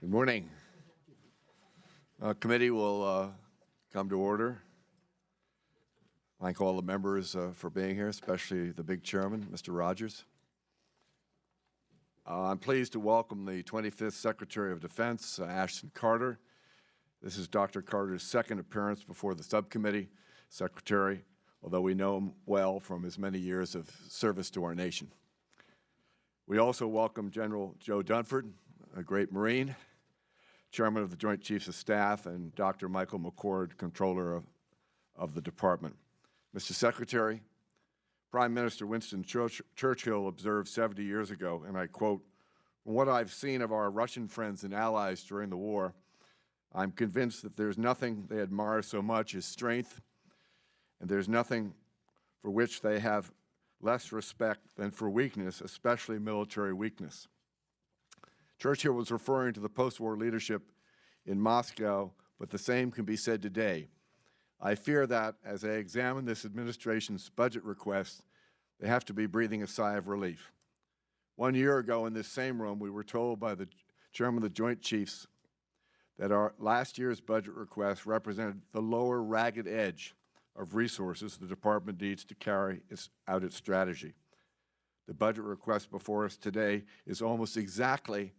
Good morning. Committee will come to order. Thank all the members for being here, especially the big chairman, Mr. Rogers. I'm pleased to welcome the 25th Secretary of Defense, Ashton Carter. This is Dr. Carter's second appearance before the subcommittee secretary, although we know him well from his many years of service to our nation. We also welcome General Joe Dunford, a great Marine, Chairman of the Joint Chiefs of Staff, and Dr. Michael McCord, Controller of the Department. Mr. Secretary, Prime Minister Winston Churchill observed 70 years ago, and I quote, "From what I've seen of our Russian friends and allies during the war, I'm convinced that there's nothing they admire so much as strength, and there's nothing for which they have less respect than for weakness, especially military weakness." Churchill was referring to the post-war leadership in Moscow, but the same can be said today. I fear that, as I examine this administration's budget requests, they have to be breathing a sigh of relief. 1 year ago in this same room, we were told by the Chairman of the Joint Chiefs that our last year's budget request represented the lower ragged edge of resources the department needs to carry out its strategy. The budget request before us today is almost exactly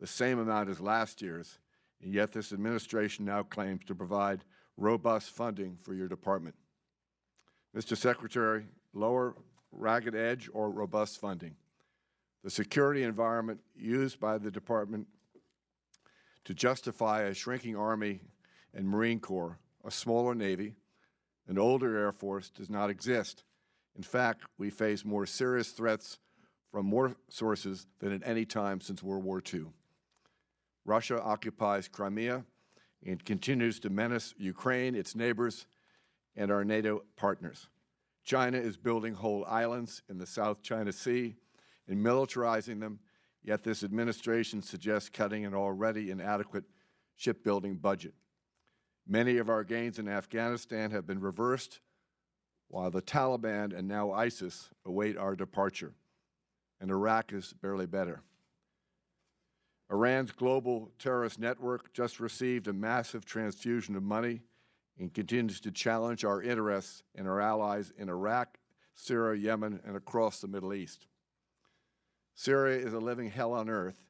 the same amount as last year's, and yet this administration now claims to provide robust funding for your department. Mr. Secretary, lower ragged edge or robust funding? The security environment used by the department to justify a shrinking Army and Marine Corps, a smaller Navy, an older Air Force does not exist. In fact, we face more serious threats from more sources than at any time since World War II. Russia occupies Crimea and continues to menace Ukraine, its neighbors, and our NATO partners. China is building whole islands in the South China Sea and militarizing them, yet this administration suggests cutting an already inadequate shipbuilding budget. Many of our gains in Afghanistan have been reversed, while the Taliban and now ISIS await our departure, and Iraq is barely better. Iran's global terrorist network just received a massive transfusion of money and continues to challenge our interests and our allies in Iraq, Syria, Yemen, and across the Middle East. Syria is a living hell on earth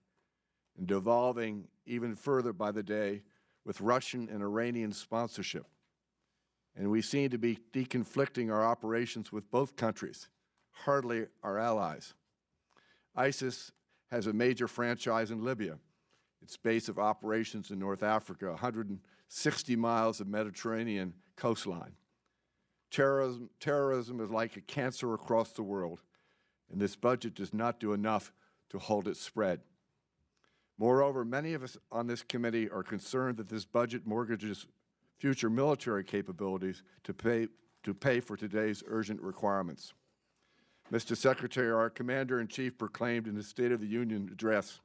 and devolving even further by the day with Russian and Iranian sponsorship. And we seem to be deconflicting our operations with both countries, hardly our allies. ISIS has a major franchise in Libya, its base of operations in North Africa, 160 miles of Mediterranean coastline. Terrorism is like a cancer across the world, and this budget does not do enough to halt its spread. Moreover, many of us on this committee are concerned that this budget mortgages future military capabilities to pay for today's urgent requirements. Mr. Secretary, our Commander-in-Chief proclaimed in his State of the Union address,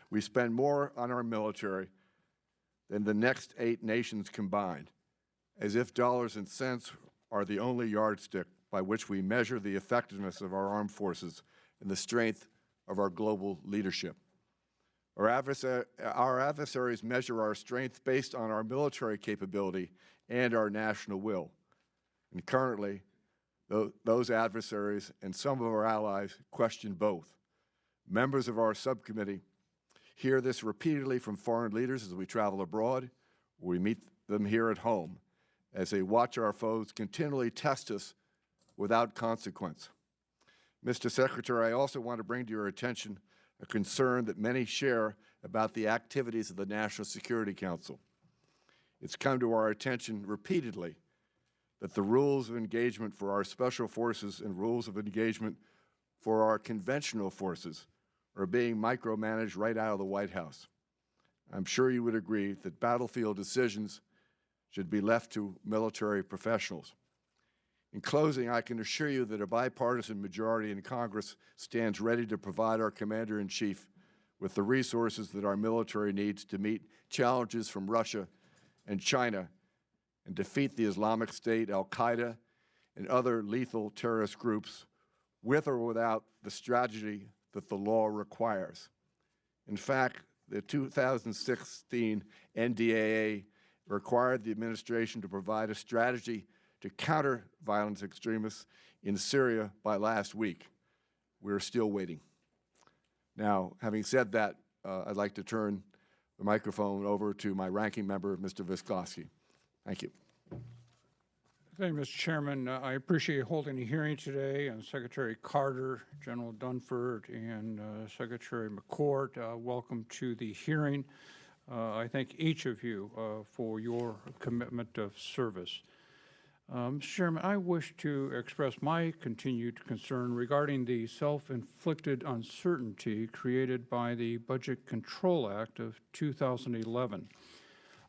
"We spend more on our military than the next 8 nations combined," as if dollars and cents are the only yardstick by which we measure the effectiveness of our armed forces and the strength of our global leadership. Our adversaries measure our strength based on our military capability and our national will. And currently, those adversaries and some of our allies question both. Members of our subcommittee hear this repeatedly from foreign leaders as we travel abroad, or we meet them here at home, as they watch our foes continually test us without consequence. Mr. Secretary, I also want to bring to your attention a concern that many share about the activities of the National Security Council. It's come to our attention repeatedly that the rules of engagement for our special forces and rules of engagement for our conventional forces are being micromanaged right out of the White House. I'm sure you would agree that battlefield decisions should be left to military professionals. In closing, I can assure you that a bipartisan majority in Congress stands ready to provide our Commander-in-Chief with the resources that our military needs to meet challenges from Russia and China and defeat the Islamic State, al-Qaeda, and other lethal terrorist groups with or without the strategy that the law requires. In fact, the 2016 NDAA required the administration to provide a strategy to counter violent extremists in Syria by last week. We're still waiting. Now, having said that, I'd like to turn the microphone over to my ranking member, Mr. Visclosky. Thank you. Thank you, Mr. Chairman. I appreciate you holding a hearing today, and Secretary Carter, General Dunford, and Secretary McCord. Welcome to the hearing. I thank each of you for your commitment of service. Mr. Chairman, I wish to express my continued concern regarding the self-inflicted uncertainty created by the Budget Control Act of 2011.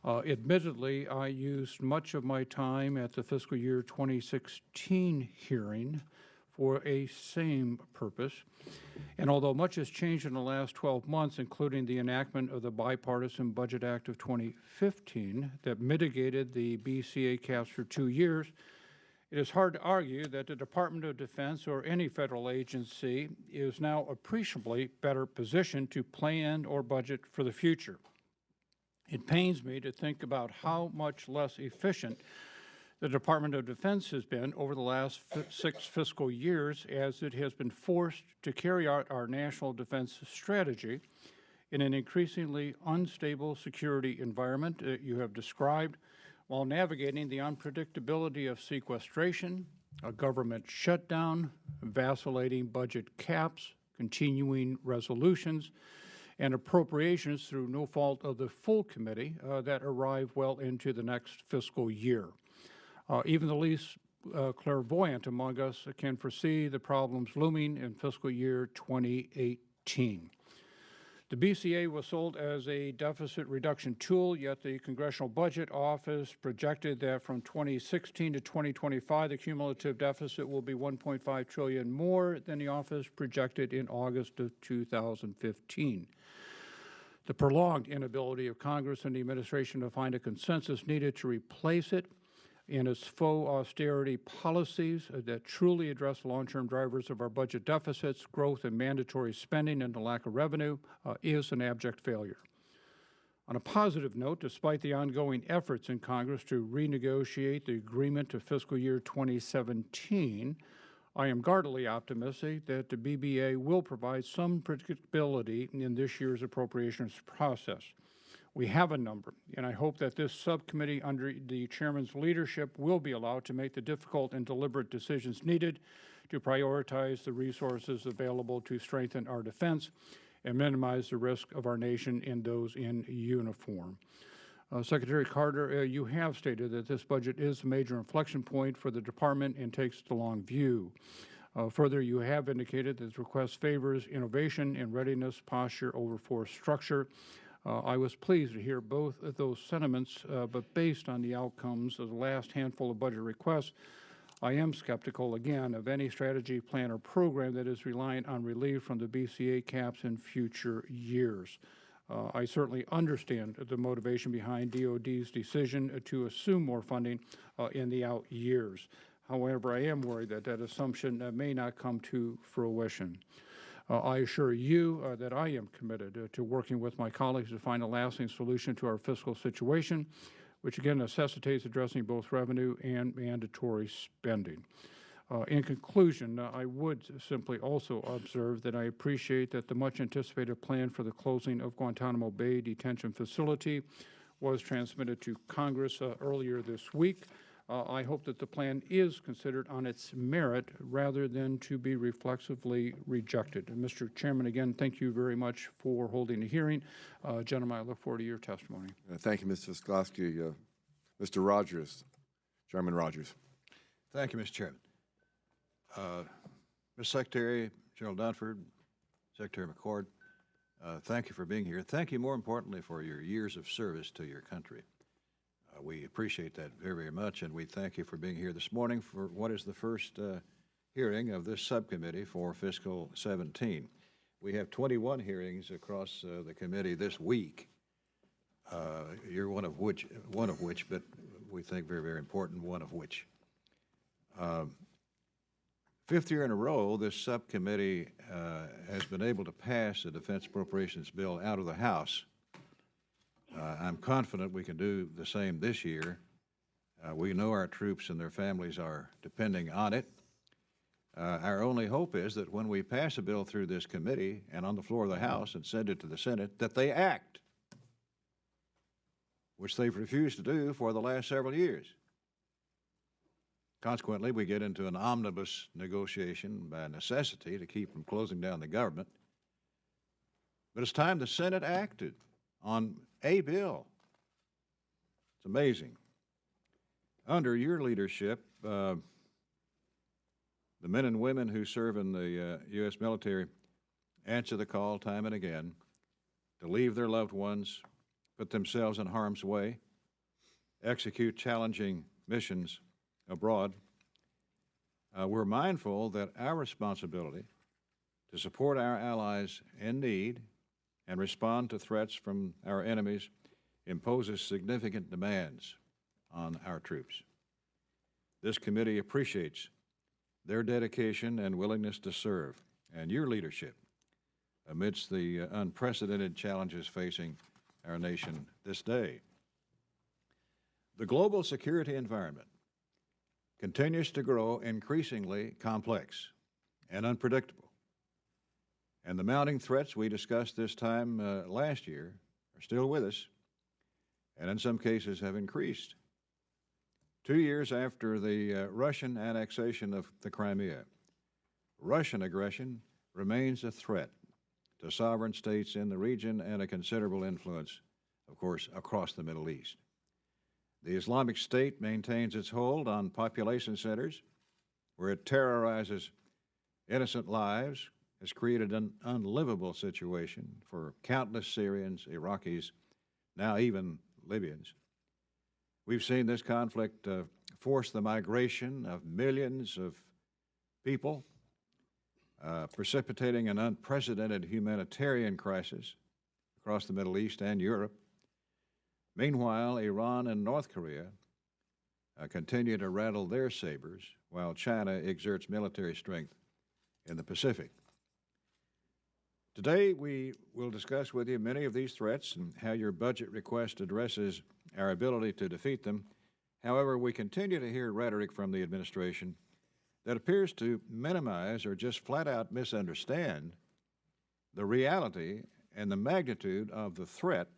Admittedly, I used much of my time at the fiscal year 2016 hearing for a same purpose. And although much has changed in the last 12 months, including the enactment of the Bipartisan Budget Act of 2015 that mitigated the BCA caps for 2 years, it is hard to argue that the Department of Defense or any federal agency is now appreciably better positioned to plan or budget for the future. It pains me to think about how much less efficient the Department of Defense has been over the last 6 fiscal years as it has been forced to carry out our national defense strategy in an increasingly unstable security environment you have described, while navigating the unpredictability of sequestration, a government shutdown, vacillating budget caps, continuing resolutions, and appropriations through no fault of the full committee that arrive well into the next fiscal year. Even the least clairvoyant among us can foresee the problems looming in fiscal year 2018. The BCA was sold as a deficit reduction tool, yet the Congressional Budget Office projected that from 2016 to 2025, the cumulative deficit will be $1.5 trillion more than the office projected in August of 2015. The prolonged inability of Congress and the administration to find a consensus needed to replace it and its faux austerity policies that truly address long-term drivers of our budget deficits, growth in mandatory spending, and the lack of revenue is an abject failure. On a positive note, despite the ongoing efforts in Congress to renegotiate the agreement of fiscal year 2017, I am guardedly optimistic that the BBA will provide some predictability in this year's appropriations process. We have a number, and I hope that this subcommittee under the chairman's leadership will be allowed to make the difficult and deliberate decisions needed to prioritize the resources available to strengthen our defense and minimize the risk of our nation and those in uniform. Secretary Carter, you have stated that this budget is a major inflection point for the department and takes the long view. Further, you have indicated that this request favors innovation and readiness posture over force structure. I was pleased to hear both of those sentiments, but based on the outcomes of the last handful of budget requests, I am skeptical, again, of any strategy, plan, or program that is reliant on relief from the BCA caps in future years. I certainly understand the motivation behind DOD's decision to assume more funding in the out years. However, I am worried that that assumption may not come to fruition. I assure you that I am committed to working with my colleagues to find a lasting solution to our fiscal situation, which again necessitates addressing both revenue and mandatory spending. In conclusion, I would simply also observe that I appreciate that the much anticipated plan for the closing of Guantanamo Bay Detention Facility was transmitted to Congress earlier this week. I hope that the plan is considered on its merit rather than to be reflexively rejected. And Mr. Chairman, again, thank you very much for holding the hearing. Gentlemen, I look forward to your testimony. Thank you, Mr. Visclosky. Mr. Rogers, Chairman Rogers. Thank you, Mr. Chairman. Mr. Secretary, General Dunford, Secretary McCord, thank you for being here. Thank you, more importantly, for your years of service to your country. We appreciate that very, very much, and we thank you for being here this morning for what is the first hearing of this subcommittee for fiscal 17. We have 21 hearings across the committee this week. You're one of which, but we think very, very important, one of which. Fifth year in a row, this subcommittee has been able to pass the Defense Appropriations Bill out of the House I'm confident we can do the same this year. We know our troops and their families are depending on it. Our only hope is that when we pass a bill through this committee and on the floor of the House and send it to the Senate, that they act, which they've refused to do for the last several years. Consequently, we get into an omnibus negotiation by necessity to keep from closing down the government. But it's time the Senate acted on a bill. It's amazing. Under your leadership, the men and women who serve in the U.S. military answer the call time and again to leave their loved ones, put themselves in harm's way, execute challenging missions abroad. We're mindful that our responsibility to support our allies in need and respond to threats from our enemies imposes significant demands on our troops. This committee appreciates their dedication and willingness to serve and your leadership amidst the unprecedented challenges facing our nation this day. The global security environment continues to grow increasingly complex and unpredictable. And the mounting threats we discussed this time last year are still with us, and in some cases have increased. 2 years after the Russian annexation of the Crimea, Russian aggression remains a threat to sovereign states in the region and a considerable influence, of course, across the Middle East. The Islamic State maintains its hold on population centers where it terrorizes innocent lives, has created an unlivable situation for countless Syrians, Iraqis, now even Libyans. We've seen this conflict force the migration of millions of people, precipitating an unprecedented humanitarian crisis across the Middle East and Europe. Meanwhile, Iran and North Korea continue to rattle their sabers, while China exerts military strength in the Pacific. Today, we will discuss with you many of these threats and how your budget request addresses our ability to defeat them. However, we continue to hear rhetoric from the administration that appears to minimize or just flat out misunderstand the reality and the magnitude of the threat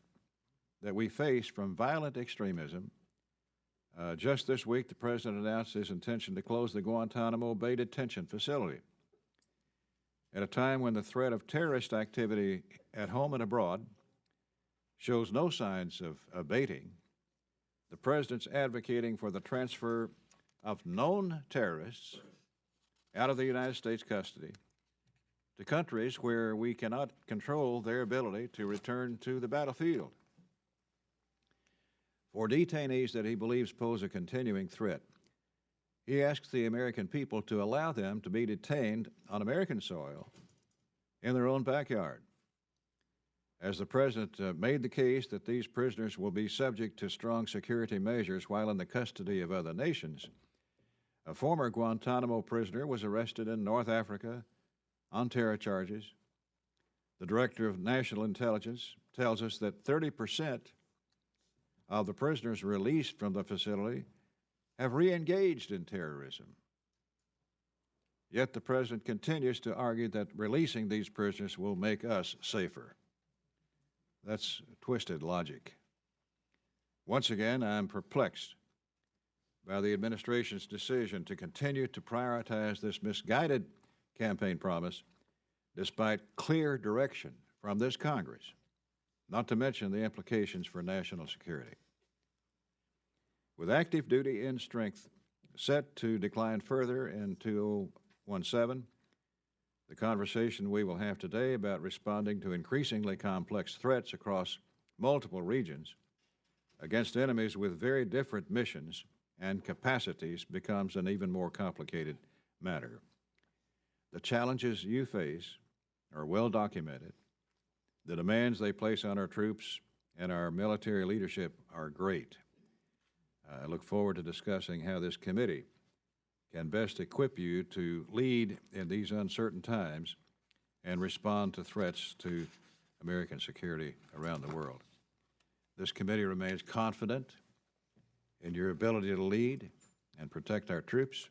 that we face from violent extremism. Just this week, the President announced his intention to close the Guantanamo Bay detention facility. At a time when the threat of terrorist activity at home and abroad shows no signs of abating, the President's advocating for the transfer of known terrorists out of the United States custody to countries where we cannot control their ability to return to the battlefield. For detainees that he believes pose a continuing threat, he asks the American people to allow them to be detained on American soil in their own backyard. As the President made the case that these prisoners will be subject to strong security measures while in the custody of other nations, a former Guantanamo prisoner was arrested in North Africa on terror charges. The Director of National Intelligence tells us that 30% of the prisoners released from the facility have re-engaged in terrorism. Yet the President continues to argue that releasing these prisoners will make us safer. That's twisted logic. Once again, I'm perplexed by the administration's decision to continue to prioritize this misguided campaign promise despite clear direction from this Congress, not to mention the implications for national security. With active duty in strength set to decline further in 2017, the conversation we will have today about responding to increasingly complex threats across multiple regions against enemies with very different missions and capacities becomes an even more complicated matter. The challenges you face are well documented. The demands they place on our troops and our military leadership are great. I look forward to discussing how this committee can best equip you to lead in these uncertain times and respond to threats to American security around the world. This committee remains confident in your ability to lead and protect our troops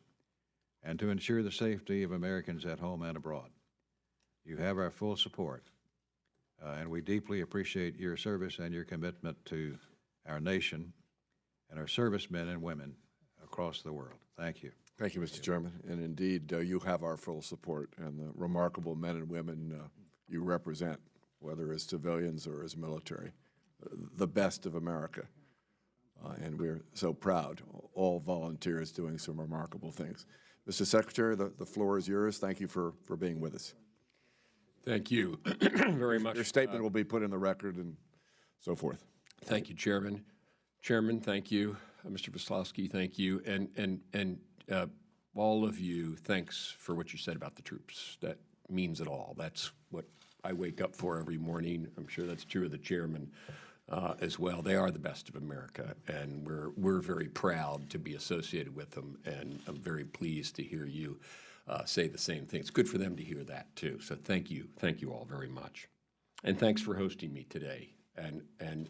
and to ensure the safety of Americans at home and abroad. You have our full support, and we deeply appreciate your service and your commitment to our nation and our servicemen and women across the world. Thank you. Thank you, Mr. Chairman. And indeed, you have our full support and the remarkable men and women you represent, whether as civilians or as military, the best of America. And we're so proud, all volunteers doing some remarkable things. Mr. Secretary, the floor is yours. Thank you for being with us. Thank you very much. Your statement will be put in the record and so forth. Thank you, Chairman. Chairman, thank you. Mr. Veslowski, thank you. And all of you, thanks for what you said about the troops. That means it all. That's what I wake up for every morning. I'm sure that's true of the Chairman as well. They are the best of America, and we're very proud to be associated with them, and I'm very pleased to hear you say the same thing. It's good for them to hear that, too. So thank you all very much. And thanks for hosting me today, and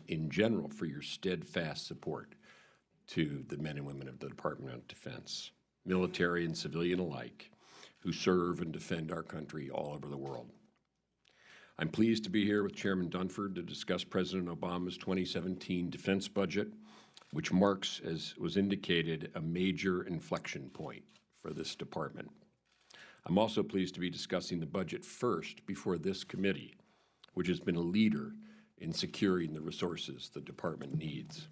in general for your steadfast support to the men and women of the Department of Defense, military and civilian alike, who serve and defend our country all over the world. I'm pleased to be here with Chairman Dunford to discuss President Obama's 2017 defense budget, which marks, as was indicated, a major inflection point for this department. I'm also pleased to be discussing the budget first before this committee, which has been a leader in securing the resources the department needs.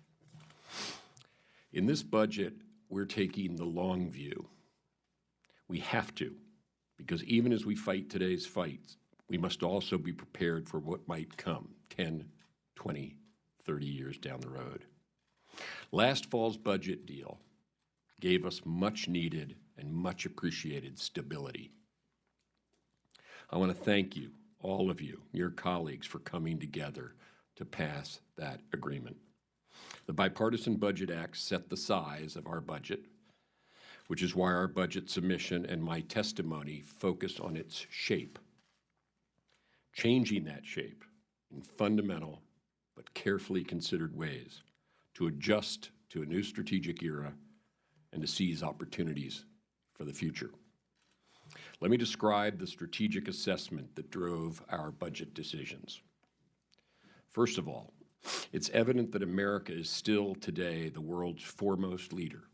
In this budget, we're taking the long view. We have to, because even as we fight today's fights, we must also be prepared for what might come 10, 20, 30 years down the road. Last fall's budget deal gave us much needed and much appreciated stability. I want to thank you, all of you, your colleagues, for coming together to pass that agreement. The Bipartisan Budget Act set the size of our budget, which is why our budget submission and my testimony focus on its shape. Changing that shape in fundamental but carefully considered ways to adjust to a new strategic era and to seize opportunities for the future. Let me describe the strategic assessment that drove our budget decisions. First of all, it's evident that America is still today the world's foremost leader,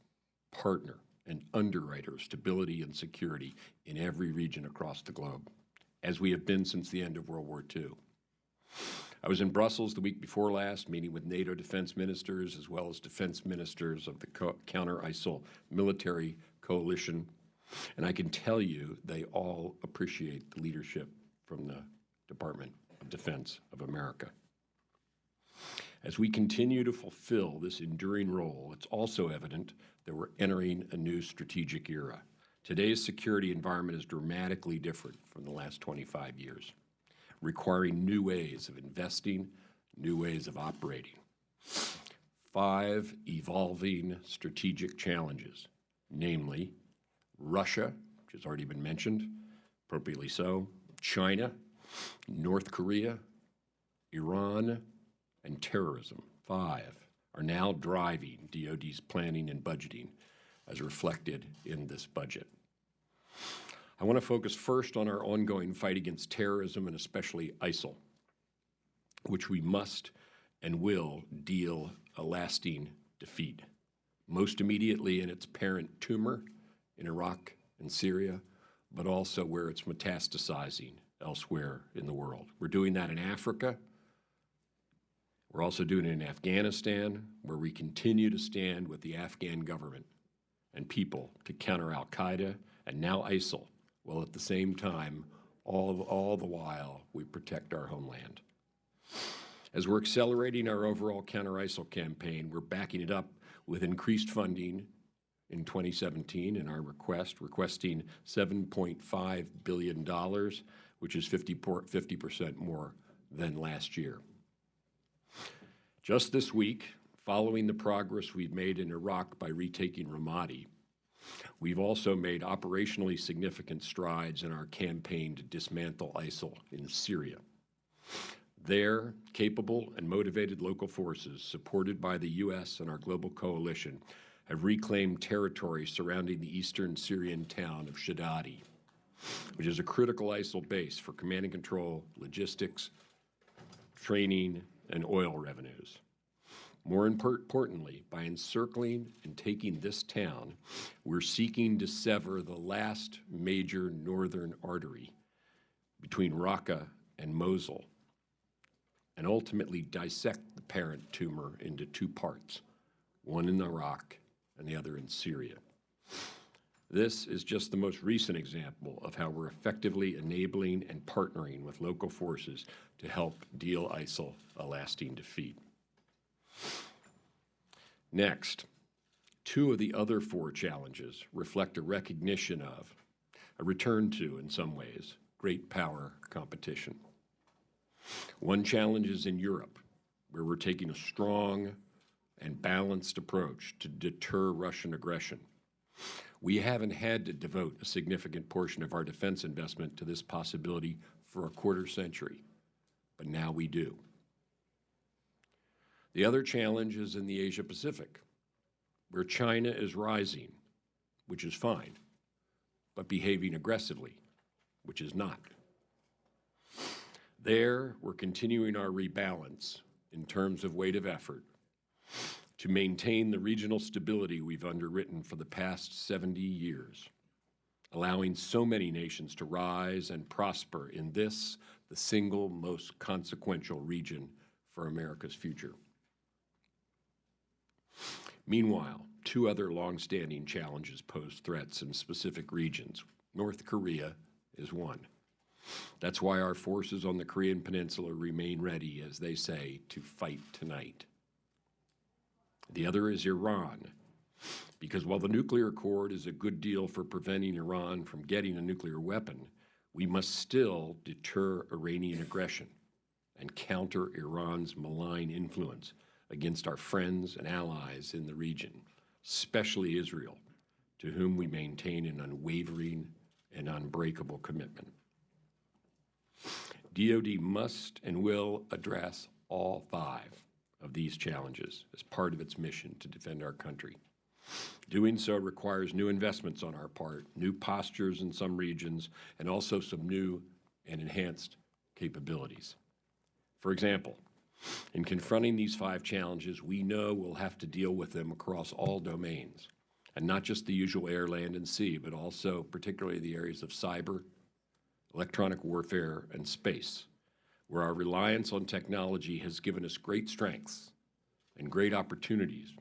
partner, and underwriter of stability and security in every region across the globe, as we have been since the end of World War II. I was in Brussels the week before last, meeting with NATO defense ministers as well as defense ministers of the counter-ISIL military coalition, and I can tell you they all appreciate the leadership from the Department of Defense of America. As we continue to fulfill this enduring role, it's also evident that we're entering a new strategic era. Today's security environment is dramatically different from the last 25 years, requiring new ways of investing, new ways of operating. 5 evolving strategic challenges, namely Russia, which has already been mentioned, appropriately so, China, North Korea, Iran, and terrorism, 5, are now driving DoD's planning and budgeting as reflected in this budget. I want to focus first on our ongoing fight against terrorism and especially ISIL, which we must and will deal a lasting defeat, most immediately in its parent tumor in Iraq and Syria, but also where it's metastasizing elsewhere in the world. We're doing that in Africa. We're also doing it in Afghanistan, where we continue to stand with the Afghan government and people to counter al-Qaeda and now ISIL, while at the same time, all the while, we protect our homeland. As we're accelerating our overall counter-ISIL campaign, we're backing it up with increased funding in 2017 in our requesting $7.5 billion, which is 50% more than last year. Just this week, following the progress we've made in Iraq by retaking Ramadi, we've also made operationally significant strides in our campaign to dismantle ISIL in Syria. Their capable and motivated local forces, supported by the U.S. and our global coalition, have reclaimed territory surrounding the eastern Syrian town of Shadadi, which is a critical ISIL base for command and control, logistics, training, and oil revenues. More importantly, by encircling and taking this town, we're seeking to sever the last major northern artery between Raqqa and Mosul, and ultimately dissect the parent tumor into two parts, one in Iraq and the other in Syria. This is just the most recent example of how we're effectively enabling and partnering with local forces to help deal ISIL a lasting defeat. Next, two of the other four challenges reflect a recognition of, a return to, in some ways, great power competition. One challenge is in Europe, where we're taking a strong and balanced approach to deter Russian aggression. We haven't had to devote a significant portion of our defense investment to this possibility for a quarter century, but now we do. The other challenge is in the Asia-Pacific, where China is rising, which is fine, but behaving aggressively, which is not. There, we're continuing our rebalance in terms of weight of effort to maintain the regional stability we've underwritten for the past 70 years, allowing so many nations to rise and prosper in this, the single most consequential region for America's future. Meanwhile, two other long-standing challenges pose threats in specific regions. North Korea is one. That's why our forces on the Korean Peninsula remain ready, as they say, to fight tonight. The other is Iran, because while the nuclear accord is a good deal for preventing Iran from getting a nuclear weapon, we must still deter Iranian aggression and counter Iran's malign influence against our friends and allies in the region, especially Israel, to whom we maintain an unwavering and unbreakable commitment. DoD must and will address all five of these challenges as part of its mission to defend our country. Doing so requires new investments on our part, new postures in some regions, and also some new and enhanced capabilities. For example, in confronting these five challenges, we know we'll have to deal with them across all domains, and not just the usual air, land, and sea, but also particularly the areas of cyber, electronic warfare, and space, where our reliance on technology has given us great strengths and great opportunities,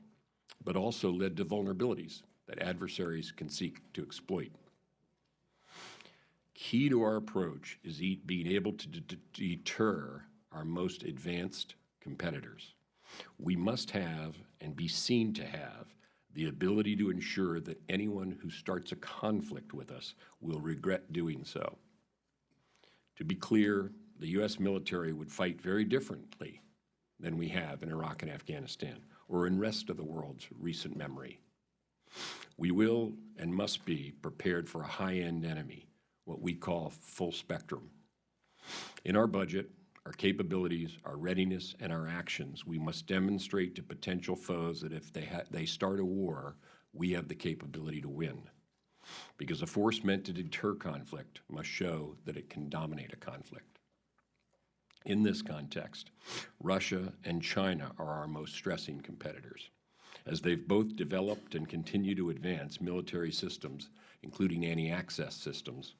but also led to vulnerabilities that adversaries can seek to exploit. Key to our approach is being able to deter our most advanced competitors. We must have and be seen to have the ability to ensure that anyone who starts a conflict with us will regret doing so. To be clear, the U.S. military would fight very differently than we have in Iraq and Afghanistan, or in rest of the world's recent memory. We will and must be prepared for a high-end enemy, what we call full spectrum. In our budget, our capabilities, our readiness, and our actions, we must demonstrate to potential foes that if they start a war, we have the capability to win. Because a force meant to deter conflict must show that it can dominate a conflict. In this context, Russia and China are our most stressing competitors, as they've both developed and continue to advance military systems, including anti-access systems,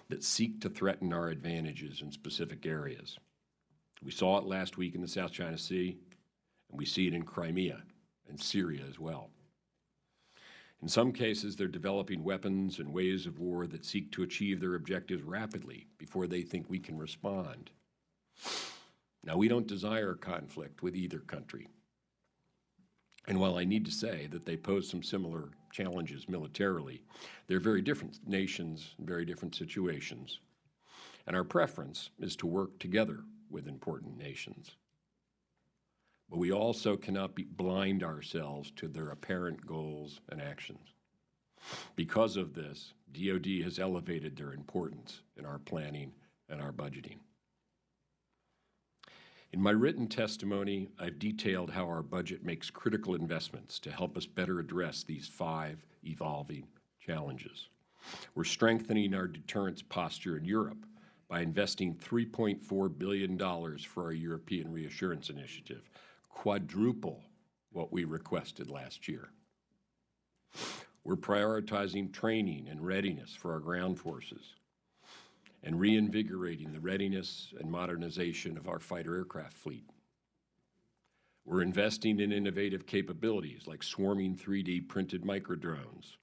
that seek to threaten our advantages in specific areas. We saw it last week in the South China Sea, and we see it in Crimea and Syria as well. In some cases, they're developing weapons and ways of war that seek to achieve their objectives rapidly before they think we can respond. Now, we don't desire conflict with either country. And while I need to say that they pose some similar challenges militarily, they're very different nations, very different situations. And our preference is to work together with important nations. But we also cannot blind ourselves to their apparent goals and actions. Because of this, DoD has elevated their importance in our planning and our budgeting. In my written testimony, I've detailed how our budget makes critical investments to help us better address these 5 evolving challenges. We're strengthening our deterrence posture in Europe by investing $3.4 billion for our European Reassurance Initiative, quadruple what we requested last year. We're prioritizing training and readiness for our ground forces and reinvigorating the readiness and modernization of our fighter aircraft fleet. We're investing in innovative capabilities like swarming 3D printed microdrones,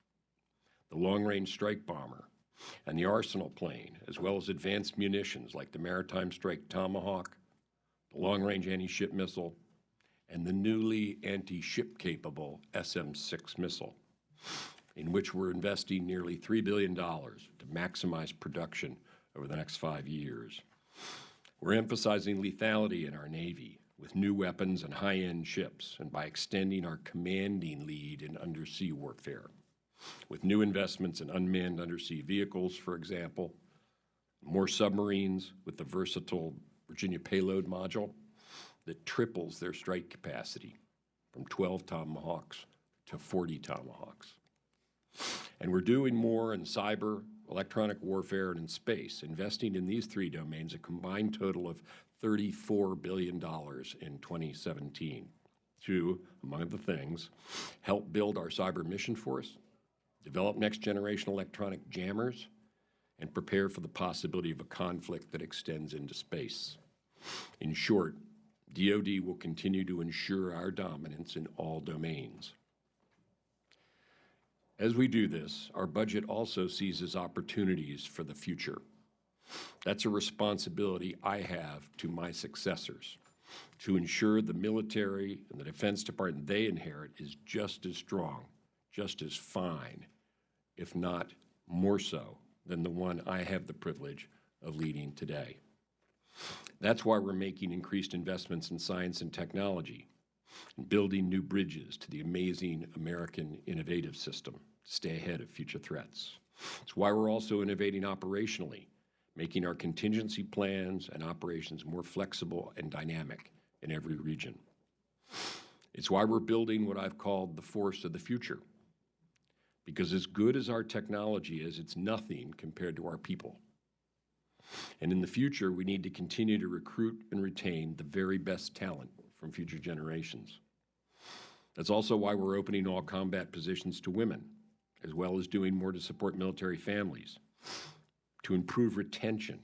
the long-range strike bomber, and the Arsenal plane, as well as advanced munitions like the Maritime Strike Tomahawk, the long-range anti-ship missile, and the newly anti-ship capable SM-6 missile, in which we're investing nearly $3 billion to maximize production over the next 5 years. We're emphasizing lethality in our Navy with new weapons and high-end ships, and by extending our commanding lead in undersea warfare, with new investments in unmanned undersea vehicles, for example, more submarines with the versatile Virginia payload module that triples their strike capacity from 12 Tomahawks to 40 Tomahawks. And we're doing more in cyber, electronic warfare, and in space, investing in these 3 domains a combined total of $34 billion in 2017 to, among other things, help build our cyber mission force, develop next-generation electronic jammers, and prepare for the possibility of a conflict that extends into space. In short, DoD will continue to ensure our dominance in all domains. As we do this, our budget also seizes opportunities for the future. That's a responsibility I have to my successors, to ensure the military and the Defense Department they inherit is just as strong, just as fine, if not more so, than the one I have the privilege of leading today. That's why we're making increased investments in science and technology, and building new bridges to the amazing American innovative system to stay ahead of future threats. It's why we're also innovating operationally, making our contingency plans and operations more flexible and dynamic in every region. It's why we're building what I've called the force of the future, because as good as our technology is, it's nothing compared to our people. And in the future, we need to continue to recruit and retain the very best talent from future generations. That's also why we're opening all combat positions to women, as well as doing more to support military families, to improve retention,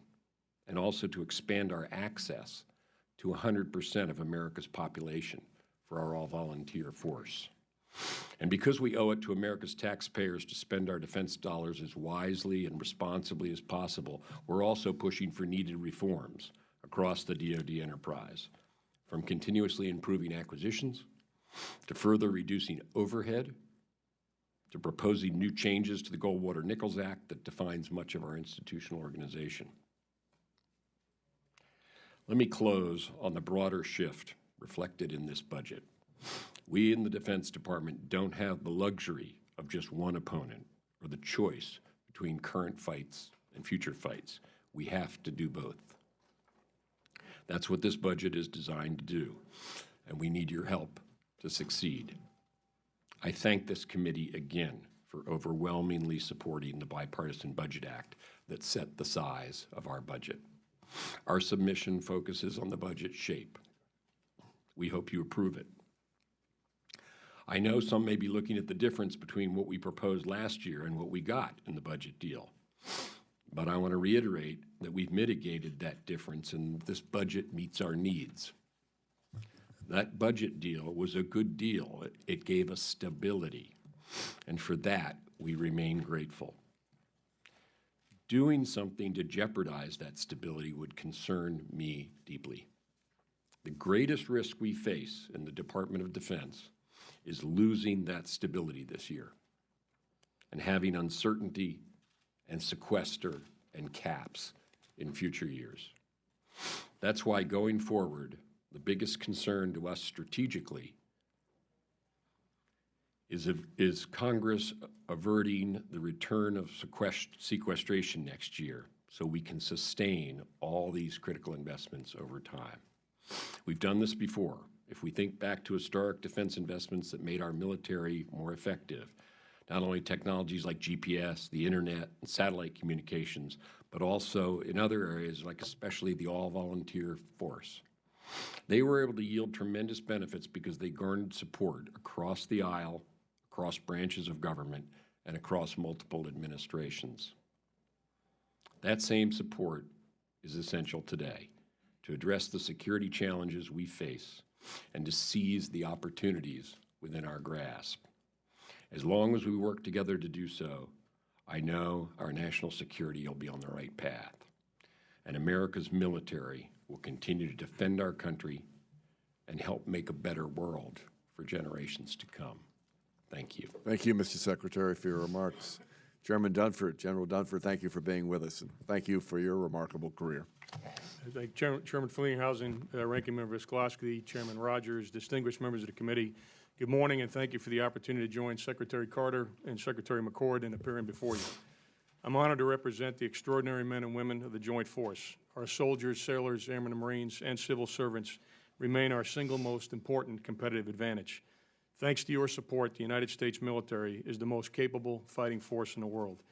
and also to expand our access to 100% of America's population for our all-volunteer force. And because we owe it to America's taxpayers to spend our defense dollars as wisely and responsibly as possible, we're also pushing for needed reforms across the DoD enterprise, from continuously improving acquisitions, to further reducing overhead, to proposing new changes to the Goldwater-Nichols Act that defines much of our institutional organization. Let me close on the broader shift reflected in this budget. We in the Defense Department don't have the luxury of just one opponent or the choice between current fights and future fights. We have to do both. That's what this budget is designed to do, and we need your help to succeed. I thank this committee again for overwhelmingly supporting the Bipartisan Budget Act that set the size of our budget. Our submission focuses on the budget shape. We hope you approve it. I know some may be looking at the difference between what we proposed last year and what we got in the budget deal. But I want to reiterate that we've mitigated that difference and this budget meets our needs. That budget deal was a good deal. It gave us stability, and for that, we remain grateful. Doing something to jeopardize that stability would concern me deeply. The greatest risk we face in the Department of Defense is losing that stability this year and having uncertainty and sequester and caps in future years. That's why going forward, the biggest concern to us strategically is Congress averting the return of sequestration next year so we can sustain all these critical investments over time. We've done this before. If we think back to historic defense investments that made our military more effective, not only technologies like GPS, the internet, and satellite communications, but also in other areas like especially the all-volunteer force. They were able to yield tremendous benefits because they garnered support across the aisle, across branches of government, and across multiple administrations. That same support is essential today to address the security challenges we face and to seize the opportunities within our grasp. As long as we work together to do so, I know our national security will be on the right path, and America's military will continue to defend our country and help make a better world for generations to come. Thank you. Thank you, Mr. Secretary, for your remarks. Chairman Dunford, General Dunford, thank you for being with us, and thank you for your remarkable career. I thank Chairman Fleetinghausen, Ranking Member Skoloski, Chairman Rogers, distinguished members of the committee. Good morning, and thank you for the opportunity to join Secretary Carter and Secretary McCord in appearing before you. I'm honored to represent the extraordinary men and women of the Joint Force. Our soldiers, sailors, airmen and Marines, and civil servants remain our single most important competitive advantage. Thanks to your support, the United States military is the most capable fighting force in the world.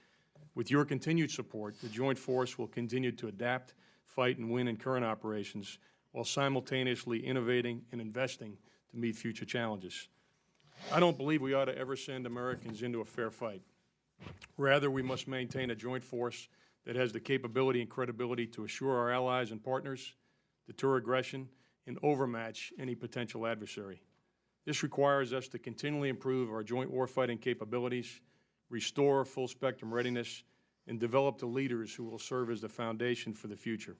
With your continued support, the Joint Force will continue to adapt, fight, and win in current operations while simultaneously innovating and investing to meet future challenges. I don't believe we ought to ever send Americans into a fair fight. Rather, we must maintain a joint force that has the capability and credibility to assure our allies and partners, deter aggression, and overmatch any potential adversary. This requires us to continually improve our joint warfighting capabilities, restore full-spectrum readiness, and develop the leaders who will serve as the foundation for the future.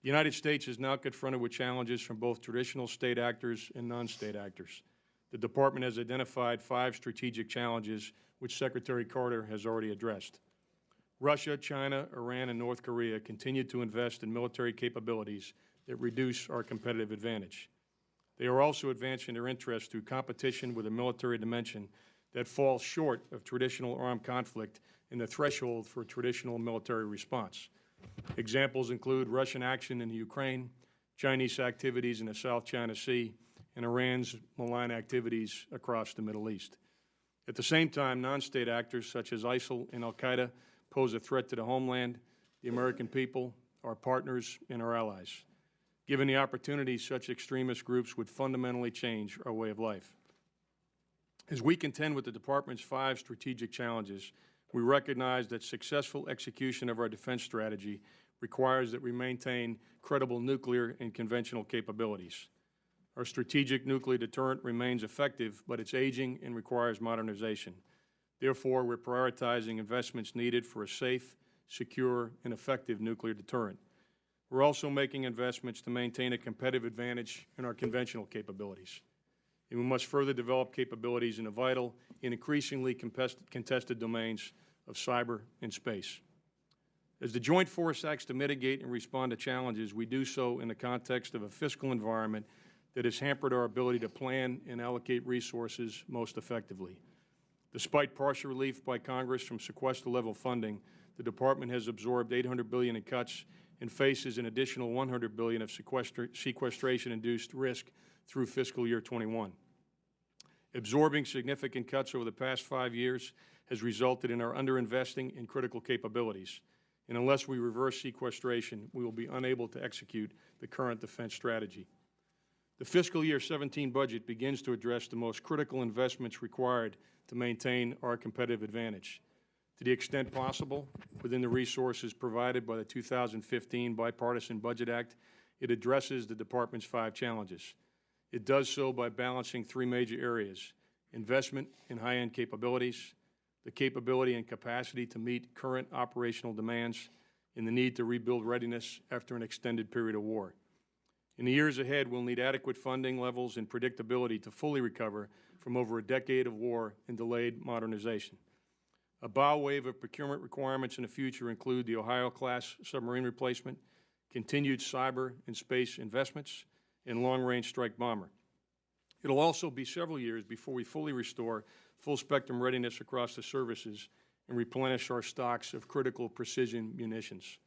The United States is now confronted with challenges from both traditional state actors and non-state actors. The Department has identified 5 strategic challenges which Secretary Carter has already addressed. Russia, China, Iran, and North Korea continue to invest in military capabilities that reduce our competitive advantage. They are also advancing their interests through competition with a military dimension that falls short of traditional armed conflict and the threshold for traditional military response. Examples include Russian action in the Ukraine, Chinese activities in the South China Sea, and Iran's malign activities across the Middle East. At the same time, non-state actors such as ISIL and al-Qaeda pose a threat to the homeland, the American people, our partners, and our allies. Given the opportunity, such extremist groups would fundamentally change our way of life. As we contend with the Department's 5 strategic challenges, we recognize that successful execution of our defense strategy requires that we maintain credible nuclear and conventional capabilities. Our strategic nuclear deterrent remains effective, but it's aging and requires modernization. Therefore, we're prioritizing investments needed for a safe, secure, and effective nuclear deterrent. We're also making investments to maintain a competitive advantage in our conventional capabilities. And we must further develop capabilities in the vital and increasingly contested domains of cyber and space. As the Joint Force acts to mitigate and respond to challenges, we do so in the context of a fiscal environment that has hampered our ability to plan and allocate resources most effectively. Despite partial relief by Congress from sequester-level funding, the Department has absorbed $800 billion in cuts and faces an additional $100 billion of sequestration-induced risk through fiscal year 21. Absorbing significant cuts over the past 5 years has resulted in our underinvesting in critical capabilities, and unless we reverse sequestration, we will be unable to execute the current defense strategy. The fiscal year 17 budget begins to address the most critical investments required to maintain our competitive advantage. To the extent possible, within the resources provided by the 2015 Bipartisan Budget Act, it addresses the Department's 5 challenges. It does so by balancing 3 major areas: investment in high-end capabilities, the capability and capacity to meet current operational demands, and the need to rebuild readiness after an extended period of war. In the years ahead, we'll need adequate funding levels and predictability to fully recover from over a decade of war and delayed modernization. A bow wave of procurement requirements in the future include the Ohio-class submarine replacement, continued cyber and space investments, and long-range strike bomber. It'll also be several years before we fully restore full-spectrum readiness across the services and replenish our stocks of critical precision munitions.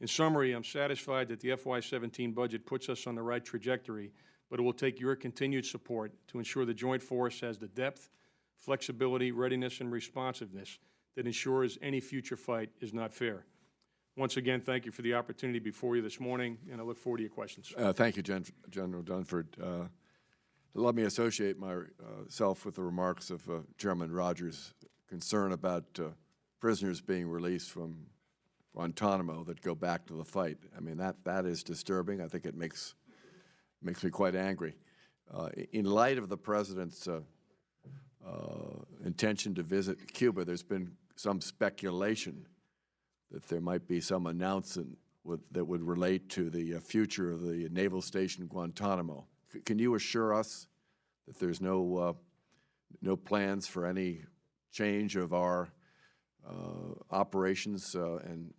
In summary, I'm satisfied that the FY17 budget puts us on the right trajectory, but it will take your continued support to ensure the Joint Force has the depth, flexibility, readiness, and responsiveness that ensures any future fight is not fair. Once again, thank you for the opportunity before you this morning, and I look forward to your questions. Thank you, General Dunford. Let me associate myself with the remarks of Chairman Rogers' concern about prisoners being released from Guantanamo that go back to the fight. I mean, that is disturbing. I think it makes me quite angry. In light of the President's intention to visit Cuba, there's been some speculation that there might be some announcement that would relate to the future of the naval station Guantanamo. Can you assure us that there's no plans for any change of our operations and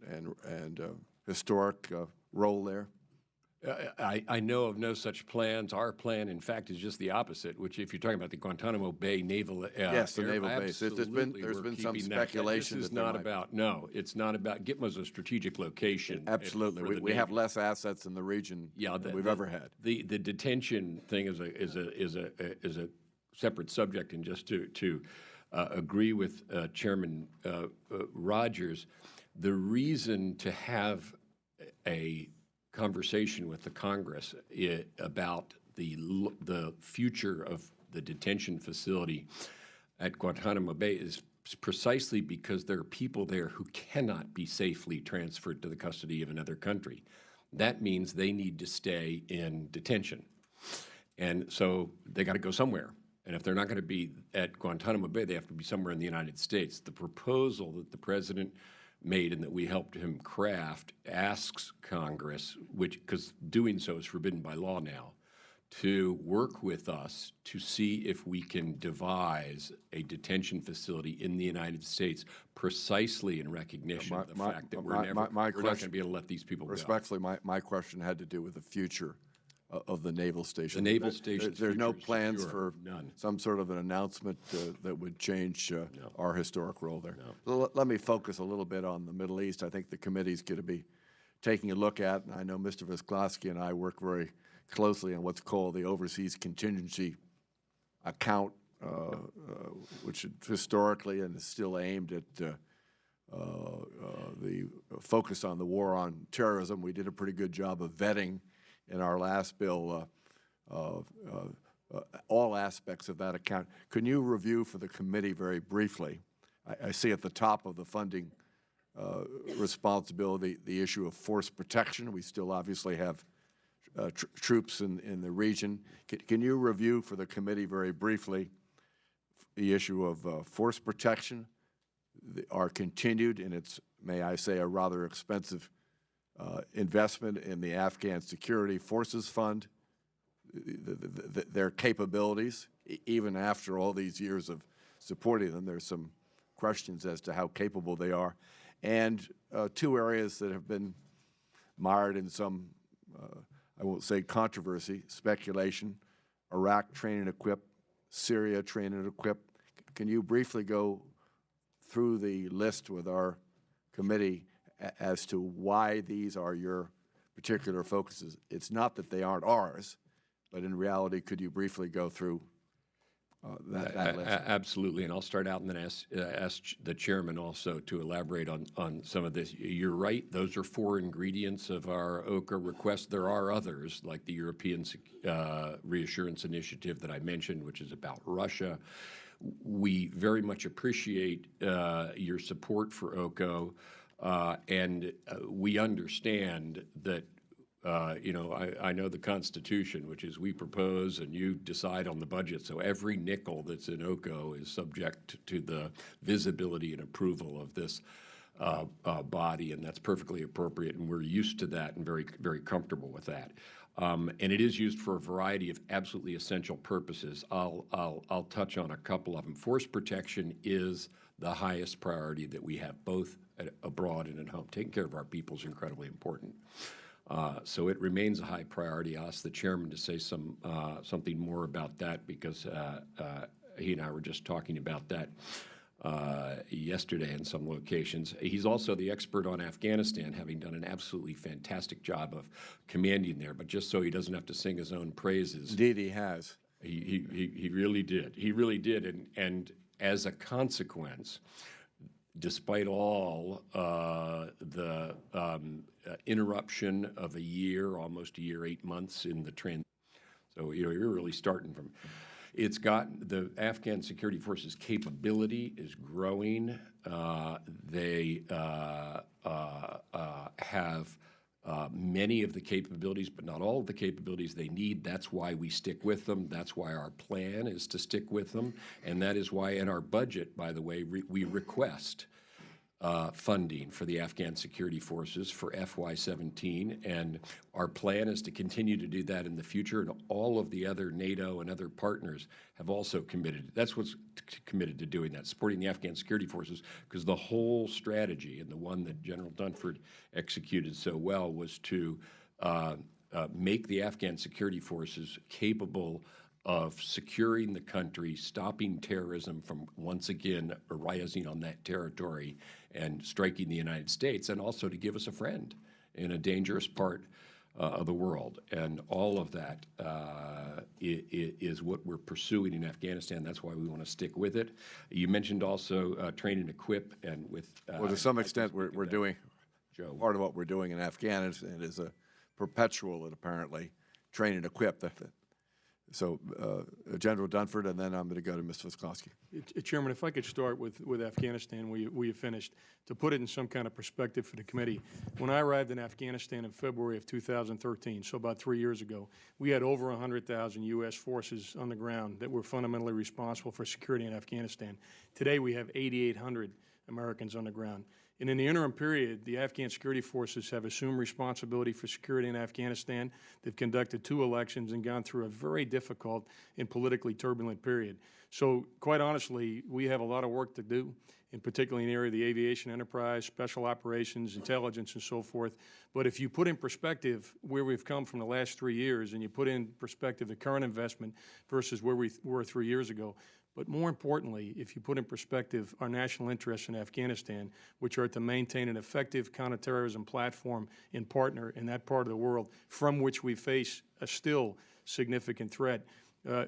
historic role there? I know of no such plans. Our plan, in fact, is just the opposite, which if you're talking about the Guantanamo Bay Naval yes, the naval base. There's been some speculation that this is not about, no, it's not about, Gitmo's a strategic location. Absolutely. We have less assets in the region than we've ever had. The detention thing is a separate subject, and just to agree with Chairman Rogers, the reason to have a conversation with the Congress about the future of the detention facility at Guantanamo Bay is precisely because there are people there who cannot be safely transferred to the custody of another country. That means they need to stay in detention. And so they got to go somewhere. And if they're not going to be at Guantanamo Bay, they have to be somewhere in the United States. The proposal that the President made and that we helped him craft asks Congress, because doing so is forbidden by law now, to work with us to see if we can devise a detention facility in the United States precisely in recognition of the fact that we're not going to be able to let these people go. Respectfully, my question had to do with the future of the naval station. The naval station. There's no plans for some sort of an announcement that would change our historic role there. No. Let me focus a little bit on the Middle East. I think the committee's going to be taking a look at, and I know Mr. Visklosky and I work very closely on what's called the Overseas Contingency Account, which historically and is still aimed at the focus on the war on terrorism. We did a pretty good job of vetting in our last bill all aspects of that account. Can you review for the committee very briefly? I see at the top of the funding responsibility the issue of force protection. We still obviously have troops in the region. Can you review for the committee very briefly the issue of force protection, our continued, and it's, may I say, a rather expensive investment in the Afghan Security Forces Fund, their capabilities, even after all these years of supporting them? There's some questions as to how capable they are. And two areas that have been mired in some, I won't say controversy, speculation: Iraq train and equip, Syria train and equip. Can you briefly go through the list with our committee as to why these are your particular focuses? It's not that they aren't ours, but in reality, could you briefly go through that list? Absolutely, and I'll start out and then ask the chairman also to elaborate on some of this. You're right, those are 4 ingredients of our OCA request. There are others, like the European Reassurance Initiative that I mentioned, which is about Russia. We very much appreciate your support for OCO. And we understand that, I know the Constitution, which is we propose and you decide on the budget. So every nickel that's in OCO is subject to the visibility and approval of this body, and that's perfectly appropriate. And we're used to that and very, very comfortable with that. And it is used for a variety of absolutely essential purposes. I'll touch on a couple of them. Force protection is the highest priority that we have, both abroad and at home. Taking care of our people is incredibly important. So it remains a high priority. I asked the chairman to say something more about that because he and I were just talking about that yesterday in some locations. He's also the expert on Afghanistan, having done an absolutely fantastic job of commanding there. But just so he doesn't have to sing his own praises, Indeed, he has. he really did. He really did. And as a consequence, despite all the interruption of a year, almost a year, 8 months in the trend, so you're really starting from. It's got the Afghan security forces' capability is growing. They have many of the capabilities, but not all of the capabilities they need. That's why we stick with them. That's why our plan is to stick with them. And that is why in our budget, by the way, we request funding for the Afghan security forces for FY17, and our plan is to continue to do that in the future, and all of the other NATO and other partners have also committed. That's what's committed to doing that, supporting the Afghan security forces, because the whole strategy, and the one that General Dunford executed so well, was to make the Afghan security forces capable of securing the country, stopping terrorism from once again arising on that territory and striking the United States, and also to give us a friend in a dangerous part of the world. And all of that is what we're pursuing in Afghanistan. That's why we want to stick with it. You mentioned also train and equip, and with Well, to some extent, we're doing, Joe. part of what we're doing in Afghanistan is a perpetual and apparently train and equip. So General Dunford, and then I'm going to go to Ms. Wisconsin. Chairman, if I could start with Afghanistan, we have finished. To put it in some kind of perspective for the committee, when I arrived in Afghanistan in February of 2013, so about 3 years ago, we had over 100,000 U.S. forces on the ground that were fundamentally responsible for security in Afghanistan. Today, we have 8,800 Americans on the ground. And in the interim period, the Afghan security forces have assumed responsibility for security in Afghanistan. They've conducted 2 elections and gone through a very difficult and politically turbulent period. So quite honestly, we have a lot of work to do, and particularly in the area of the aviation enterprise, special operations, intelligence, and so forth. But if you put in perspective where we've come from the last 3 years, and you put in perspective the current investment versus where we were 3 years ago, but more importantly, if you put in perspective our national interests in Afghanistan, which are to maintain an effective counterterrorism platform and partner in that part of the world from which we face a still significant threat,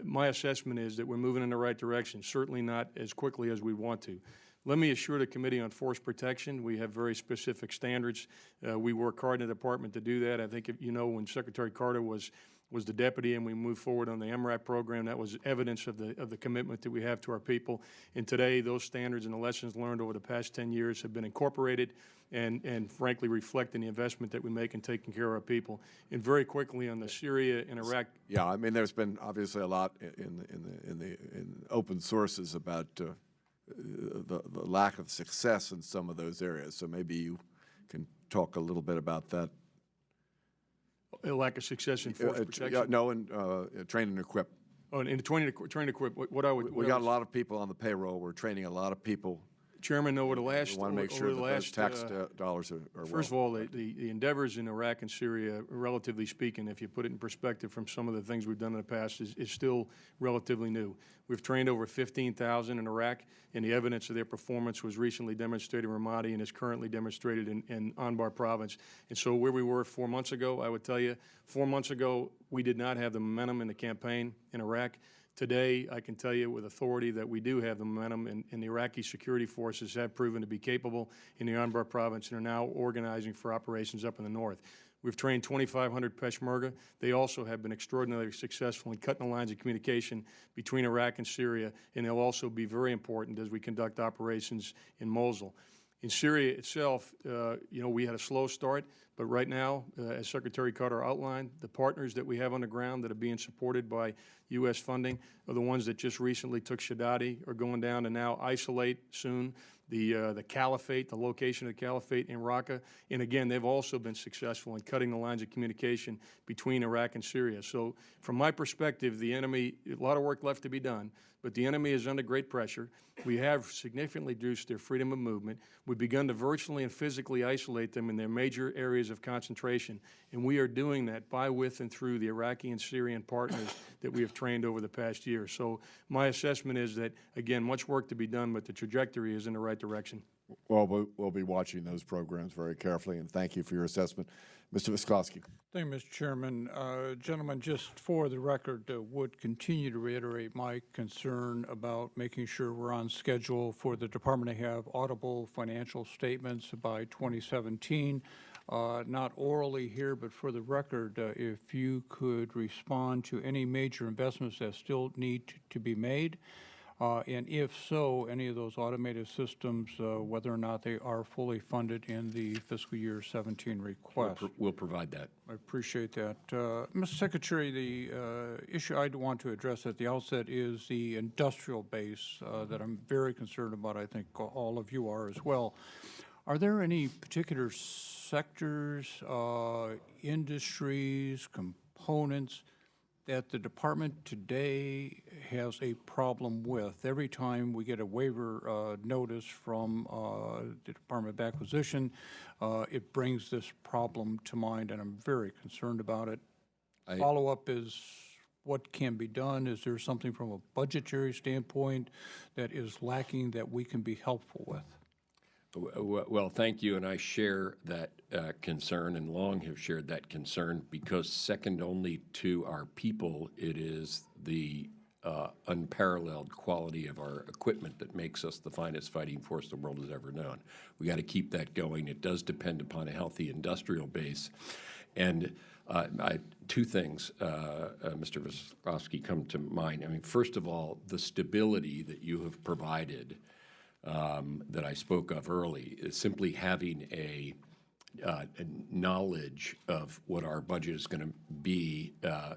my assessment is that we're moving in the right direction, certainly not as quickly as we want to. Let me assure the Committee on Force Protection, we have very specific standards. We work hard in the department to do that. I think, you know, when Secretary Carter was the deputy and we moved forward on the MRAP program, that was evidence of the commitment that we have to our people. And today, those standards and the lessons learned over the past 10 years have been incorporated and frankly reflect in the investment that we make in taking care of our people. And very quickly on the Syria and Iraq. Yeah, I mean, there's been obviously a lot in open sources about the lack of success in some of those areas. So maybe you can talk a little bit about that. A lack of success in force protection? No, and train and equip. Oh, and the train and equip, what I would... We got a lot of people on the payroll. We're training a lot of people. Chairman, over the last... We want to make sure that those tax dollars are First of all, the endeavors in Iraq and Syria, relatively speaking, if you put it in perspective from some of the things we've done in the past, is still relatively new. We've trained over 15,000 in Iraq, and the evidence of their performance was recently demonstrated in Ramadi and is currently demonstrated in Anbar province. And so where we were 4 months ago, I would tell you, 4 months ago, we did not have the momentum in the campaign in Iraq. Today, I can tell you with authority that we do have the momentum, and the Iraqi security forces have proven to be capable in the Anbar province and are now organizing for operations up in the north. We've trained 2,500 Peshmerga. They also have been extraordinarily successful in cutting the lines of communication between Iraq and Syria, and they'll also be very important as we conduct operations in Mosul. In Syria itself, you know, we had a slow start, but right now, as Secretary Carter outlined, the partners that we have on the ground that are being supported by U.S. funding are the ones that just recently took Shadadi, are going down to now isolate soon the caliphate, the location of the caliphate in Raqqa. And again, they've also been successful in cutting the lines of communication between Iraq and Syria. So from my perspective, the enemy, a lot of work left to be done, but the enemy is under great pressure. We have significantly reduced their freedom of movement. We've begun to virtually and physically isolate them in their major areas of concentration, and we are doing that by, with, and through the Iraqi and Syrian partners that we have trained over the past year. So my assessment is that, again, much work to be done, but the trajectory is in the right direction. Well, we'll be watching those programs very carefully, and thank you for your assessment. Mr. Visklowski. Thank you, Mr. Chairman. Gentlemen, just for the record, would continue to reiterate my concern about making sure we're on schedule for the department to have audible financial statements by 2017. Not orally here, but for the record, if you could respond to any major investments that still need to be made, and if so, any of those automated systems, whether or not they are fully funded in the fiscal year 17 request. We'll provide that. I appreciate that. Mr. Secretary, the issue I'd want to address at the outset is the industrial base that I'm very concerned about. I think all of you are as well. Are there any particular sectors, industries, components that the department today has a problem with? Every time we get a waiver notice from the Department of Acquisition, it brings this problem to mind, and I'm very concerned about it. Follow-up is what can be done. Is there something from a budgetary standpoint that is lacking that we can be helpful with? Well, thank you, and I share that concern and long have shared that concern because second only to our people, it is the unparalleled quality of our equipment that makes us the finest fighting force the world has ever known. We got to keep that going. It does depend upon a healthy industrial base. And two things, Mr. Visklowski, come to mind. I mean, first of all, the stability that you have provided that I spoke of early is simply having a knowledge of what our budget is going to be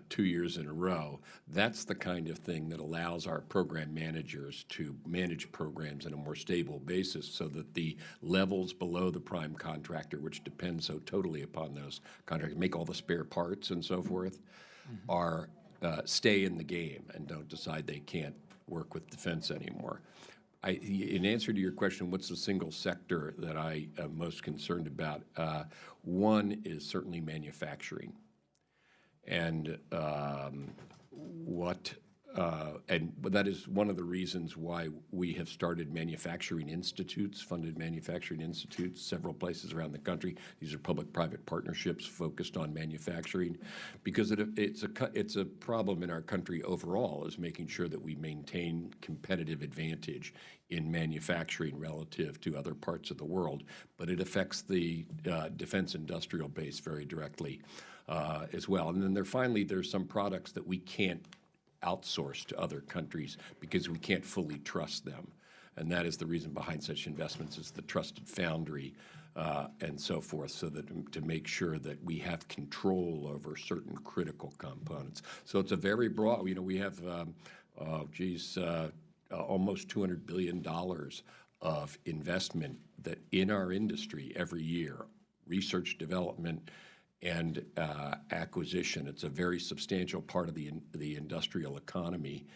2 years in a row. That's the kind of thing that allows our program managers to manage programs on a more stable basis so that the levels below the prime contractor, which depend so totally upon those contractors, make all the spare parts and so forth, are stay in the game and don't decide they can't work with defense anymore. In answer to your question, what's the single sector that I am most concerned about? One is certainly manufacturing, and that is one of the reasons why we have started manufacturing institutes, funded manufacturing institutes, several places around the country. These are public-private partnerships focused on manufacturing, because it's a problem in our country overall, is making sure that we maintain competitive advantage in manufacturing relative to other parts of the world. But it affects the defense industrial base very directly as well. And then there's some products that we can't outsource to other countries because we can't fully trust them. And that is the reason behind such investments, is the trusted foundry and so forth, so that to make sure that we have control over certain critical components. So it's a very broad, we have, almost $200 billion of investment that in our industry every year, research, development, and acquisition. It's a very substantial part of the industrial economy,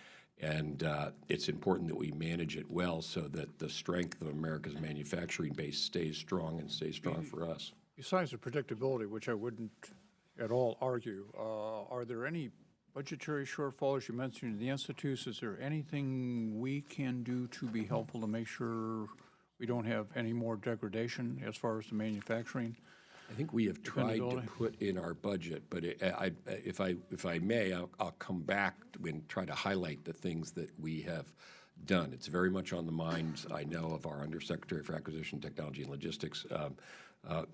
and it's important that we manage it well so that the strength of America's manufacturing base stays strong and stays strong for us. Besides the predictability, which I wouldn't at all argue, are there any budgetary shortfalls? You mentioned the institutes. Is there anything we can do to be helpful to make sure we don't have any more degradation as far as the manufacturing? I think we have tried to put in our budget, but if I may, I'll come back and try to highlight the things that we have done. It's very much on the minds, I know, of our Undersecretary for Acquisition, Technology, and Logistics,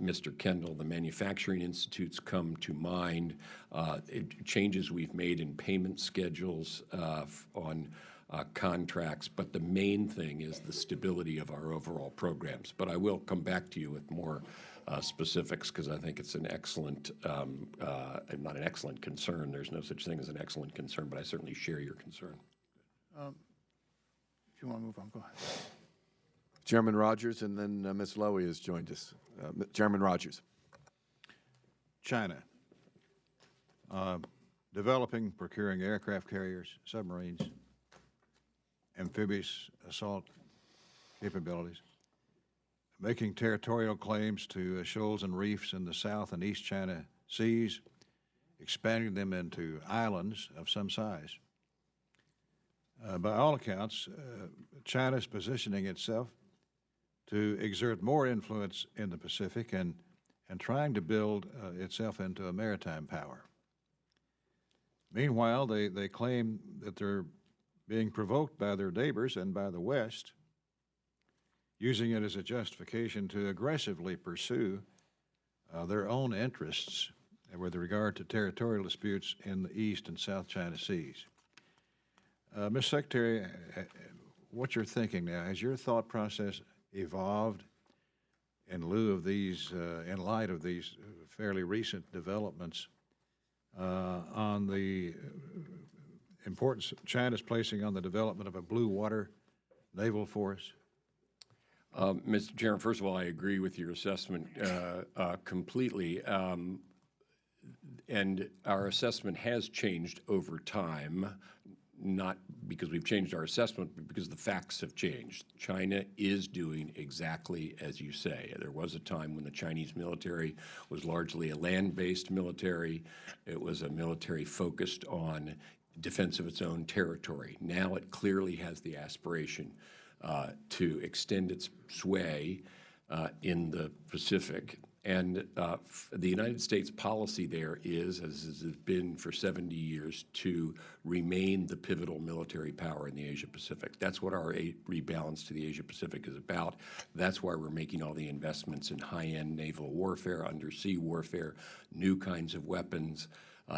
Mr. Kendall. The manufacturing institutes come to mind. Changes we've made in payment schedules on contracts, but the main thing is the stability of our overall programs. But I will come back to you with more specifics, because I think it's an excellent, not an excellent concern. There's no such thing as an excellent concern, but I certainly share your concern. If you want to move on, go ahead. Chairman Rogers, and then Ms. Lowy has joined us. Chairman Rogers. China, developing, procuring aircraft carriers, submarines, amphibious assault capabilities, making territorial claims to shoals and reefs in the South and East China Seas, expanding them into islands of some size. By all accounts, China is positioning itself to exert more influence in the Pacific and trying to build itself into a maritime power. Meanwhile, they claim that they're being provoked by their neighbors and by the West, using it as a justification to aggressively pursue their own interests with regard to territorial disputes in the East and South China Seas. Ms. Secretary, what you're thinking now, has your thought process evolved in lieu of these, in light of these fairly recent developments on the importance China's placing on the development of a blue water naval force? Mr. Chairman, first of all, I agree with your assessment completely. And our assessment has changed over time, not because we've changed our assessment, but because the facts have changed. China is doing exactly as you say. There was a time when the Chinese military was largely a land-based military. It was a military focused on defense of its own territory. Now it clearly has the aspiration to extend its sway in the Pacific. And the United States policy there is, as it has been for 70 years, to remain the pivotal military power in the Asia-Pacific. That's what our rebalance to the Asia-Pacific is about. That's why we're making all the investments in high-end naval warfare, undersea warfare, new kinds of weapons,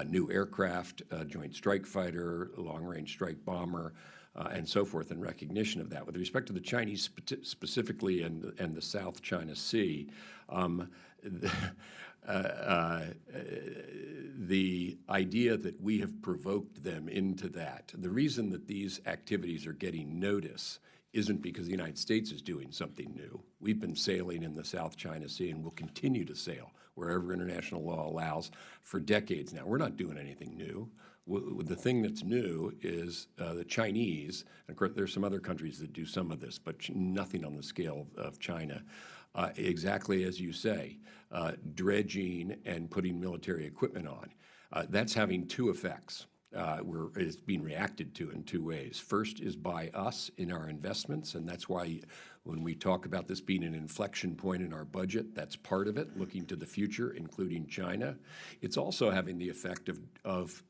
new aircraft, joint strike fighter, long-range strike bomber, and so forth in recognition of that. With respect to the Chinese specifically and the South China Sea, the idea that we have provoked them into that, the reason that these activities are getting notice isn't because the United States is doing something new. We've been sailing in the South China Sea and will continue to sail wherever international law allows for decades now. We're not doing anything new. The thing that's new is the Chinese, and of course there's some other countries that do some of this, but nothing on the scale of China. Exactly as you say, dredging and putting military equipment on. That's having two effects. It's being reacted to in two ways. First is by us in our investments, and that's why when we talk about this being an inflection point in our budget, that's part of it, looking to the future, including China. It's also having the effect of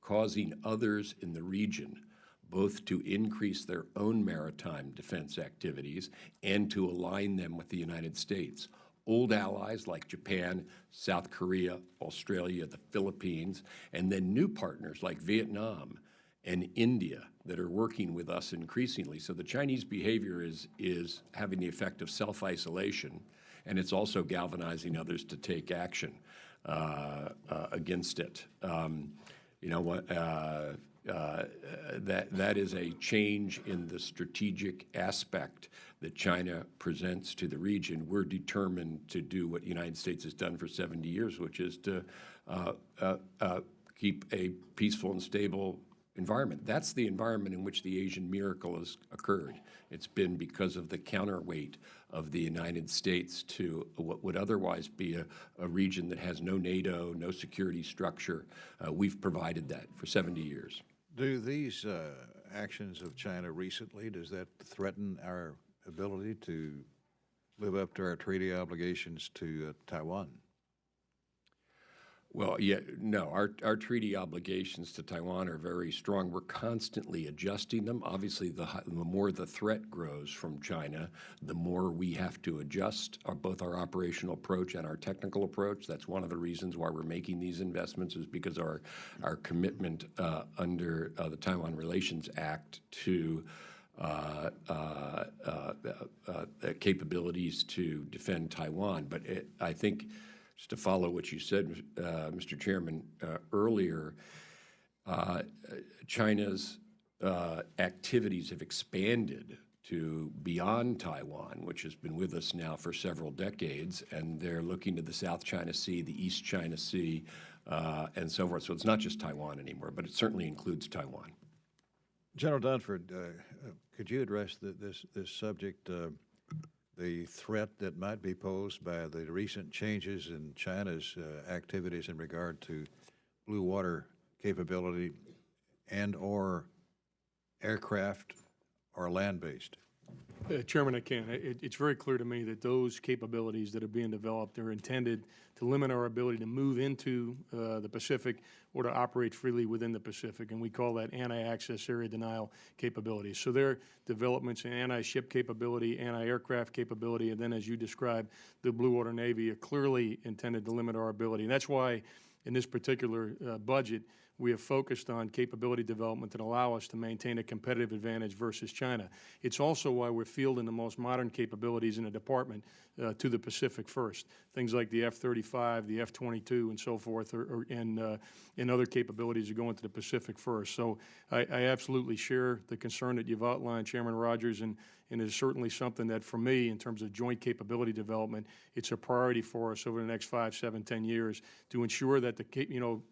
causing others in the region both to increase their own maritime defense activities and to align them with the United States. Old allies like Japan, South Korea, Australia, the Philippines, and then new partners like Vietnam and India that are working with us increasingly. So the Chinese behavior is having the effect of self-isolation, and it's also galvanizing others to take action against it. You know what? That is a change in the strategic aspect that China presents to the region. We're determined to do what the United States has done for 70 years, which is to keep a peaceful and stable environment. That's the environment in which the Asian miracle has occurred. It's been because of the counterweight of the United States to what would otherwise be a region that has no NATO, no security structure. We've provided that for 70 years. Do these actions of China recently, does that threaten our ability to live up to our treaty obligations to Taiwan? Well, yeah, no, our treaty obligations to Taiwan are very strong. We're constantly adjusting them. Obviously, the more the threat grows from China, the more we have to adjust both our operational approach and our technical approach. That's one of the reasons why we're making these investments, is because our commitment under the Taiwan Relations Act to capabilities to defend Taiwan. But I think, just to follow what you said, Mr. Chairman, earlier, China's activities have expanded to beyond Taiwan, which has been with us now for several decades, and they're looking to the South China Sea, the East China Sea, and so forth. So it's not just Taiwan anymore, but it certainly includes Taiwan. General Dunford, could you address this subject, the threat that might be posed by the recent changes in China's activities in regard to blue water capability and/or aircraft or land-based? Chairman, I can. It's very clear to me that those capabilities that are being developed are intended to limit our ability to move into the Pacific or to operate freely within the Pacific, and we call that anti-access area denial capabilities. So there are developments in anti-ship capability, anti-aircraft capability, and then, as you described, the Blue Water Navy are clearly intended to limit our ability. And that's why, in this particular budget, we have focused on capability development that allow us to maintain a competitive advantage versus China. It's also why we're fielding the most modern capabilities in the department to the Pacific first. Things like the F-35, the F-22, and so forth, and other capabilities are going to the Pacific first. So I absolutely share the concern that you've outlined, Chairman Rogers, and it's certainly something that, for me, in terms of joint capability development, it's a priority for us over the next 5, 7, 10 years to ensure that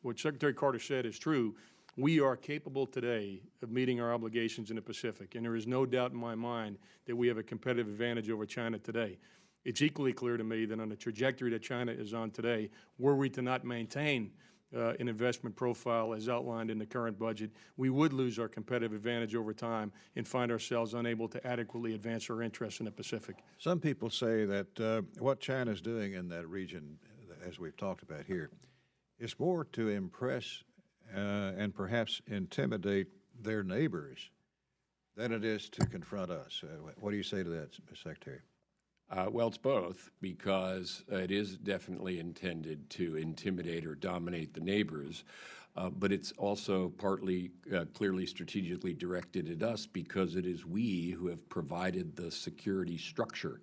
what Secretary Carter said is true. We are capable today of meeting our obligations in the Pacific, and there is no doubt in my mind that we have a competitive advantage over China today. It's equally clear to me that on the trajectory that China is on today, were we to not maintain an investment profile as outlined in the current budget, we would lose our competitive advantage over time and find ourselves unable to adequately advance our interests in the Pacific. Some people say that what China's doing in that region, as we've talked about here, is more to impress and perhaps intimidate their neighbors than it is to confront us. What do you say to that, Secretary? Well, it's both, because it is definitely intended to intimidate or dominate the neighbors, but it's also partly clearly strategically directed at us, because it is we who have provided the security structure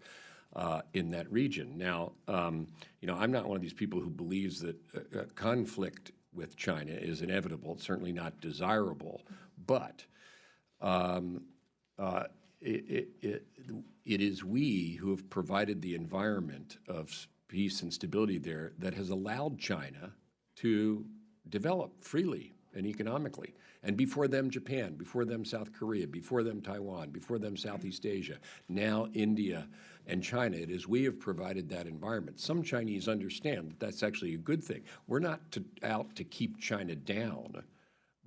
in that region. Now, I'm not one of these people who believes that conflict with China is inevitable. It's certainly not desirable, but it is we who have provided the environment of peace and stability there that has allowed China to develop freely and economically. And before them, Japan, before them, South Korea, before them, Taiwan, before them, Southeast Asia, now India and China. It is we have provided that environment. Some Chinese understand that that's actually a good thing. We're not out to keep China down,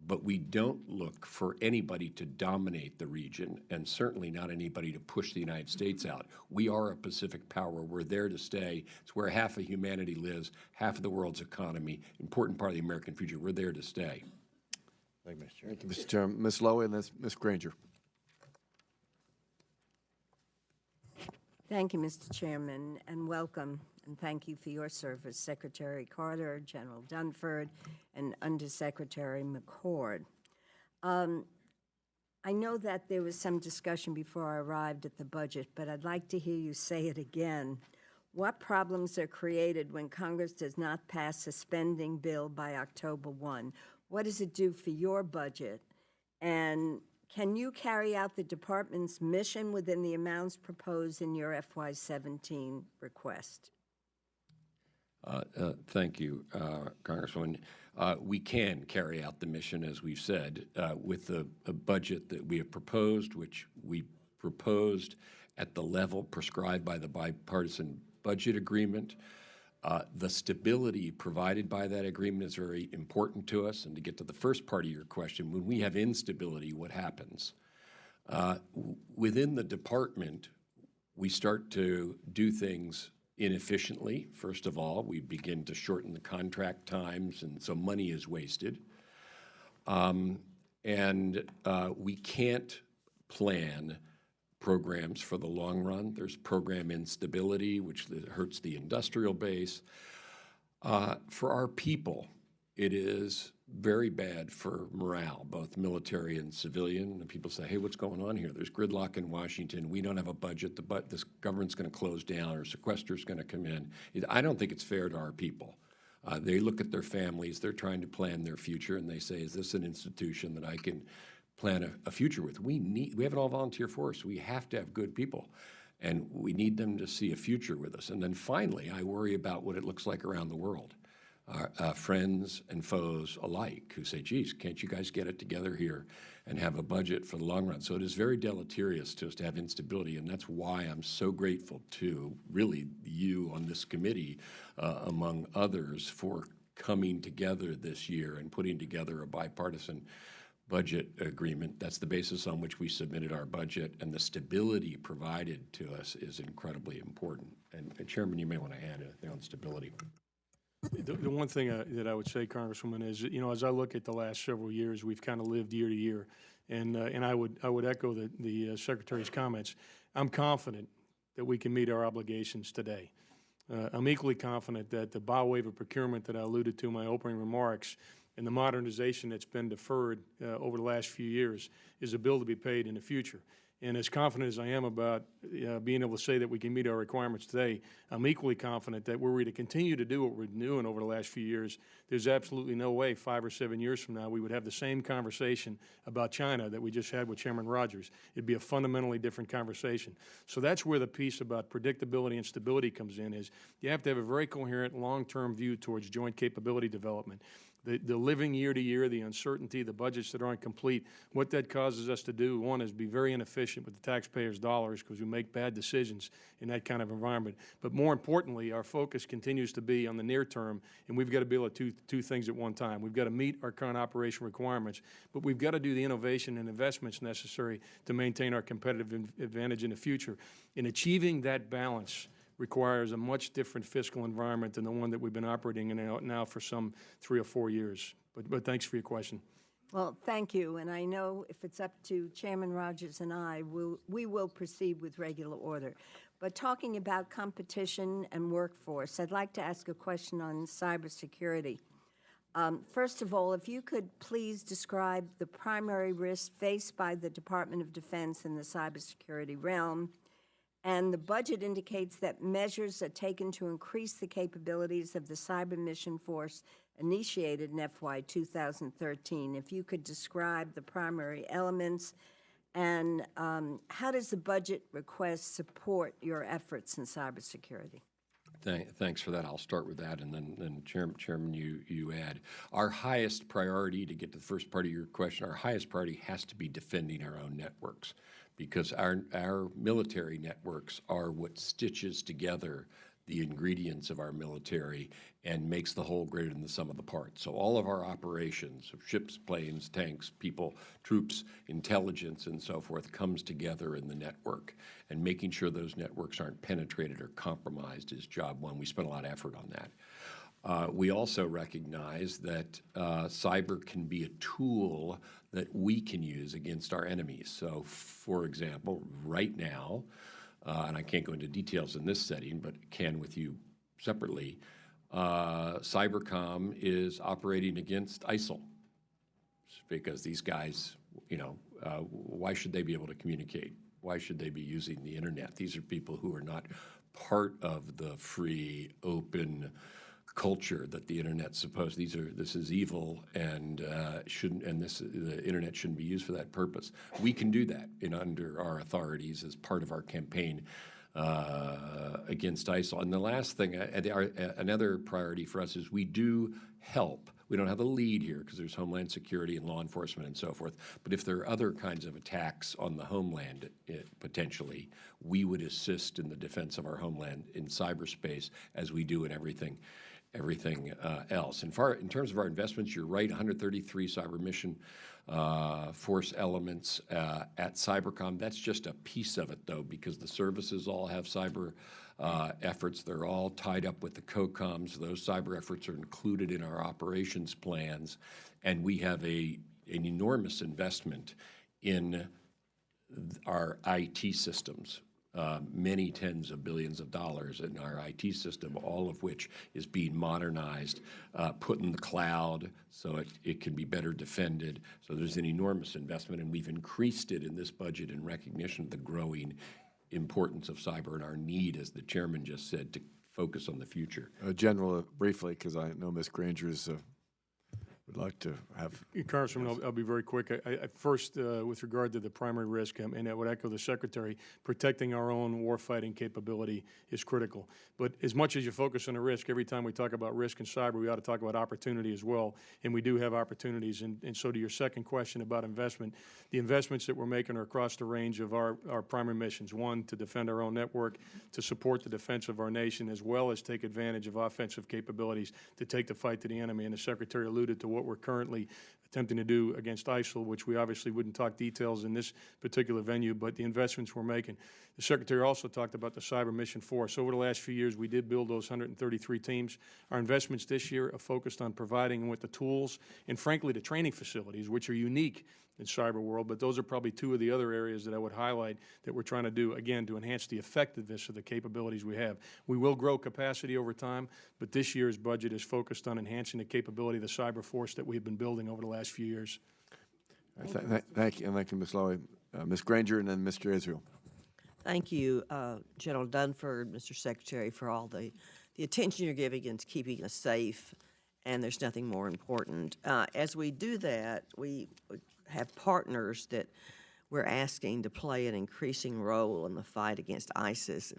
but we don't look for anybody to dominate the region, and certainly not anybody to push the United States out. We are a Pacific power. We're there to stay. It's where half of humanity lives, half of the world's economy, important part of the American future. We're there to stay. Thank you, Mr. Chairman. Thank you, Mr. Chairman. Ms. Lowy and then Ms. Granger. Thank you, Mr. Chairman, and welcome. And thank you for your service, Secretary Carter, General Dunford, and Undersecretary McCord. I know that there was some discussion before I arrived at the budget, but I'd like to hear you say it again. What problems are created when Congress does not pass a spending bill by October 1? What does it do for your budget? And can you carry out the department's mission within the amounts proposed in your FY17 request? Thank you, Congresswoman. We can carry out the mission, as we've said, with a budget that we have proposed, which we proposed at the level prescribed by the bipartisan budget agreement. The stability provided by that agreement is very important to us. And to get to the first part of your question, when we have instability, what happens? Within the department, we start to do things inefficiently. First of all, we begin to shorten the contract times, and so money is wasted. We can't plan programs for the long run. There's program instability, which hurts the industrial base. For our people, it is very bad for morale, both military and civilian. And people say, hey, what's going on here? There's gridlock in Washington. We don't have a budget. This government's going to close down, or sequester's going to come in. I don't think it's fair to our people. They look at their families. They're trying to plan their future, and they say, is this an institution that I can plan a future with. We have an all-volunteer force. We have to have good people, and we need them to see a future with us. And then finally, I worry about what it looks like around the world. Friends and foes alike who say, geez, can't you guys get it together here and have a budget for the long run? So it is very deleterious to us to have instability, and that's why I'm so grateful to really you on this committee, among others, for coming together this year and putting together a bipartisan budget agreement. That's the basis on which we submitted our budget, and the stability provided to us is incredibly important. And Chairman, you may want to add anything on stability. The one thing that I would say, Congresswoman, is, you know, as I look at the last several years, we've kind of lived year to year, and I would echo the Secretary's comments. I'm confident that we can meet our obligations today. I'm equally confident that the bow wave of procurement that I alluded to in my opening remarks and the modernization that's been deferred over the last few years is a bill to be paid in the future. And as confident as I am about being able to say that we can meet our requirements today, I'm equally confident that were we to continue to do what we're doing over the last few years, there's absolutely no way 5 or 7 years from now we would have the same conversation about China that we just had with Chairman Rogers. It'd be a fundamentally different conversation. So that's where the piece about predictability and stability comes in, is you have to have a very coherent long-term view towards joint capability development. The living year to year, the uncertainty, the budgets that aren't complete, what that causes us to do, one, is be very inefficient with the taxpayers' dollars because we make bad decisions in that kind of environment. But more importantly, our focus continues to be on the near term, and we've got to be able to do two things at one time. We've got to meet our current operation requirements, but we've got to do the innovation and investments necessary to maintain our competitive advantage in the future. In achieving that balance requires a much different fiscal environment than the one that we've been operating in now for some 3 or 4 years. But thanks for your question. Well, thank you, and I know if it's up to Chairman Rogers and I, we will proceed with regular order. But talking about competition and workforce, I'd like to ask a question on cybersecurity. First of all, if you could please describe the primary risks faced by the Department of Defense in the cybersecurity realm. And the budget indicates that measures are taken to increase the capabilities of the cyber mission force initiated in FY 2013. If you could describe the primary elements, and how does the budget request support your efforts in cybersecurity? Thanks for that. I'll start with that, and then Chairman, you add. Our highest priority, to get to the first part of your question, our highest priority has to be defending our own networks, because our military networks are what stitches together the ingredients of our military and makes the whole greater than the sum of the parts. So all of our operations, ships, planes, tanks, people, troops, intelligence, and so forth, comes together in the network. And making sure those networks aren't penetrated or compromised is job one. We spend a lot of effort on that. We also recognize that cyber can be a tool that we can use against our enemies. So, for example, right now, and I can't go into details in this setting, but can with you separately, Cybercom is operating against ISIL, because these guys, you know, why should they be able to communicate? Why should they be using the internet? These are people who are not part of the free, open culture that the internet supposed. This is evil, and the internet shouldn't be used for that purpose. We can do that under our authorities as part of our campaign against ISIL. And the last thing, another priority for us is we do help. We don't have a lead here because there's Homeland Security and law enforcement and so forth. But if there are other kinds of attacks on the homeland, potentially, we would assist in the defense of our homeland in cyberspace as we do in everything else. In terms of our investments, you're right, 133 cyber mission force elements at Cybercom. That's just a piece of it, though, because the services all have cyber efforts. They're all tied up with the COCOMs. Those cyber efforts are included in our operations plans, and we have an enormous investment in our IT systems. Many tens of billions of dollars in our IT system, all of which is being modernized, put in the cloud so it can be better defended. So there's an enormous investment, and we've increased it in this budget in recognition of the growing importance of cyber and our need, as the chairman just said, to focus on the future. General, briefly, because I know Ms. Granger's would like to have. Congressman, I'll be very quick. First, with regard to the primary risk, and I would echo the Secretary, protecting our own warfighting capability is critical. But as much as you focus on the risk, every time we talk about risk in cyber, we ought to talk about opportunity as well, and we do have opportunities. And so to your second question about investment, the investments that we're making are across the range of our primary missions. One, to defend our own network, to support the defense of our nation, as well as take advantage of offensive capabilities to take the fight to the enemy. And the Secretary alluded to what we're currently attempting to do against ISIL, which we obviously wouldn't talk details in this particular venue, but the investments we're making. The Secretary also talked about the Cyber Mission Force. Over the last few years, we did build those 133 teams. Our investments this year are focused on providing them with the tools and, frankly, the training facilities, which are unique in cyber world, but those are probably two of the other areas that I would highlight that we're trying to do, again, to enhance the effectiveness of the capabilities we have. We will grow capacity over time, but this year's budget is focused on enhancing the capability of the cyber force that we've been building over the last few years. Thank you, and thank you, Ms. Lowy. Ms. Granger, and then Mr. Israel. Thank you, General Dunford, Mr. Secretary, for all the attention you're giving and keeping us safe, and there's nothing more important. As we do that, we have partners that we're asking to play an increasing role in the fight against ISIS.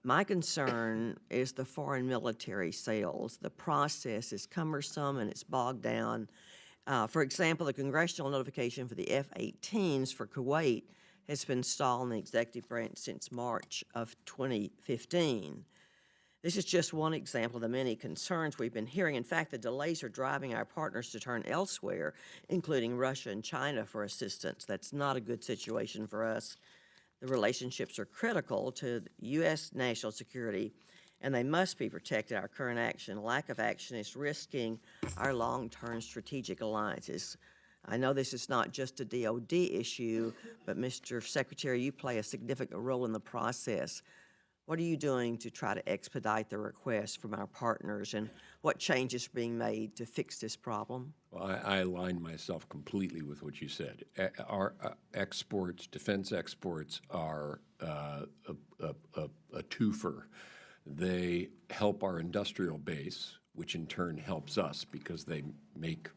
My concern is the foreign military sales. The process is cumbersome and it's bogged down. For example, the congressional notification for the F-18s for Kuwait has been stalled in the executive branch since March of 2015. This is just one example of the many concerns we've been hearing. In fact, the delays are driving our partners to turn elsewhere, including Russia and China, for assistance. That's not a good situation for us. The relationships are critical to U.S. national security, and they must be protected. Our current action, lack of action, is risking our long-term strategic alliances. I know this is not just a DOD issue, but Mr. Secretary, you play a significant role in the process. What are you doing to try to expedite the requests from our partners, and what changes are being made to fix this problem? Well, I align myself completely with what you said. Our exports, defense exports, are a twofer. They help our industrial base, which in turn helps us because they make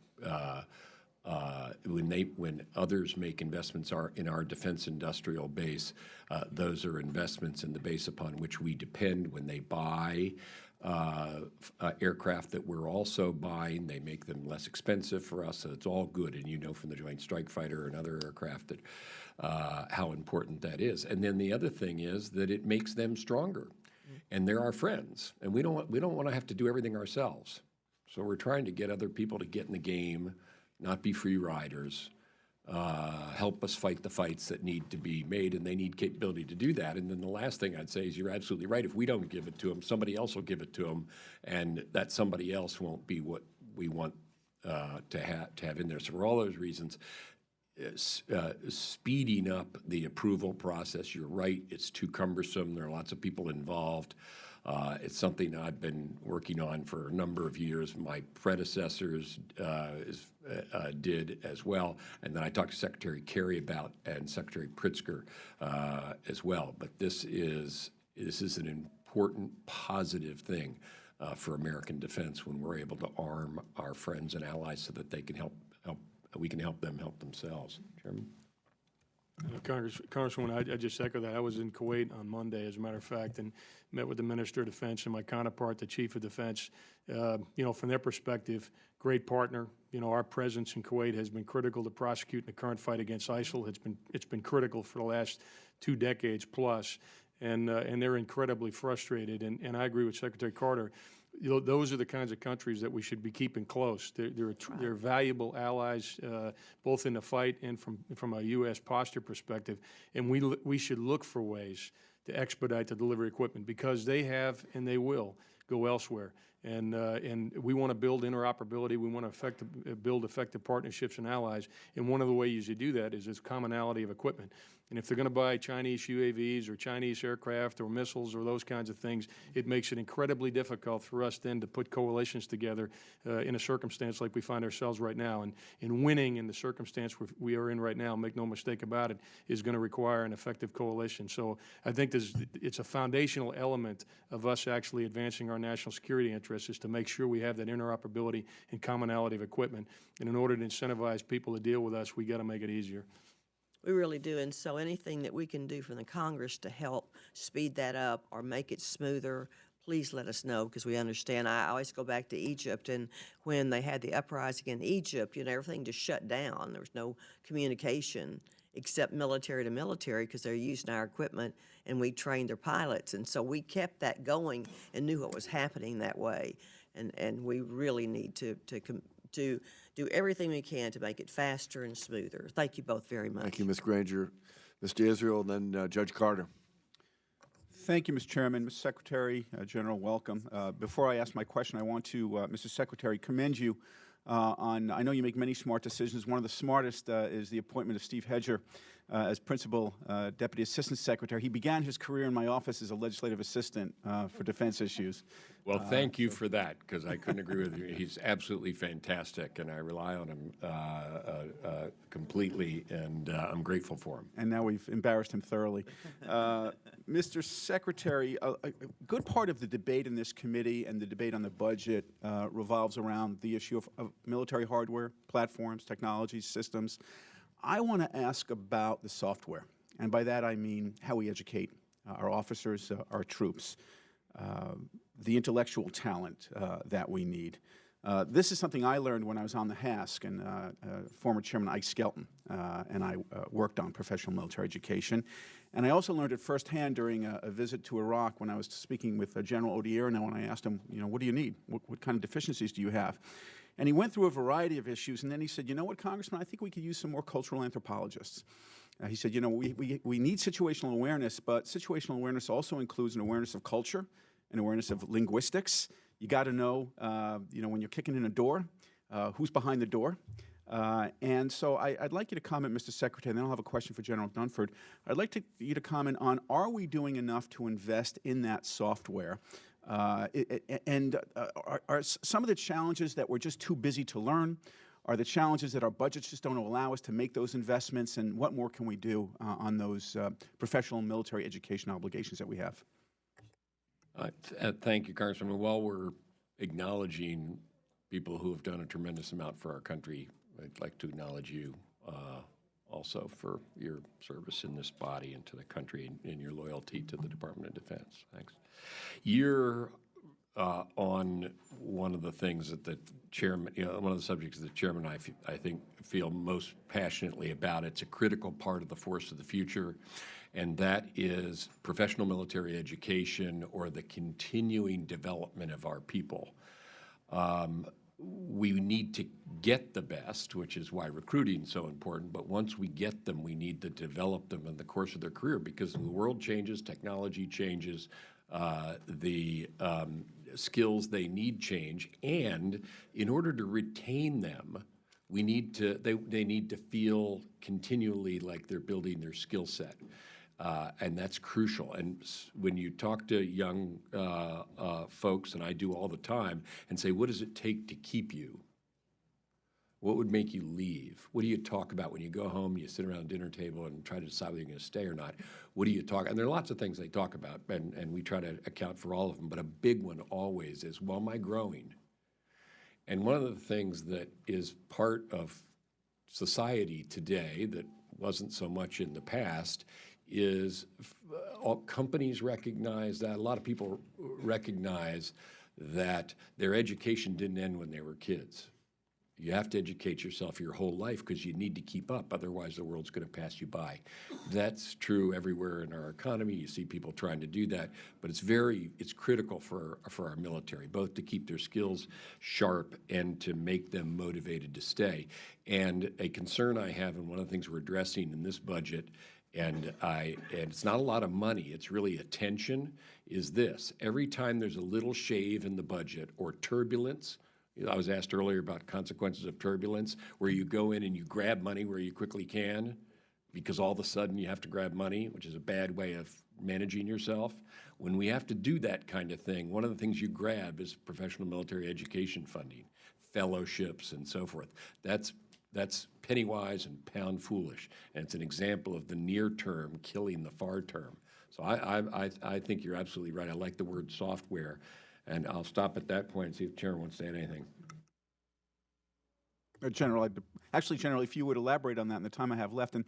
when others make investments in our defense industrial base, those are investments in the base upon which we depend. When they buy aircraft that we're also buying, they make them less expensive for us, so it's all good. And you know from the Joint Strike Fighter and other aircraft that how important that is. And then the other thing is that it makes them stronger, and they're our friends, and we don't want to have to do everything ourselves. So we're trying to get other people to get in the game, not be free riders, help us fight the fights that need to be made, and they need capability to do that. And then the last thing I'd say is you're absolutely right. If we don't give it to them, somebody else will give it to them, and that somebody else won't be what we want to have in there. So for all those reasons, speeding up the approval process, you're right, it's too cumbersome. There are lots of people involved. It's something I've been working on for a number of years. My predecessors did as well, and then I talked to Secretary Kerry about, and Secretary Pritzker as well. But this is an important, positive thing for American defense when we're able to arm our friends and allies so that they can we can help them help themselves. Chairman. Congresswoman, I just echo that. I was in Kuwait on Monday, as a matter of fact, and met with the Minister of Defense and my counterpart, the Chief of Defense. From their perspective, great partner. Our presence in Kuwait has been critical to prosecuting the current fight against ISIL. It's been critical for the last 2 decades plus, and they're incredibly frustrated. And I agree with Secretary Carter. Those are the kinds of countries that we should be keeping close. They're valuable allies, both in the fight and from a U.S. posture perspective. And we should look for ways to expedite the delivery of equipment because they have and they will go elsewhere. And we want to build interoperability. We want to build effective partnerships and allies. And one of the ways you do that is this commonality of equipment. And if they're going to buy Chinese UAVs or Chinese aircraft or missiles or those kinds of things, it makes it incredibly difficult for us then to put coalitions together in a circumstance like we find ourselves right now. And winning in the circumstance we are in right now, make no mistake about it, is going to require an effective coalition. So I think it's a foundational element of us actually advancing our national security interests interests is to make sure we have that interoperability and commonality of equipment. And in order to incentivize people to deal with us, we got to make it easier. We really do, and so anything that we can do from the Congress to help speed that up or make it smoother, please let us know, because we understand. I always go back to Egypt, and when they had the uprising in Egypt, everything just shut down. There was no communication except military to military, because they're using our equipment, and we trained their pilots, and so we kept that going and knew what was happening that way, and we really need to do everything we can to make it faster and smoother. Thank you both very much. Thank you, Ms. Granger. Mr. Israel, and then Judge Carter. Thank you, Mr. Chairman. Mr. Secretary General, welcome. Before I ask my question, I want to, Mr. Secretary, commend you on, I know you make many smart decisions. One of the smartest is the appointment of Steve Hedger as Principal Deputy Assistant Secretary. He began his career in my office as a legislative assistant for defense issues. Well, thank you for that, because I couldn't agree with you. He's absolutely fantastic, and I rely on him completely, and I'm grateful for him. And now we've embarrassed him thoroughly. Mr. Secretary, a good part of the debate in this committee and the debate on the budget revolves around the issue of military hardware, platforms, technologies, systems. I want to ask about the software, and by that I mean how we educate our officers, our troops, the intellectual talent that we need. This is something I learned when I was on the HASC, and former Chairman Ike Skelton and I worked on professional military education. And I also learned it firsthand during a visit to Iraq when I was speaking with General Odierno, and I asked him, what do you need? What kind of deficiencies do you have? And he went through a variety of issues, and then he said, you know what, Congressman, I think we could use some more cultural anthropologists. He said, we need situational awareness, but situational awareness also includes an awareness of culture, an awareness of linguistics. You got to know, when you're kicking in a door, who's behind the door. And so I'd like you to comment, Mr. Secretary, and then I'll have a question for General Dunford. I'd like you to comment on, are we doing enough to invest in that software? Are some of the challenges that we're just too busy to learn? Are the challenges that our budgets just don't allow us to make those investments? And what more can we do on those professional and military education obligations that we have? Thank you, Congressman. While we're acknowledging people who have done a tremendous amount for our country, I'd like to acknowledge you also for your service in this body and to the country and your loyalty to the Department of Defense. Thanks. You're on one of the things that the chairman, one of the subjects that the chairman and I think feel most passionately about. It's a critical part of the force of the future, and that is professional military education, or the continuing development of our people. We need to get the best, which is why recruiting is so important, but once we get them, we need to develop them in the course of their career, because the world changes, technology changes, the skills they need change, and in order to retain them, we need to, they need to feel continually like they're building their skill set. And that's crucial. And when you talk to young folks, and I do all the time, and say, what does it take to keep you? What would make you leave? What do you talk about when you go home, you sit around a dinner table and try to decide whether you're going to stay or not? What do you talk? And there are lots of things they talk about, and we try to account for all of them. But a big one always is, well, am I growing? And one of the things that is part of society today that wasn't so much in the past is all companies recognize that. A lot of people recognize that their education didn't end when they were kids. You have to educate yourself your whole life because you need to keep up. Otherwise, the world's going to pass you by. That's true everywhere in our economy. You see people trying to do that, but it's critical for our military, both to keep their skills sharp and to make them motivated to stay. And a concern I have, and one of the things we're addressing in this budget, and it's not a lot of money, it's really attention, is this. Every time there's a little shave in the budget or turbulence, I was asked earlier about consequences of turbulence, where you go in and you grab money where you quickly can, because all of a sudden you have to grab money, which is a bad way of managing yourself. When we have to do that kind of thing, one of the things you grab is professional military education funding, fellowships, and so forth. That's penny wise and pound foolish, and it's an example of the near term killing the far term. So I think you're absolutely right. I like the word software. And I'll stop at that point and see if the chair wants to add anything. General, General, if you would elaborate on that in the time I have left. And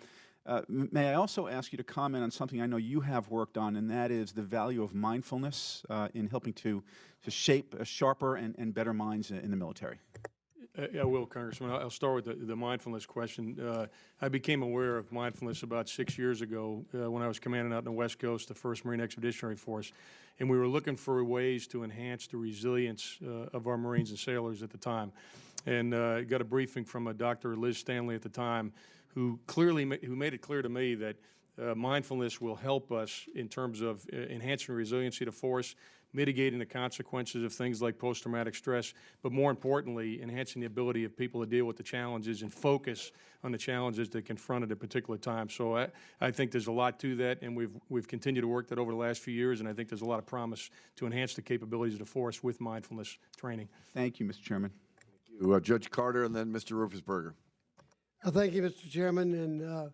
may I also ask you to comment on something I know you have worked on, and that is the value of mindfulness in helping to shape sharper and better minds in the military. I will, Congressman. I'll start with the mindfulness question. I became aware of mindfulness about 6 years ago when I was commanding out in the West Coast, the 1st Marine Expeditionary Force, and we were looking for ways to enhance the resilience of our Marines and sailors at the time. And got a briefing from a Dr. Liz Stanley at the time, who made it clear to me that mindfulness will help us in terms of enhancing resiliency to force, mitigating the consequences of things like post-traumatic stress, but more importantly, enhancing the ability of people to deal with the challenges and focus on the challenges they confront at a particular time. So I think there's a lot to that, and we've continued to work that over the last few years, and I think there's a lot of promise to enhance the capabilities of the force with mindfulness training. Thank you, Mr. Chairman. Judge Carter, and then Mr. Rufusberger. Thank you, Mr. Chairman, and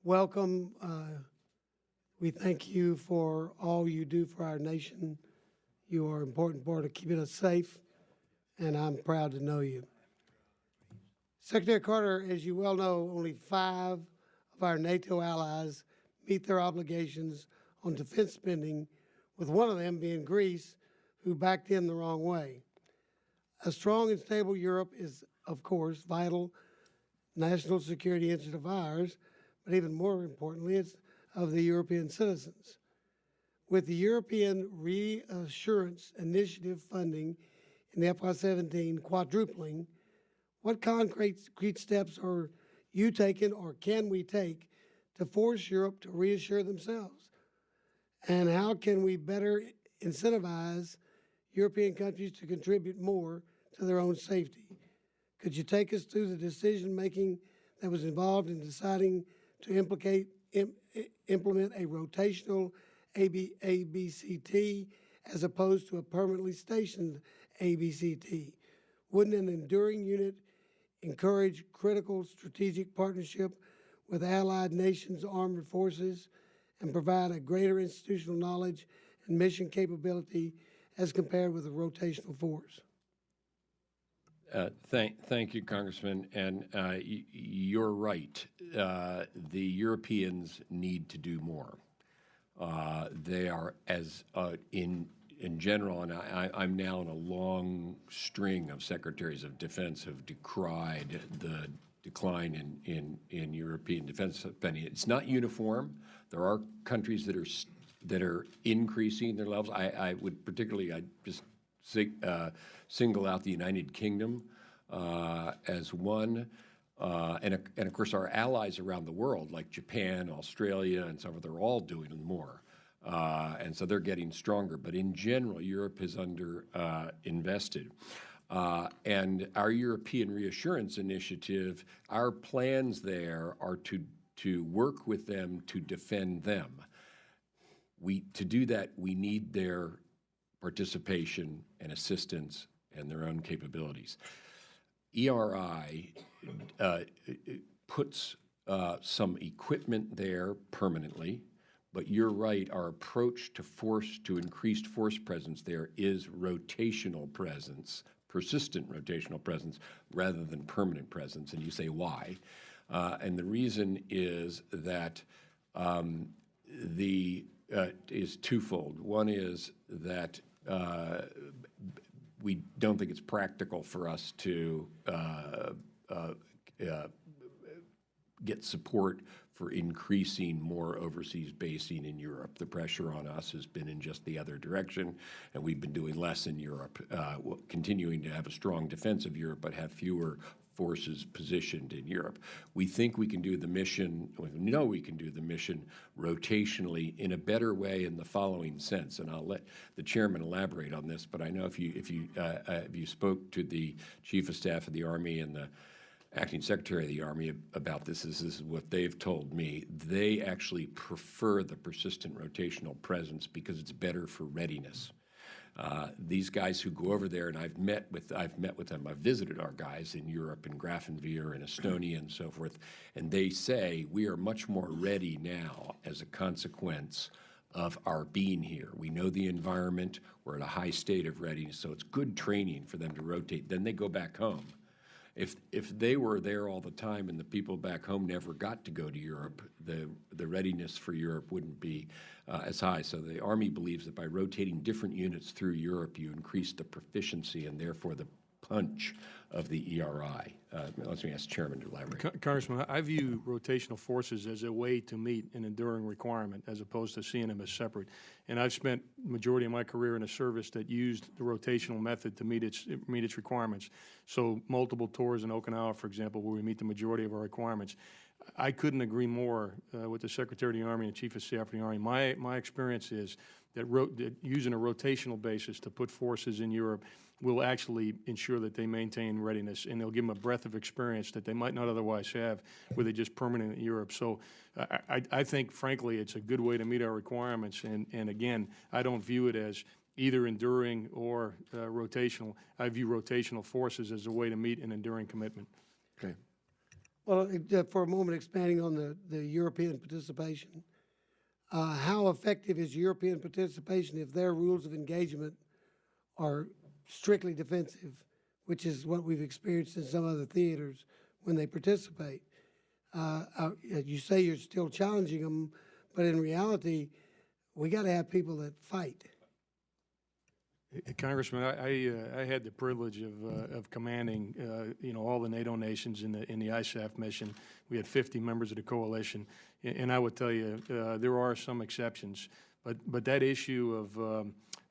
welcome. We thank you for all you do for our nation. You are an important part of keeping us safe, and I'm proud to know you. Secretary Carter, as you well know, only 5 of our NATO allies meet their obligations on defense spending, with one of them being Greece, who backed in the wrong way. A strong and stable Europe is, of course, vital national security interest of ours, but even more importantly, it's of the European citizens. With the European Reassurance Initiative funding in FY17 quadrupling, what concrete steps are you taking, or can we take, to force Europe to reassure themselves? And how can we better incentivize European countries to contribute more to their own safety? Could you take us through the decision-making that was involved in deciding to implement a rotational ABCT as opposed to a permanently stationed ABCT? Wouldn't an enduring unit encourage critical strategic partnership with allied nations' armed forces and provide a greater institutional knowledge and mission capability as compared with a rotational force? Thank you, Congressman, and you're right. The Europeans need to do more. They are, as in general, and I'm now in a long string of secretaries of defense have decried the decline in European defense spending. It's not uniform. There are countries that are increasing their levels. I would particularly just single out the United Kingdom as one, and of course our allies around the world like Japan, Australia, and some of them are all doing more, and so they're getting stronger. But in general, Europe is under invested. And our European Reassurance Initiative, our plans there are to work with them to defend them. To do that, we need their participation and assistance and their own capabilities. ERI puts some equipment there permanently, but you're right, our approach to increased force presence there is rotational presence, persistent rotational presence, rather than permanent presence. And you say, why? And the reason is that is twofold. One is that we don't think it's practical for us to get support for increasing more overseas basing in Europe. The pressure on us has been in just the other direction, and we've been doing less in Europe, continuing to have a strong defense of Europe, but have fewer forces positioned in Europe. We think we can do the mission, we know we can do the mission rotationally in a better way in the following sense, and I'll let the chairman elaborate on this, but I know if you spoke to the Chief of Staff of the Army and the Acting Secretary of the Army about this is what they've told me. They actually prefer the persistent rotational presence because it's better for readiness. These guys who go over there, and I've met with them. I've visited our guys in Europe, in Grafenwehr, in Estonia, and so forth, and they say we are much more ready now as a consequence of our being here. We know the environment. We're at a high state of readiness, so it's good training for them to rotate. Then they go back home. If they were there all the time and the people back home never got to go to Europe, the readiness for Europe wouldn't be as high. So the Army believes that by rotating different units through Europe, you increase the proficiency and therefore the punch of the ERI. Let me ask Chairman to elaborate. Congressman, I view rotational forces as a way to meet an enduring requirement as opposed to seeing them as separate. And I've spent the majority of my career in a service that used the rotational method to meet its requirements. So multiple tours in Okinawa, for example, where we meet the majority of our requirements. I couldn't agree more with the Secretary of the Army and Chief of Staff of the Army. My experience is that using a rotational basis to put forces in Europe will actually ensure that they maintain readiness, and they'll give them a breadth of experience that they might not otherwise have were they just permanent in Europe. So I think, frankly, it's a good way to meet our requirements. And again, I don't view it as either enduring or rotational. I view rotational forces as a way to meet an enduring commitment. Okay. Well, for a moment, expanding on the European participation, how effective is European participation if their rules of engagement are strictly defensive, which is what we've experienced in some other theaters when they participate? You say you're still challenging them, but in reality, we got to have people that fight. Congressman, I had the privilege of commanding, all the NATO nations in the ISAF mission. We had 50 members of the coalition, and I would tell you there are some exceptions, but that issue of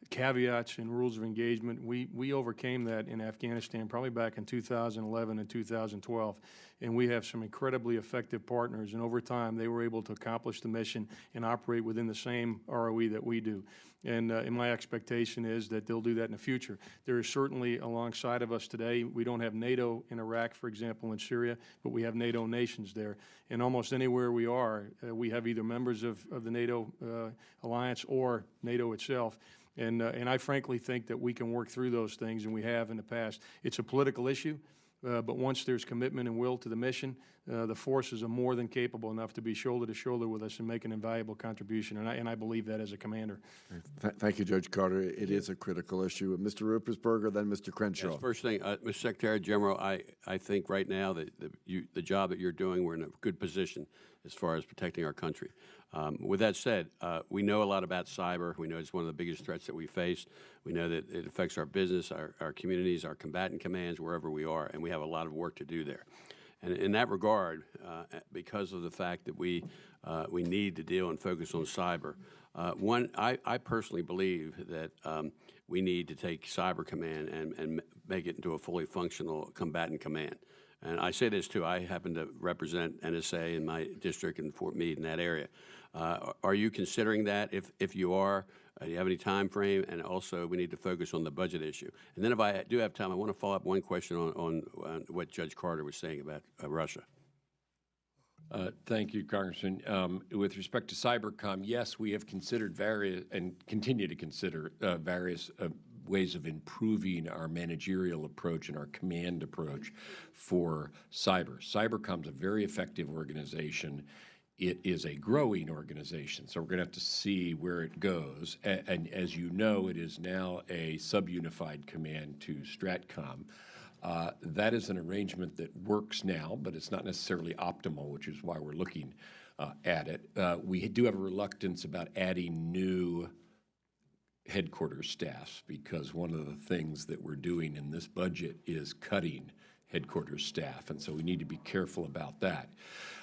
caveats and rules of engagement, we overcame that in Afghanistan probably back in 2011 and 2012, and we have some incredibly effective partners, and over time they were able to accomplish the mission and operate within the same ROE that we do. And my expectation is that they'll do that in the future. There is certainly alongside of us today, we don't have NATO in Iraq, for example, in Syria, but we have NATO nations there. And almost anywhere we are, we have either members of the NATO alliance or NATO itself. And I frankly think that we can work through those things, and we have in the past. It's a political issue, but once there's commitment and will to the mission, the forces are more than capable enough to be shoulder to shoulder with us and make an invaluable contribution, and I believe that as a commander. Thank you, Judge Carter. It is a critical issue. Mr. Ruppersberger, then Mr. Crenshaw. Yes, first thing, Mr. Secretary General, I think right now that the job that you're doing, we're in a good position as far as protecting our country. With that said, we know a lot about cyber. We know it's one of the biggest threats that we face. We know that it affects our business, our communities, our combatant commands, wherever we are, and we have a lot of work to do there. And in that regard, because of the fact that we need to deal and focus on cyber, I personally believe that we need to take Cyber Command and make it into a fully functional combatant command. And I say this too, I happen to represent NSA in my district in Fort Meade in that area. Are you considering that? If you are, do you have any time frame? And also, we need to focus on the budget issue. And then if I do have time, I want to follow up one question on what Judge Carter was saying about Russia. Thank you, Congressman. With respect to Cybercom, yes, we have considered various and continue to consider various ways of improving our managerial approach and our command approach for cyber. Cybercom's a very effective organization. It is a growing organization, so we're going to have to see where it goes. And as you know, it is now a sub-unified command to Stratcom. That is an arrangement that works now, but it's not necessarily optimal, which is why we're looking at it. We do have a reluctance about adding new headquarters staffs, because one of the things that we're doing in this budget is cutting headquarters staff, and so we need to be careful about that.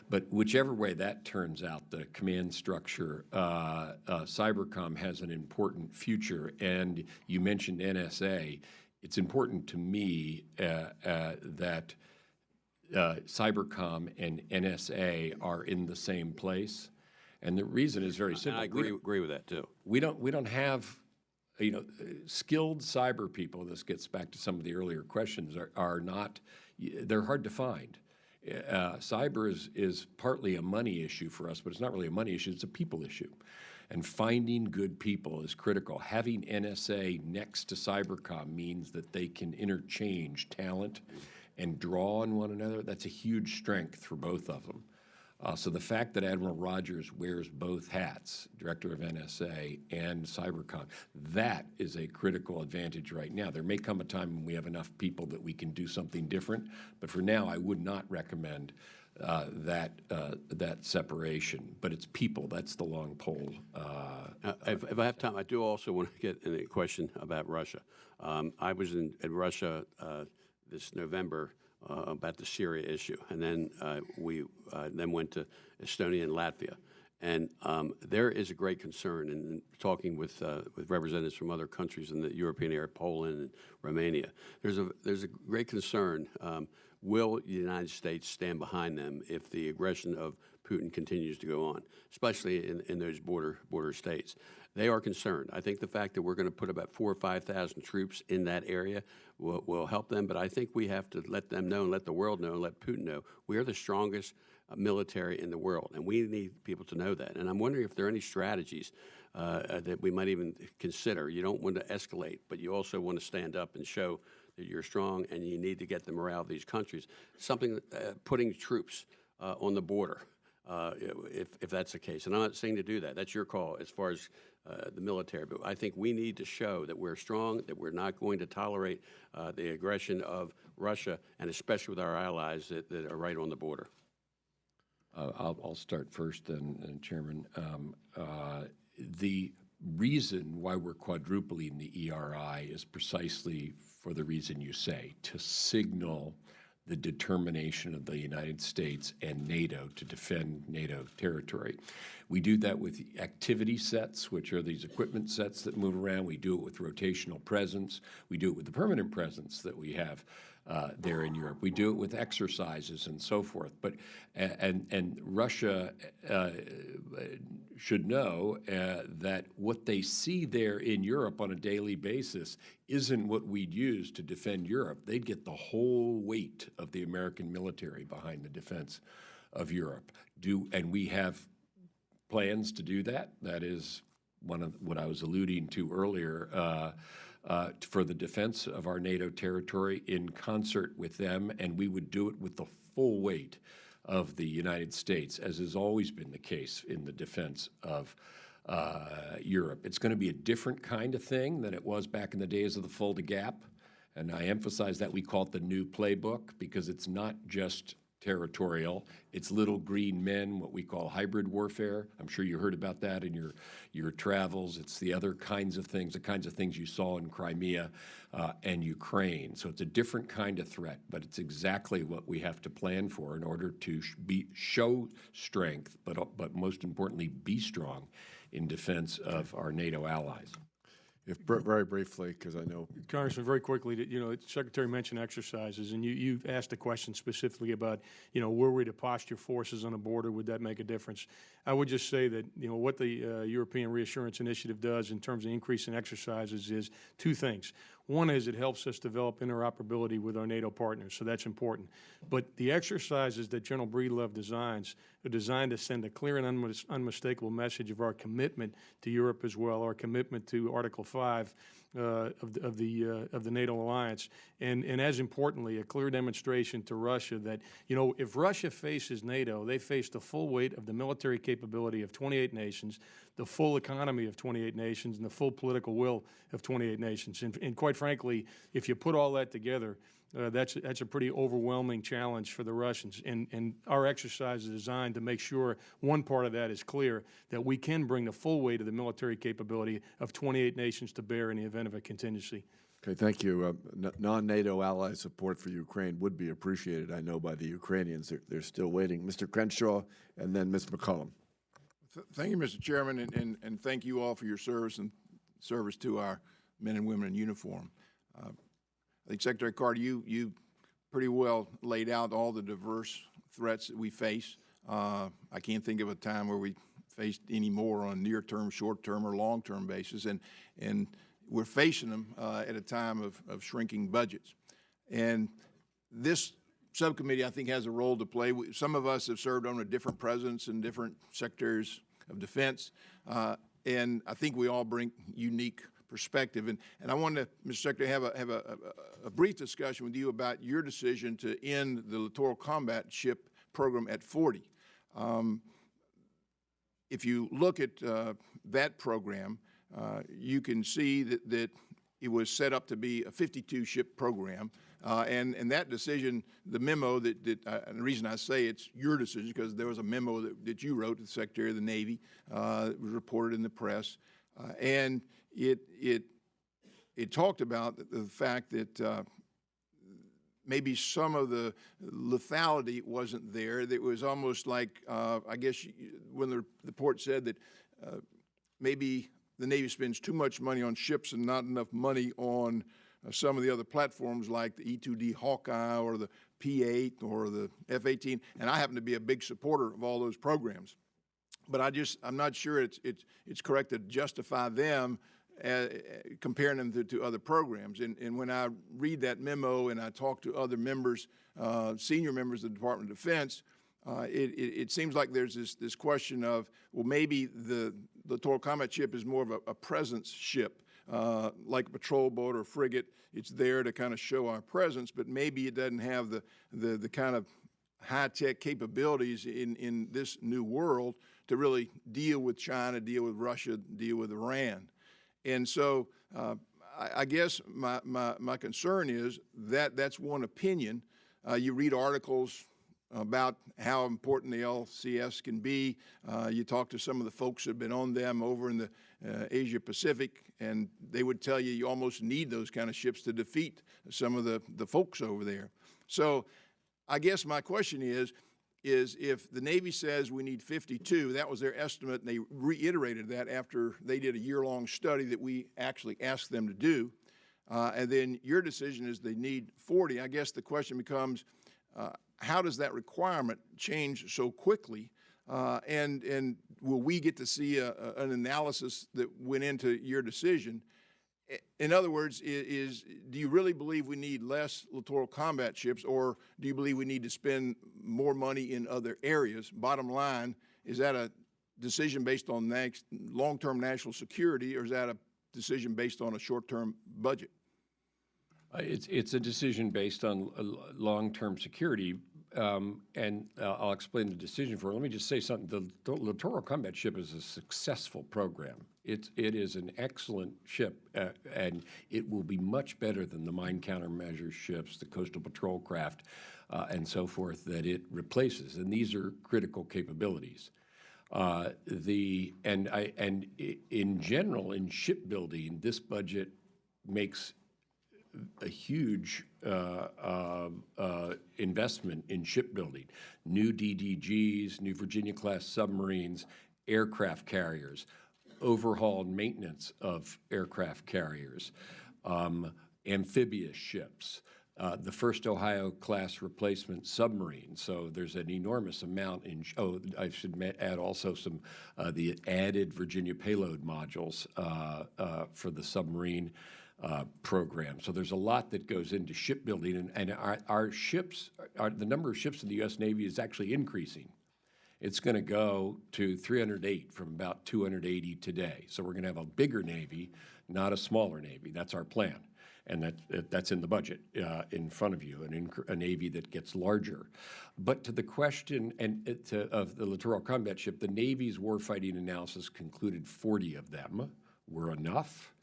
But whichever way that turns out, the command structure, Cybercom has an important future. And you mentioned NSA. It's important to me that Cybercom and NSA are in the same place, and the reason is very simple. I agree with that too. We don't have, skilled cyber people. This gets back to some of the earlier questions. Are not, they're hard to find. Cyber is partly a money issue for us, but it's not really a money issue. It's a people issue. And finding good people is critical. Having NSA next to Cybercom means that they can interchange talent and draw on one another. That's a huge strength for both of them. So the fact that Admiral Rogers wears both hats, Director of NSA and Cybercom, that is a critical advantage right now. There may come a time when we have enough people that we can do something different, but for now I would not recommend that separation. But it's people, that's the long pole. If I have time, I do also want to get a question about Russia. I was in Russia this November about the Syria issue, and then we then went to Estonia and Latvia. And there is a great concern in talking with representatives from other countries in the European area, Poland and Romania. There's a great concern. Will the United States stand behind them if the aggression of Putin continues to go on, especially in those border states? They are concerned. I think the fact that we're going to put about 4,000 or 5,000 troops in that area will help them, but I think we have to let them know and let the world know and let Putin know we are the strongest military in the world, and we need people to know that. And I'm wondering if there are any strategies that we might even consider. You don't want to escalate, but you also want to stand up and show that you're strong, and you need to get the morale of these countries. Something, putting troops on the border, if that's the case. And I'm not saying to do that. That's your call as far as the military. But I think we need to show that we're strong, that we're not going to tolerate the aggression of Russia, and especially with our allies that are right on the border. I'll start first, then, Chairman. The reason why we're quadrupling the ERI is precisely for the reason you say, to signal the determination of the United States and NATO to defend NATO territory. We do that with activity sets, which are these equipment sets that move around. We do it with rotational presence. We do it with the permanent presence that we have there in Europe. We do it with exercises and so forth. But and Russia should know that what they see there in Europe on a daily basis isn't what we'd use to defend Europe. They'd get the whole weight of the American military behind the defense of Europe. And we have plans to do that. That is one of what I was alluding to earlier. For the defense of our NATO territory in concert with them, and we would do it with the full weight of the United States, as has always been the case in the defense of Europe. It's going to be a different kind of thing than it was back in the days of the Fulda Gap, and I emphasize that we call it the new playbook because it's not just territorial. It's little green men, what we call hybrid warfare. I'm sure you heard about that in your travels. It's the other kinds of things, the kinds of things you saw in Crimea and Ukraine. So it's a different kind of threat, but it's exactly what we have to plan for in order to show strength, but most importantly, be strong in defense of our NATO allies. If very briefly, because I know. Congressman, very quickly, the Secretary mentioned exercises, and you asked a question specifically about, were we to posture forces on the border, would that make a difference? I would just say that, what the European Reassurance Initiative does in terms of increasing exercises is two things. One is it helps us develop interoperability with our NATO partners, so that's important. But the exercises that General Breedlove designs are designed to send a clear and unmistakable message of our commitment to Europe as well, our commitment to Article 5 of the NATO alliance, and as importantly, a clear demonstration to Russia that, if Russia faces NATO, they face the full weight of the military capability of 28 nations, the full economy of 28 nations, and the full political will of 28 nations. And quite frankly, if you put all that together, that's a pretty overwhelming challenge for the Russians. And our exercise is designed to make sure one part of that is clear, that we can bring the full weight of the military capability of 28 nations to bear in the event of a contingency. Okay, thank you. Non-NATO ally support for Ukraine would be appreciated, I know, by the Ukrainians. They're still waiting. Mr. Crenshaw, and then Ms. McCollum. Thank you, Mr. Chairman, and thank you all for your service and service to our men and women in uniform. I think, Secretary Carter, you pretty well laid out all the diverse threats that we face. I can't think of a time where we faced any more on near-term, short-term, or long-term basis, and we're facing them at a time of shrinking budgets. And this subcommittee, I think, has a role to play. Some of us have served under different presidents and different secretaries of defense, and I think we all bring unique perspective. And I wanted to, Mr. Secretary, have a brief discussion with you about your decision to end the littoral combat ship program at 40. If you look at that program, you can see that it was set up to be a 52-ship program. And that decision, the memo and the reason I say it's your decision, because there was a memo that you wrote to the Secretary of the Navy, it was reported in the press, and it talked about the fact that maybe some of the lethality wasn't there. It was almost like, I guess, when the report said that maybe the Navy spends too much money on ships and not enough money on some of the other platforms like the E-2D Hawkeye or the P-8 or the F-18, and I happen to be a big supporter of all those programs. But I'm not sure it's correct to justify them comparing them to other programs. And when I read that memo and I talk to other members, senior members of the Department of Defense, it seems like there's this question of, well, maybe the littoral combat ship is more of a presence ship, like a patrol boat or frigate. It's there to kind of show our presence, but maybe it doesn't have the kind of high-tech capabilities in this new world to really deal with China, deal with Russia, deal with Iran. And so I guess my concern is that that's one opinion. You read articles about how important the LCS can be. You talk to some of the folks that have been on them over in the Asia Pacific, and they would tell you you almost need those kind of ships to defeat some of the folks over there. So I guess my question is if the Navy says we need 52, that was their estimate, and they reiterated that after they did a year-long study that we actually asked them to do, and then your decision is they need 40. I guess the question becomes, how does that requirement change so quickly, and will we get to see an analysis that went into your decision? In other words, do you really believe we need less littoral combat ships, or do you believe we need to spend more money in other areas? Bottom line, is that a decision based on long-term national security, or is that a decision based on a short-term budget? It's a decision based on long-term security, and I'll explain the decision for it. Let me just say something. The littoral combat ship is a successful program. It is an excellent ship, and it will be much better than the mine countermeasure ships, the coastal patrol craft, and so forth that it replaces. And these are critical capabilities. In general, in shipbuilding, this budget makes a huge investment in shipbuilding. New DDGs, new Virginia-class submarines, aircraft carriers, overhaul and maintenance of aircraft carriers, amphibious ships, the first Ohio-class replacement submarine. So there's an enormous amount in, I should add also some, the added Virginia payload modules for the submarine program. So there's a lot that goes into shipbuilding, and our ships, the number of ships in the U.S. Navy is actually increasing. It's going to go to 308 from about 280 today. So we're going to have a bigger Navy, not a smaller Navy. That's our plan, and that's in the budget in front of you, a Navy that gets larger. But to the question of the littoral combat ship, the Navy's warfighting analysis concluded 40 of them were enough.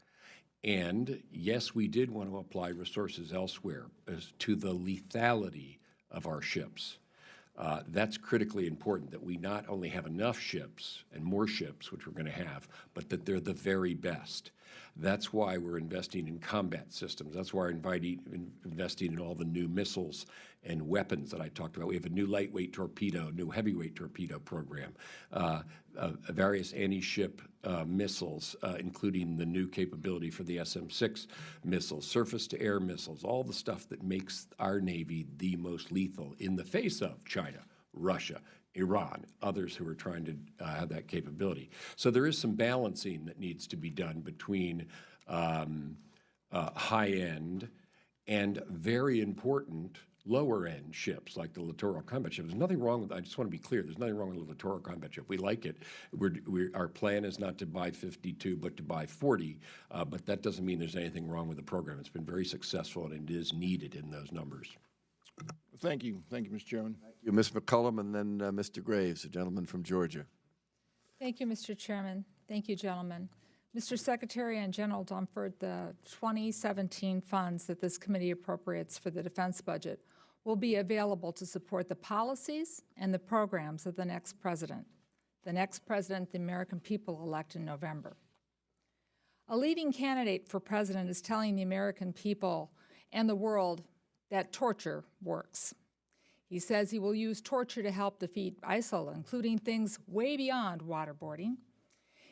And yes, we did want to apply resources elsewhere as to the lethality of our ships. That's critically important, that we not only have enough ships and more ships, which we're going to have, but that they're the very best. That's why we're investing in combat systems. That's why we're investing in all the new missiles and weapons that I talked about. We have a new lightweight torpedo, new heavyweight torpedo program, various anti-ship missiles, including the new capability for the SM-6 missiles, surface-to-air missiles, all the stuff that makes our Navy the most lethal in the face of China, Russia, Iran, others who are trying to have that capability. So there is some balancing that needs to be done between high-end and very important lower-end ships like the littoral combat ship. There's nothing wrong with, I just want to be clear, there's nothing wrong with the littoral combat ship. We like it. Our plan is not to buy 52, but to buy 40, but that doesn't mean there's anything wrong with the program. It's been very successful, and it is needed in those numbers. Thank you, Mr. Chairman. You, Ms. McCullum, and then Mr. Graves, a gentleman from Georgia. Thank you, Mr. Chairman. Thank you, gentlemen. Mr. Secretary and General Dunford, the 2017 funds that this committee appropriates for the defense budget will be available to support the policies and the programs of the next president the American people elect in November. A leading candidate for president is telling the American people and the world that torture works. He says he will use torture to help defeat ISIL, including things way beyond waterboarding.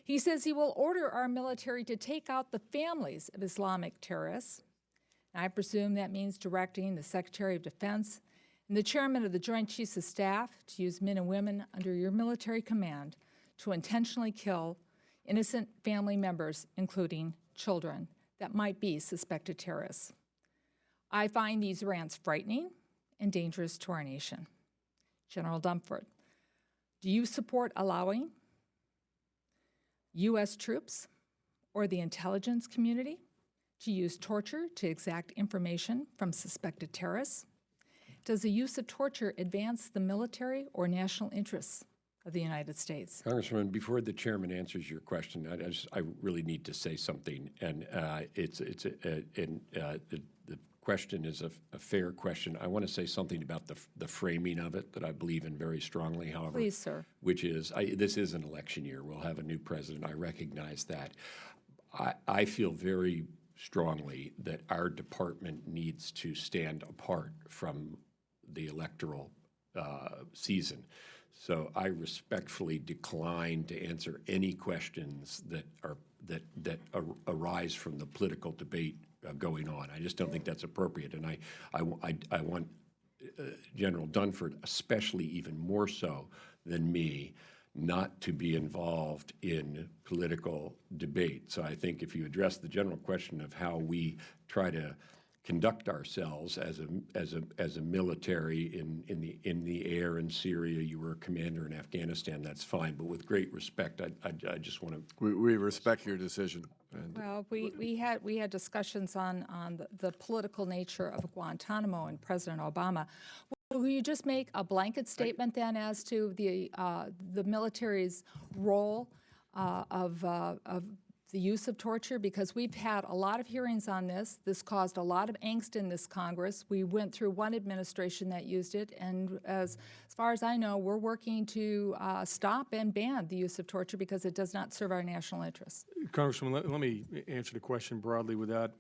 He says he will order our military to take out the families of Islamic terrorists. I presume that means directing the Secretary of Defense and the Chairman of the Joint Chiefs of Staff to use men and women under your military command to intentionally kill innocent family members, including children, that might be suspected terrorists. I find these rants frightening and dangerous to our nation. General Dunford, do you support allowing U.S. troops or the intelligence community to use torture to exact information from suspected terrorists? Does the use of torture advance the military or national interests of the United States? Congressman, before the chairman answers your question, I really need to say something, and the question is a fair question. I want to say something about the framing of it that I believe in very strongly, however. Please, sir. Which is, this is an election year. We'll have a new president. I recognize that. I feel very strongly that our department needs to stand apart from the electoral season. So I respectfully decline to answer any questions that arise from the political debate going on. I just don't think that's appropriate, and I want General Dunford, especially even more so than me, not to be involved in political debate. So I think if you address the general question of how we try to conduct ourselves as a military in the air in Syria, you were a commander in Afghanistan, that's fine. But with great respect, I just want to. We respect your decision. And well, we had discussions on the political nature of Guantanamo and President Obama. Will you just make a blanket statement then as to the military's role of the use of torture? Because we've had a lot of hearings on this. This caused a lot of angst in this Congress. We went through one administration that used it, and as far as I know, we're working to stop and ban the use of torture because it does not serve our national interests. Congressman, let me answer the question broadly without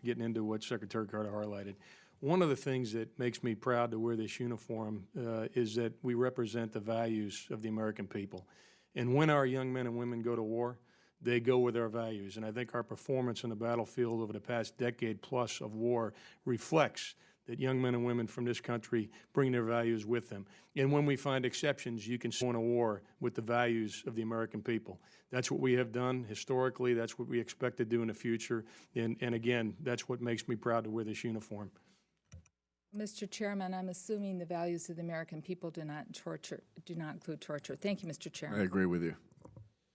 getting into what Secretary Carter highlighted. One of the things that makes me proud to wear this uniform is that we represent the values of the American people. And when our young men and women go to war, they go with our values. And I think our performance on the battlefield over the past decade plus of war reflects that young men and women from this country bring their values with them. And when we find exceptions, you can go in a war with the values of the American people. That's what we have done historically. That's what we expect to do in the future. And again, that's what makes me proud to wear this uniform. Mr. Chairman, I'm assuming the values of the American people do not include torture. Thank you, Mr. Chairman. I agree with you.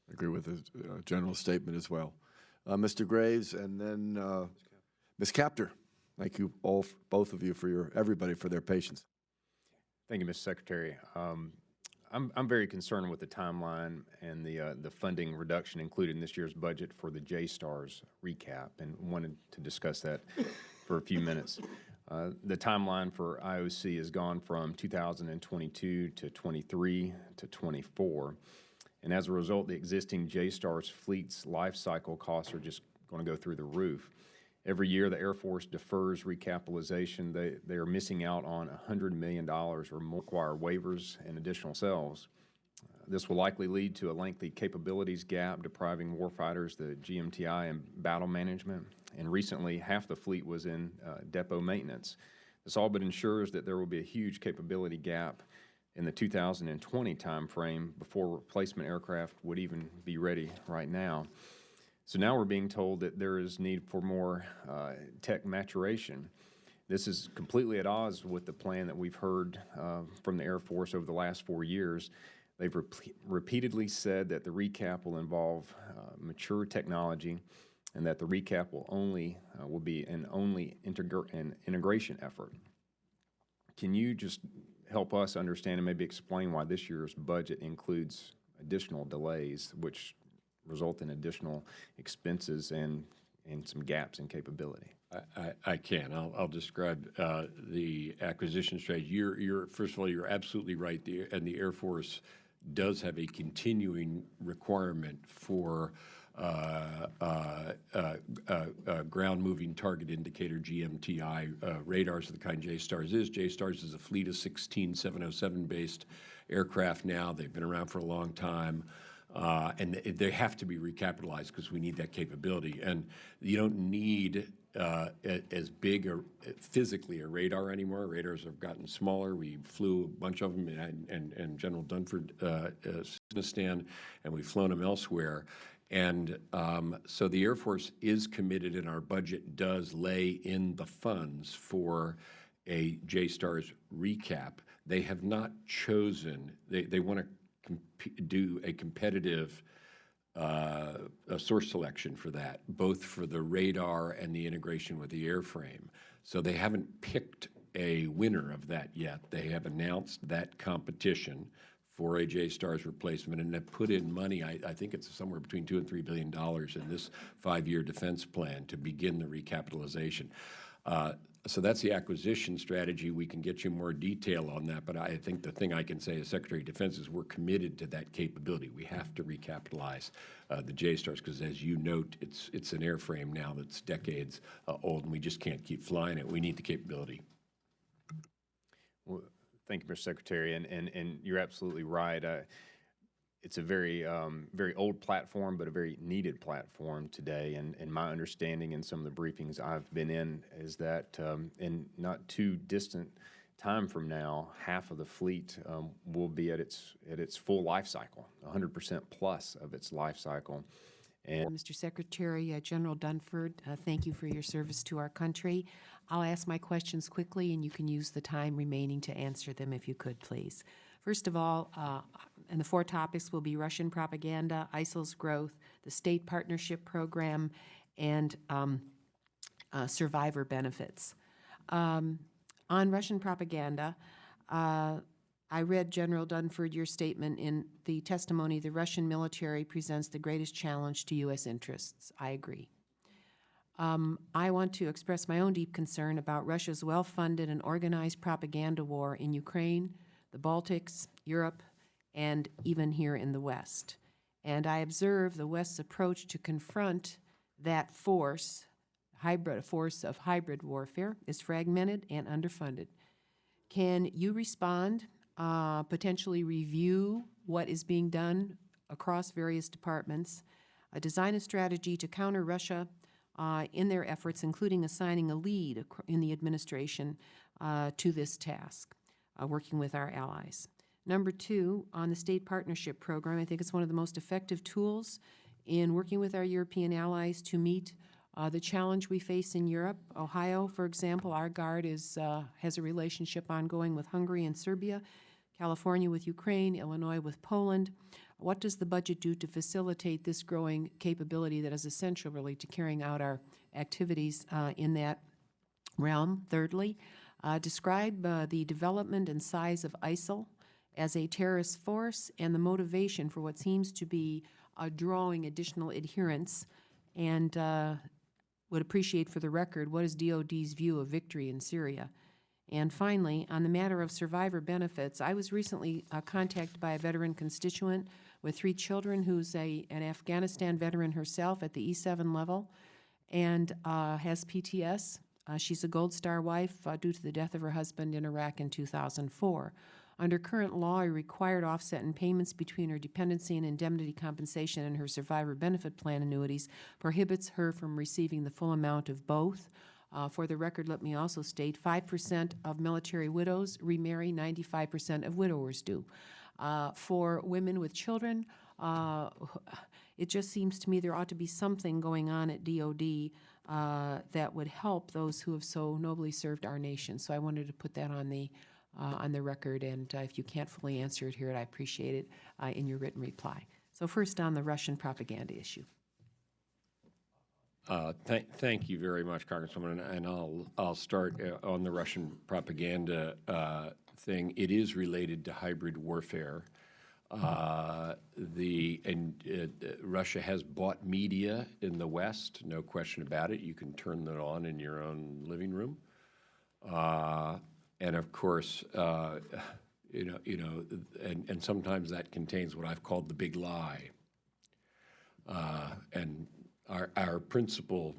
I agree with the general statement as well. Mr. Graves, and then Ms. Capter. Thank you all, both of you, everybody for their patience. Thank you, Mr. Secretary. I'm very concerned with the timeline and the funding reduction included in this year's budget for the JSTARS recap, and wanted to discuss that for a few minutes. The timeline for IOC has gone from 2022 to 23 to 24. And as a result, the existing JSTARS fleet's life cycle costs are just going to go through the roof. Every year, the Air Force defers recapitalization. They are missing out on $100 million or more, require waivers and additional sales. This will likely lead to a lengthy capabilities gap, depriving warfighters the GMTI and battle management. And recently, half the fleet was in depot maintenance. This all but ensures that there will be a huge capability gap in the 2020 timeframe before replacement aircraft would even be ready right now. So now we're being told that there is need for more tech maturation. This is completely at odds with the plan that we've heard from the Air Force over the last 4 years. They've repeatedly said that the recap will involve mature technology, and that the recap will be an integration effort. Can you just help us understand and maybe explain why this year's budget includes additional delays, which result in additional expenses and some gaps in capability? I can. I'll describe the acquisition strategy. First of all, you're absolutely right. The Air Force does have a continuing requirement for ground moving target indicator, GMTI, radars of the kind JSTARS is. JSTARS is a fleet of 16 707-based aircraft now. They've been around for a long time. And they have to be recapitalized because we need that capability. And you don't need as big physically a radar anymore. Radars have gotten smaller. We flew a bunch of them and General Dunford Afghanistan, and we've flown them elsewhere. And so the Air Force is committed, and our budget does lay in the funds for a JSTARS recap. They have not chosen, they want to do a competitive source selection for that, both for the radar and the integration with the airframe. So they haven't picked a winner of that yet. They have announced that competition for a JSTARS replacement, and have put in money. I think it's somewhere between $2 and $3 billion in this 5-year defense plan to begin the recapitalization. So that's the acquisition strategy. We can get you more detail on that, but I think the thing I can say as Secretary of Defense is we're committed to that capability. We have to recapitalize the JSTARS because, as you note, it's an airframe now that's decades old, and we just can't keep flying it. We need the capability. Well, thank you, Mr. Secretary, and you're absolutely right. It's a very old platform, but a very needed platform today. And my understanding in some of the briefings I've been in is that in not too distant time from now, half of the fleet will be at its full life cycle, 100% plus of its life cycle. And Mr. Secretary, General Dunford, thank you for your service to our country. I'll ask my questions quickly, and you can use the time remaining to answer them if you could, please. First of all, and the 4 topics will be Russian propaganda, ISIL's growth, the state partnership program, and survivor benefits. On Russian propaganda, I read, General Dunford, your statement in the testimony, the Russian military presents the greatest challenge to U.S. interests. I agree. I want to express my own deep concern about Russia's well-funded and organized propaganda war in Ukraine, the Baltics, Europe, and even here in the West. And I observe the West's approach to confront that force of hybrid warfare is fragmented and underfunded. Can you respond, potentially review what is being done across various departments, design a strategy to counter Russia in their efforts, including assigning a lead in the administration to this task, working with our allies? Number 2, on the state partnership program, I think it's one of the most effective tools in working with our European allies to meet the challenge we face in Europe. Ohio, for example, our Guard has a relationship ongoing with Hungary and Serbia, California with Ukraine, Illinois with Poland. What does the budget do to facilitate this growing capability that is essential, really, to carrying out our activities in that realm? Thirdly, describe the development and size of ISIL as a terrorist force and the motivation for what seems to be drawing additional adherents, and would appreciate for the record what is DOD's view of victory in Syria. And finally, on the matter of survivor benefits, I was recently contacted by a veteran constituent with 3 children who's an Afghanistan veteran herself at the E7 level and has PTS. She's a Gold Star wife due to the death of her husband in Iraq in 2004. Under current law, a required offset in payments between her dependency and indemnity compensation and her survivor benefit plan annuities prohibits her from receiving the full amount of both. For the record, let me also state 5% of military widows remarry, 95% of widowers do. For women with children, it just seems to me there ought to be something going on at DOD that would help those who have so nobly served our nation. So I wanted to put that on the record, and if you can't fully answer it here, I appreciate it in your written reply. So first on the Russian propaganda issue. Thank you very much, Congresswoman, and I'll start on the Russian propaganda thing. It is related to hybrid warfare. Russia has bought media in the West, no question about it. You can turn that on in your own living room, and of course, and sometimes that contains what I've called the big lie. And our principal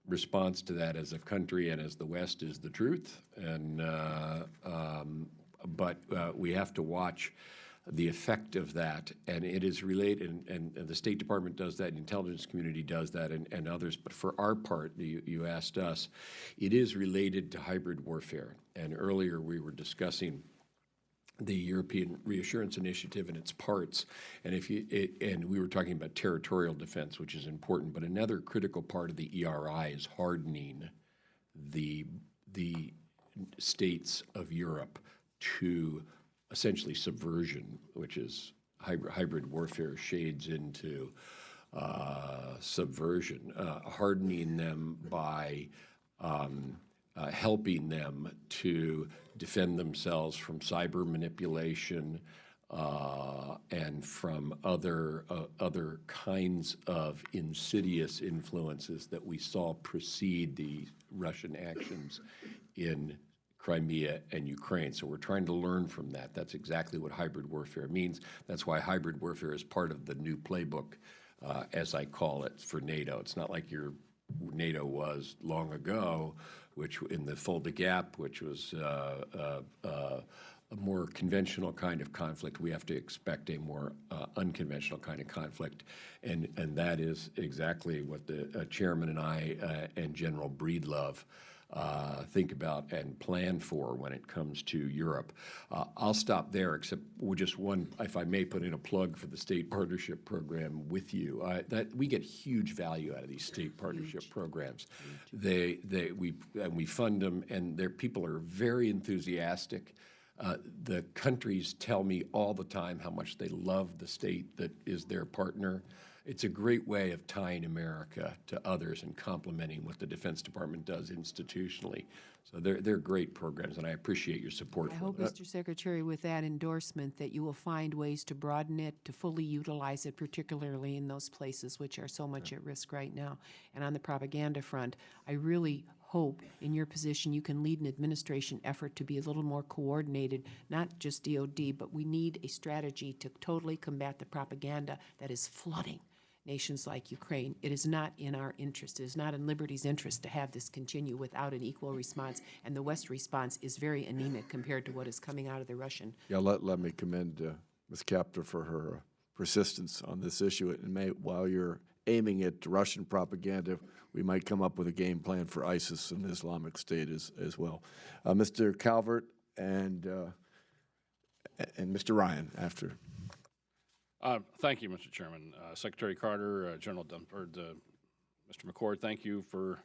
response to that as a country and as the West is the truth. But we have to watch the effect of that, and it is related, and the State Department does that, the intelligence community does that, and others. But for our part, you asked us, it is related to hybrid warfare. And earlier we were discussing the European Reassurance Initiative and its parts, and and we were talking about territorial defense, which is important. But another critical part of the ERI is hardening the states of Europe to essentially subversion, which is hybrid warfare shades into subversion, hardening them by helping them to defend themselves from cyber manipulation and from other kinds of insidious influences that we saw precede the Russian actions in Crimea and Ukraine. So we're trying to learn from that. That's exactly what hybrid warfare means. That's why hybrid warfare is part of the new playbook, as I call it, for NATO. It's not like your NATO was long ago, which in the Fulda Gap, which was a more conventional kind of conflict. We have to expect a more unconventional kind of conflict, and that is exactly what the chairman and I and General Breedlove think about and plan for when it comes to Europe. I'll stop there, except with just one, if I may put in a plug for the state partnership program with you. That we get huge value out of these state partnership programs. We fund them, and their people are very enthusiastic. The countries tell me all the time how much they love the state that is their partner. It's a great way of tying America to others and complementing what the Defense Department does institutionally. So they're great programs, and I appreciate your support. I hope, Mr. Secretary, with that endorsement, that you will find ways to broaden it, to fully utilize it, particularly in those places which are so much at risk right now. And on the propaganda front, I really hope in your position you can lead an administration effort to be a little more coordinated, not just DOD, but we need a strategy to totally combat the propaganda that is flooding nations like Ukraine. It is not in our interest. It is not in Liberty's interest to have this continue without an equal response, and the West response is very anemic compared to what is coming out of the Russian. Yeah, let me commend Ms. Kaptur for her persistence on this issue. And while you're aiming at Russian propaganda, we might come up with a game plan for ISIS and Islamic State as well. Mr. Calvert and Mr. Ryan after. Thank you, Mr. Chairman. Secretary Carter, General Dunford, Mr. McCord, thank you for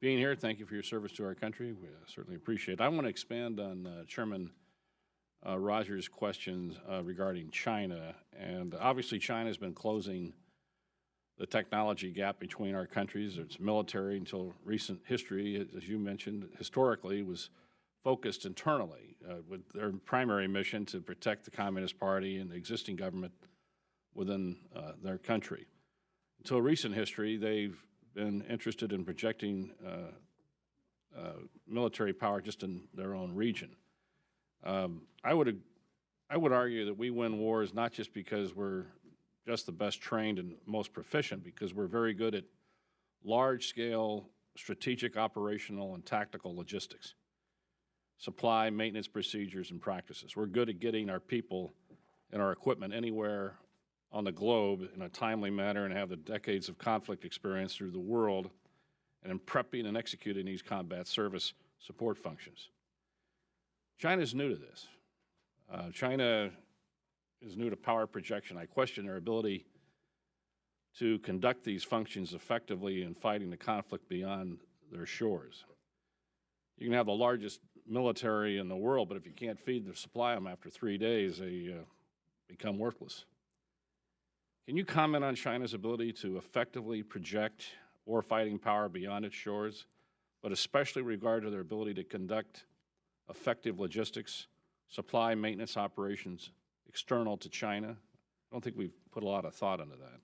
being here. Thank you for your service to our country. We certainly appreciate it. I want to expand on Chairman Rogers' questions regarding China. And obviously, China has been closing the technology gap between our countries. Its military, until recent history, as you mentioned, historically was focused internally with their primary mission to protect the Communist Party and the existing government within their country. Until recent history, they've been interested in projecting military power just in their own region. I would argue that we win wars not just because we're just the best trained and most proficient, because we're very good at large-scale strategic, operational, and tactical logistics, supply, maintenance procedures, and practices. We're good at getting our people and our equipment anywhere on the globe in a timely manner and have the decades of conflict experience through the world and in prepping and executing these combat service support functions. China is new to this. China is new to power projection. I question their ability to conduct these functions effectively in fighting the conflict beyond their shores. You can have the largest military in the world, but if you can't feed or supply them after 3 days, they become worthless. Can you comment on China's ability to effectively project warfighting power beyond its shores, but especially with regard to their ability to conduct effective logistics, supply, maintenance operations external to China. I don't think we've put a lot of thought into that.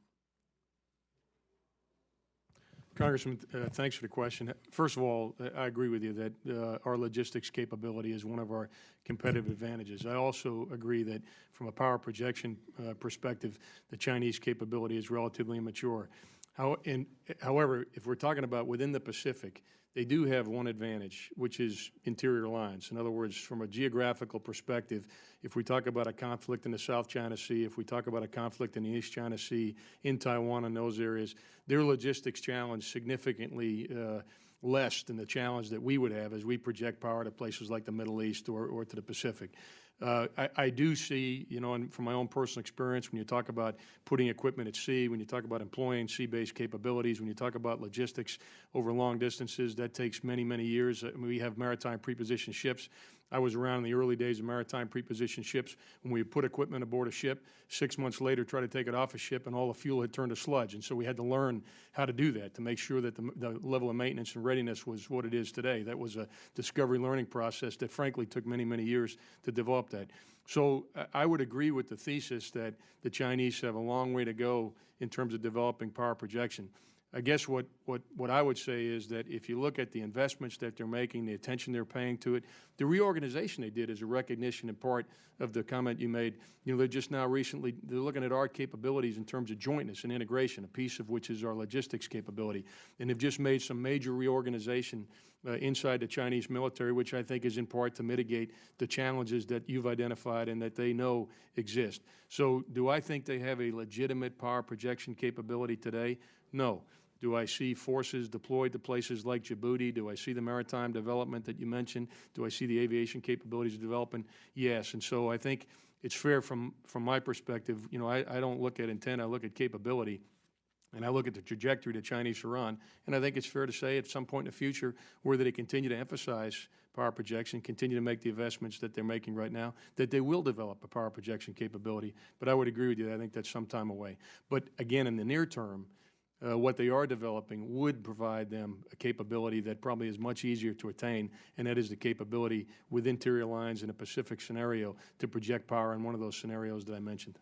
Congressman, thanks for the question. First of all, I agree with you that our logistics capability is one of our competitive advantages. I also agree that from a power projection perspective, the Chinese capability is relatively immature. However, if we're talking about within the Pacific, they do have one advantage, which is interior lines. In other words, from a geographical perspective, if we talk about a conflict in the South China Sea, if we talk about a conflict in the East China Sea, in Taiwan and those areas, their logistics challenge significantly less than the challenge that we would have as we project power to places like the Middle East or to the Pacific. I do see, you know, and from my own personal experience, when you talk about putting equipment at sea, when you talk about employing sea-based capabilities, when you talk about logistics over long distances, that takes many, many years. I mean, we have maritime prepositioned ships. I was around in the early days of maritime prepositioned ships when we put equipment aboard a ship. 6 months later, try to take it off a ship, and all the fuel had turned to sludge. And so we had to learn how to do that to make sure that the level of maintenance and readiness was what it is today. That was a discovery learning process that, frankly, took many, many years to develop that. So I would agree with the thesis that the Chinese have a long way to go in terms of developing power projection. I guess what I would say is that if you look at the investments that they're making, the attention they're paying to it, the reorganization they did is a recognition in part of the comment you made. You know, they're just now recently, they're looking at our capabilities in terms of jointness and integration, a piece of which is our logistics capability. And they've just made some major reorganization inside the Chinese military, which I think is in part to mitigate the challenges that you've identified and that they know exist. So do I think they have a legitimate power projection capability today? No. Do I see forces deployed to places like Djibouti? Do I see the maritime development that you mentioned? Do I see the aviation capabilities developing? Yes. And so I think it's fair from my perspective. You know, I don't look at intent, I look at capability. And I look at the trajectory the Chinese are on, and I think it's fair to say at some point in the future, where they continue to emphasize power projection, continue to make the investments that they're making right now, that they will develop a power projection capability. But I would agree with you, I think that's some time away. But again, in the near term, what they are developing would provide them a capability that probably is much easier to attain, and that is the capability with interior lines in a Pacific scenario to project power in one of those scenarios that I mentioned.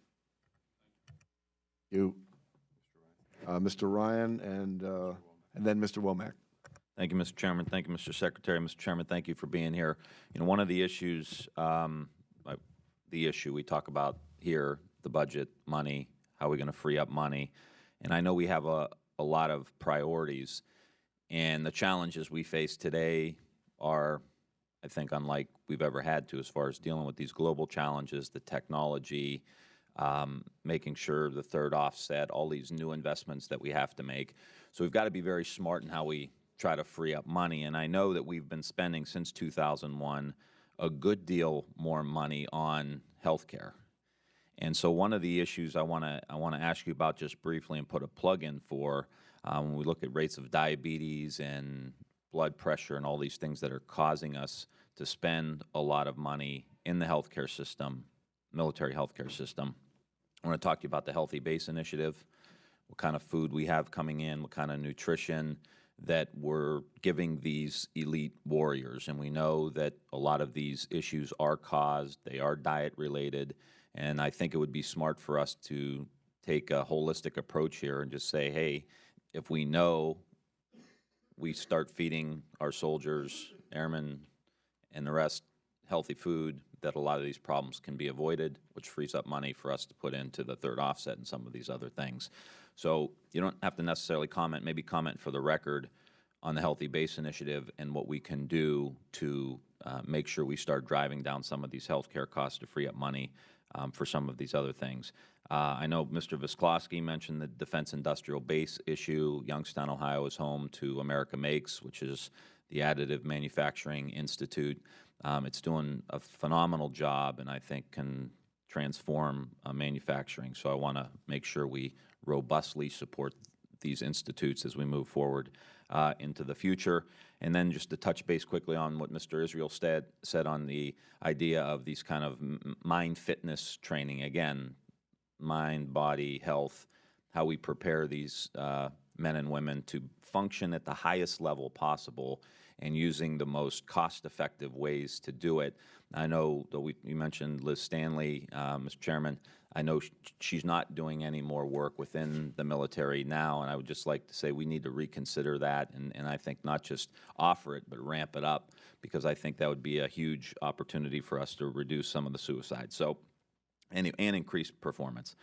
You. Mr. Ryan and then Mr. Womack. Thank you, Mr. Chairman. Thank you, Mr. Secretary. Mr. Chairman, thank you for being here. You know, one of the issues, the issue we talk about here, the budget, money, how are we going to free up money? And I know we have a lot of priorities, and the challenges we face today are, I think, unlike we've ever had to as far as dealing with these global challenges, the technology, making sure the third offset, all these new investments that we have to make. So we've got to be very smart in how we try to free up money. And I know that we've been spending since 2001 a good deal more money on health care. And so one of the issues I want to ask you about just briefly and put a plug in for, when we look at rates of diabetes and blood pressure and all these things that are causing us to spend a lot of money in the healthcare system, military healthcare system. I want to talk to you about the Healthy Base Initiative, what kind of food we have coming in, what kind of nutrition that we're giving these elite warriors. And we know that a lot of these issues are caused, they are diet related, and I think it would be smart for us to take a holistic approach here and just say, hey, if we know we start feeding our soldiers, airmen, and the rest healthy food, that a lot of these problems can be avoided, which frees up money for us to put into the third offset and some of these other things. So you don't have to necessarily comment, maybe comment for the record on the Healthy Base Initiative and what we can do to make sure we start driving down some of these health care costs to free up money for some of these other things. I know Mr. Visklosky mentioned the defense industrial base issue. Youngstown, Ohio is home to America Makes, which is the Additive Manufacturing Institute. It's doing a phenomenal job and I think can transform manufacturing. So I want to make sure we robustly support these institutes as we move forward into the future. And then just to touch base quickly on what Mr. Israel said on the idea of these kind of mind fitness training. Again, mind, body, health, how we prepare these men and women to function at the highest level possible and using the most cost-effective ways to do it. I know that you mentioned Liz Stanley, Mr. Chairman. I know she's not doing any more work within the military now, and I would just like to say we need to reconsider that, and I think not just offer it, but ramp it up, because I think that would be a huge opportunity for us to reduce some of the suicide, so, and increase performance.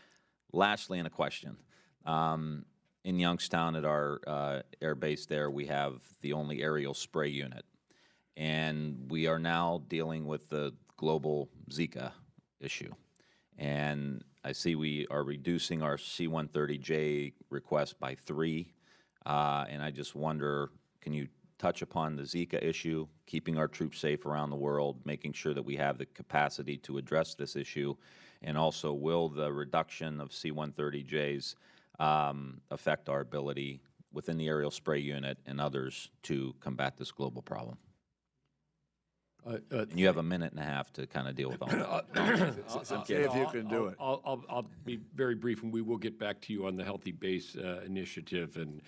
Lastly, in a question, in Youngstown at our air base there, we have the only aerial spray unit, and we are now dealing with the global Zika issue. And I see we are reducing our C-130J request by 3, and I just wonder, can you touch upon the Zika issue, keeping our troops safe around the world, making sure that we have the capacity to address this issue, and also will the reduction of C-130Js affect our ability within the aerial spray unit and others to combat this global problem? And you have a minute and a half to kind of deal with all that. See if you can do it. I'll be very brief, and we will get back to you on the Healthy Base initiative. And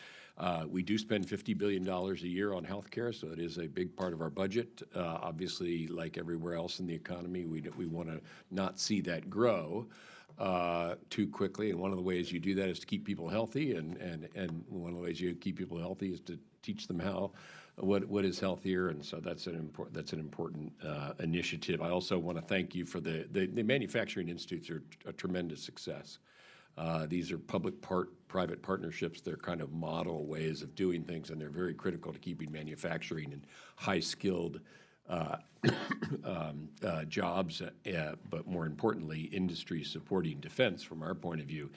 we do spend $50 billion a year on health care, so it is a big part of our budget. Obviously, like everywhere else in the economy, we want to not see that grow too quickly. And one of the ways you do that is to keep people healthy, and one of the ways you keep people healthy is to teach them what is healthier, and so that's an important initiative. I also want to thank you for the manufacturing institutes are a tremendous success. These are public-private partnerships. They're kind of model ways of doing things, and they're very critical to keeping manufacturing and high-skilled jobs, but more importantly, industry supporting defense from our point of view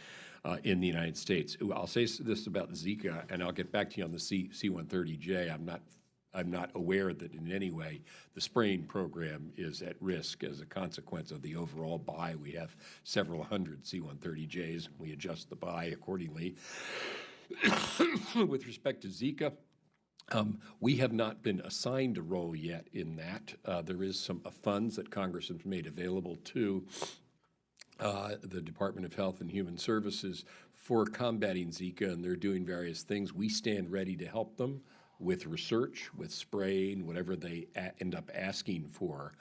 in the United States. I'll say this about Zika, and I'll get back to you on the C-130J. I'm not aware that in any way the spraying program is at risk as a consequence of the overall buy. We have several hundred C-130Js. We adjust the buy accordingly. With respect to Zika, we have not been assigned a role yet in that. There is some funds that Congress has made available to the Department of Health and Human Services for combating Zika, and they're doing various things. We stand ready to help them with research, with spraying, whatever they end up asking for.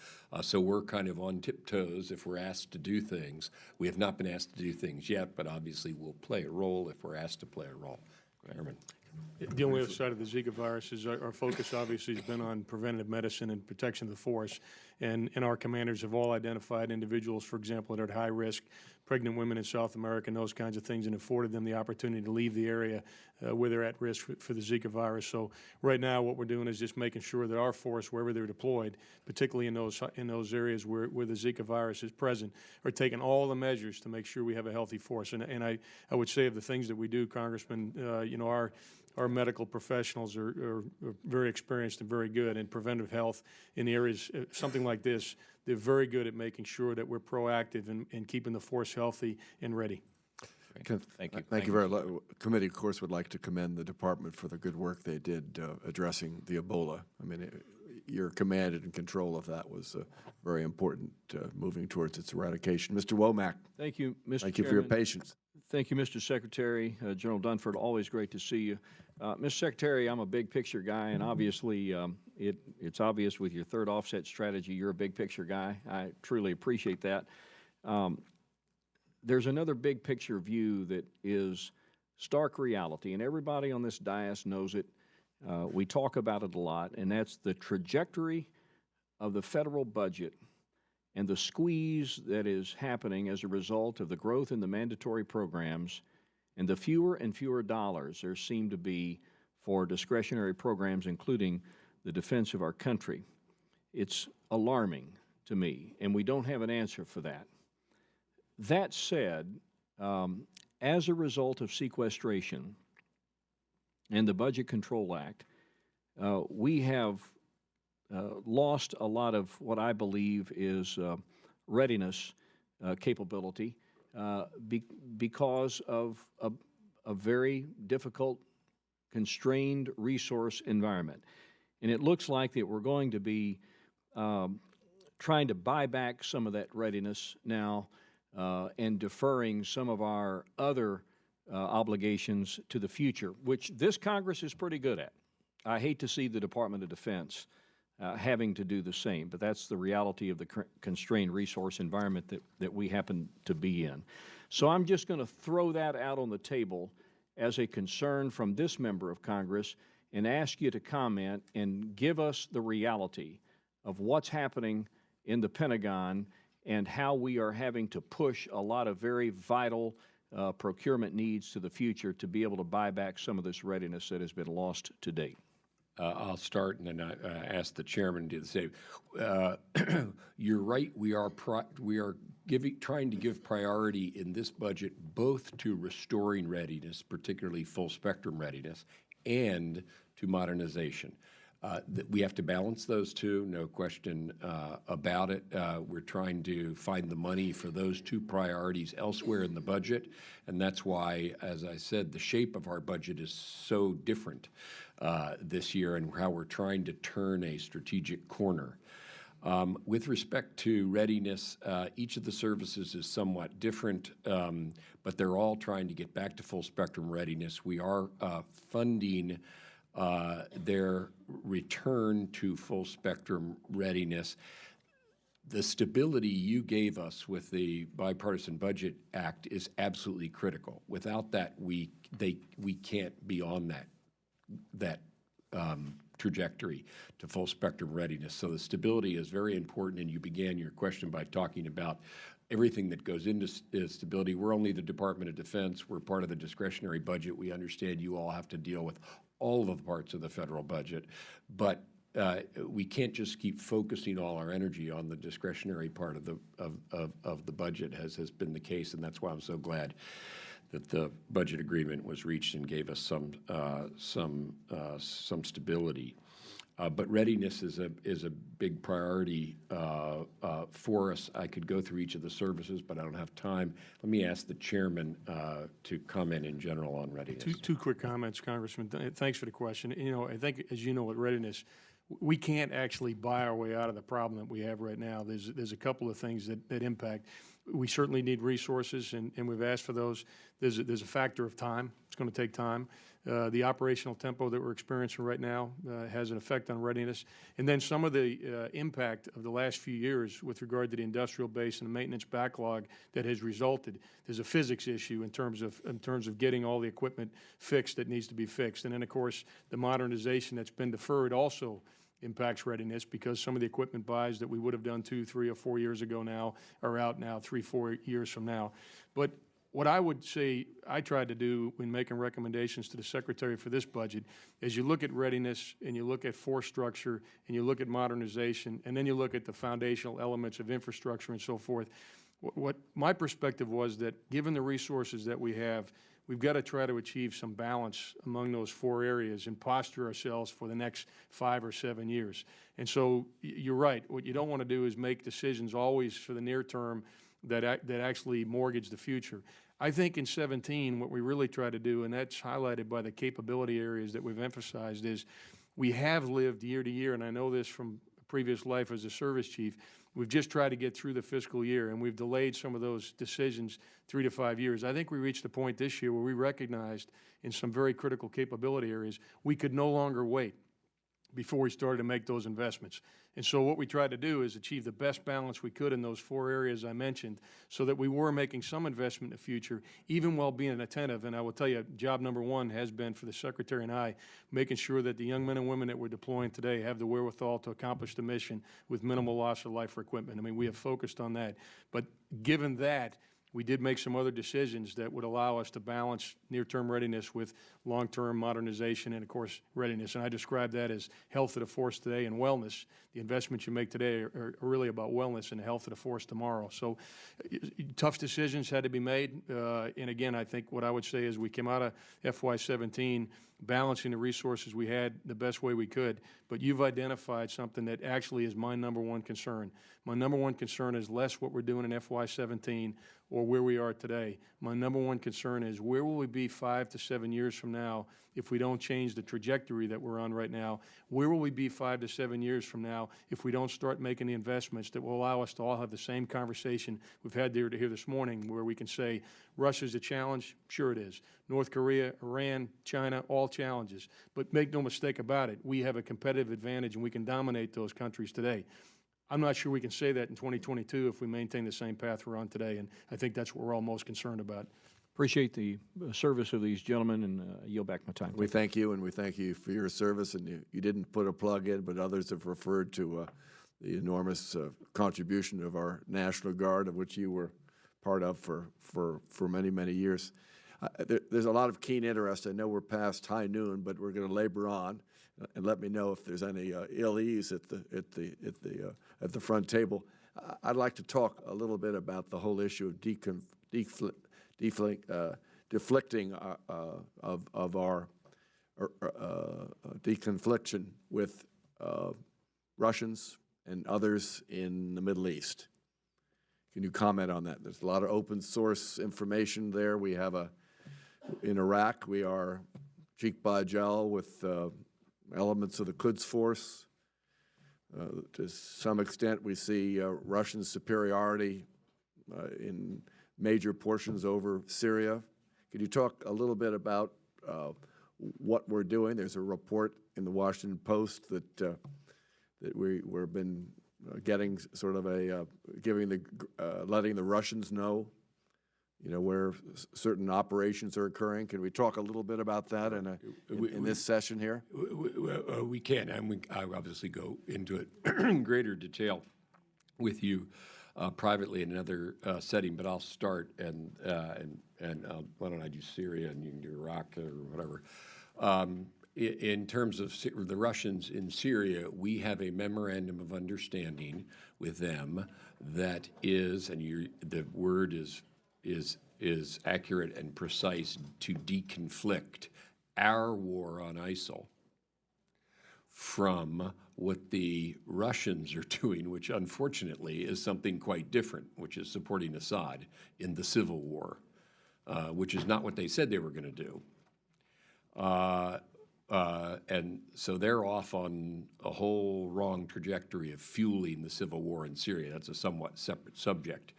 So we're kind of on tiptoes if we're asked to do things. We have not been asked to do things yet, but obviously we'll play a role if we're asked to play a role. Chairman. The only other side of the Zika virus is our focus obviously has been on preventative medicine and protection of the force. And our commanders have all identified individuals, for example, that are at high risk, pregnant women in South America and those kinds of things, and afforded them the opportunity to leave the area where they're at risk for the Zika virus. So right now what we're doing is just making sure that our force, wherever they're deployed, particularly in those areas where the Zika virus is present, are taking all the measures to make sure we have a healthy force. And I would say of the things that we do, Congressman, you know, our medical professionals are very experienced and very good in preventive health in the areas, something like this. They're very good at making sure that we're proactive in keeping the force healthy and ready. Thank you. Thank you very much. Committee, of course, would like to commend the department for the good work they did addressing the Ebola. I mean, your command and control of that was very important moving towards its eradication. Mr. Womack. Thank you, Mr. Thank you for your patience. Thank you, Mr. Secretary. General Dunford, always great to see you. Mr. Secretary, I'm a big picture guy, and obviously it's obvious with your third offset strategy, you're a big picture guy. I truly appreciate that. There's another big picture view that is stark reality, and everybody on this dais knows it. We talk about it a lot, and that's the trajectory of the federal budget and the squeeze that is happening as a result of the growth in the mandatory programs and the fewer and fewer dollars there seem to be for discretionary programs, including the defense of our country. It's alarming to me, and we don't have an answer for that. That said, as a result of sequestration and the Budget Control Act, we have lost a lot of what I believe is readiness capability because of a very difficult, constrained resource environment. And it looks like that we're going to be trying to buy back some of that readiness now and deferring some of our other obligations to the future, which this Congress is pretty good at. I hate to see the Department of Defense having to do the same, but that's the reality of the constrained resource environment that we happen to be in. So I'm just going to throw that out on the table as a concern from this member of Congress and ask you to comment and give us the reality of what's happening in the Pentagon and how we are having to push a lot of very vital procurement needs to the future to be able to buy back some of this readiness that has been lost to date. I'll start and then ask the chairman to do the same. You're right. We are trying to give priority in this budget both to restoring readiness, particularly full spectrum readiness, and to modernization. We have to balance those two, no question about it. We're trying to find the money for those two priorities elsewhere in the budget, and that's why, as I said, the shape of our budget is so different this year and how we're trying to turn a strategic corner. With respect to readiness, each of the services is somewhat different, but they're all trying to get back to full spectrum readiness. We are funding their return to full spectrum readiness. The stability you gave us with the Bipartisan Budget Act is absolutely critical. Without that, we can't be on that trajectory to full spectrum readiness. So the stability is very important, and you began your question by talking about everything that goes into stability. We're only the Department of Defense. We're part of the discretionary budget. We understand you all have to deal with all of the parts of the federal budget, but we can't just keep focusing all our energy on the discretionary part of the budget, as has been the case, and that's why I'm so glad that the budget agreement was reached and gave us some stability. But readiness is a big priority for us. I could go through each of the services, but I don't have time. Let me ask the chairman to comment in general on readiness. Two quick comments, Congressman. Thanks for the question. You know, I think, as you know, with readiness, we can't actually buy our way out of the problem that we have right now. There's a couple of things that impact. We certainly need resources, and we've asked for those. There's a factor of time. It's going to take time. The operational tempo that we're experiencing right now has an effect on readiness. And then some of the impact of the last few years with regard to the industrial base and the maintenance backlog that has resulted. There's a physics issue in terms of getting all the equipment fixed that needs to be fixed. And then, of course, the modernization that's been deferred also impacts readiness, because some of the equipment buys that we would have done 2, 3, or 4 years ago now are out now 3, 4 years from now. But what I would say I tried to do when making recommendations to the Secretary for this budget is you look at readiness and you look at force structure and you look at modernization and then you look at the foundational elements of infrastructure and so forth. What my perspective was that given the resources that we have, we've got to try to achieve some balance among those 4 areas and posture ourselves for the next 5 or 7 years. And so you're right. What you don't want to do is make decisions always for the near term that actually mortgage the future. I think in 17, what we really try to do, and that's highlighted by the capability areas that we've emphasized, is we have lived year to year, and I know this from a previous life as a service chief, we've just tried to get through the fiscal year, and we've delayed some of those decisions 3 to 5 years. I think we reached a point this year where we recognized in some very critical capability areas we could no longer wait before we started to make those investments. And so what we tried to do is achieve the best balance we could in those 4 areas I mentioned so that we were making some investment in the future, even while being attentive. And I will tell you, job number 1 has been for the Secretary and I, making sure that the young men and women that we're deploying today have the wherewithal to accomplish the mission with minimal loss of life or equipment. I mean, we have focused on that. But given that, we did make some other decisions that would allow us to balance near-term readiness with long-term modernization and, of course, readiness. And I describe that as health of the force today and wellness. The investments you make today are really about wellness and health of the force tomorrow. So tough decisions had to be made. And, again, I think what I would say is we came out of FY17 balancing the resources we had the best way we could. but you've identified something that actually is my number one concern. My number one concern is less what we're doing in FY17 or where we are today. My number one concern is where will we be 5 to 7 years from now if we don't change the trajectory that we're on right now? Where will we be 5 to 7 years from now if we don't start making the investments that will allow us to all have the same conversation we've had here this morning, where we can say, Russia's a challenge? Sure it is. North Korea, Iran, China, all challenges. But make no mistake about it, we have a competitive advantage and we can dominate those countries today. I'm not sure we can say that in 2022 if we maintain the same path we're on today, and I think that's what we're all most concerned about. Appreciate the service of these gentlemen, and yield back my time. We thank you, and we thank you for your service. And you didn't put a plug in, but others have referred to the enormous contribution of our National Guard, of which you were part of for many, many years. There's a lot of keen interest. I know we're past high noon, but we're going to labor on. And let me know if there's any ill ease at the front table. I'd like to talk a little bit about the whole issue of deflecting of our deconfliction with Russians and others in the Middle East. Can you comment on that? There's a lot of open source information there. We have in Iraq, we are cheek by jowl with elements of the Quds Force. To some extent, we see Russian superiority in major portions over Syria. Could you talk a little bit about what we're doing? There's a report in the Washington Post that we've been getting sort of letting the Russians know, where certain operations are occurring. Can we talk a little bit about that in this session here? We can, and I obviously go into it in greater detail with you privately in another setting, but I'll start, and why don't I do Syria and you can do Iraq or whatever. In terms of the Russians in Syria, we have a memorandum of understanding with them that is, and the word is accurate and precise, to deconflict our war on ISIL from what the Russians are doing, which unfortunately is something quite different, which is supporting Assad in the civil war, which is not what they said they were going to do. And so they're off on a whole wrong trajectory of fueling the civil war in Syria. That's a somewhat separate subject.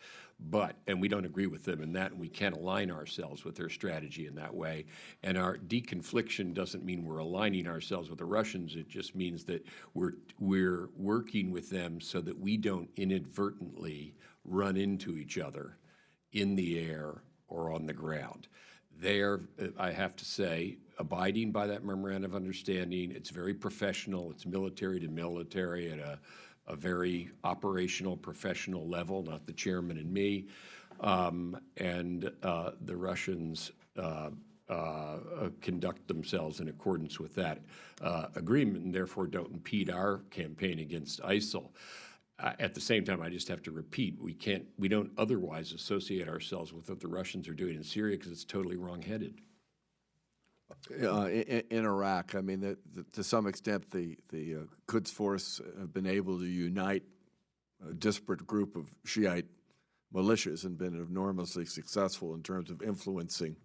And we don't agree with them in that, and we can't align ourselves with their strategy in that way. And our deconfliction doesn't mean we're aligning ourselves with the Russians. It just means that we're working with them so that we don't inadvertently run into each other in the air or on the ground. They are, I have to say, abiding by that memorandum of understanding. It's very professional. It's military to military at a very operational, professional level, not the chairman and me. The Russians conduct themselves in accordance with that agreement and therefore don't impede our campaign against ISIL. At the same time, I just have to repeat, we don't otherwise associate ourselves with what the Russians are doing in Syria because it's totally wrong-headed. In Iraq, I mean, to some extent, the Quds Force have been able to unite a disparate group of Shiite militias and been enormously successful in terms of influencing,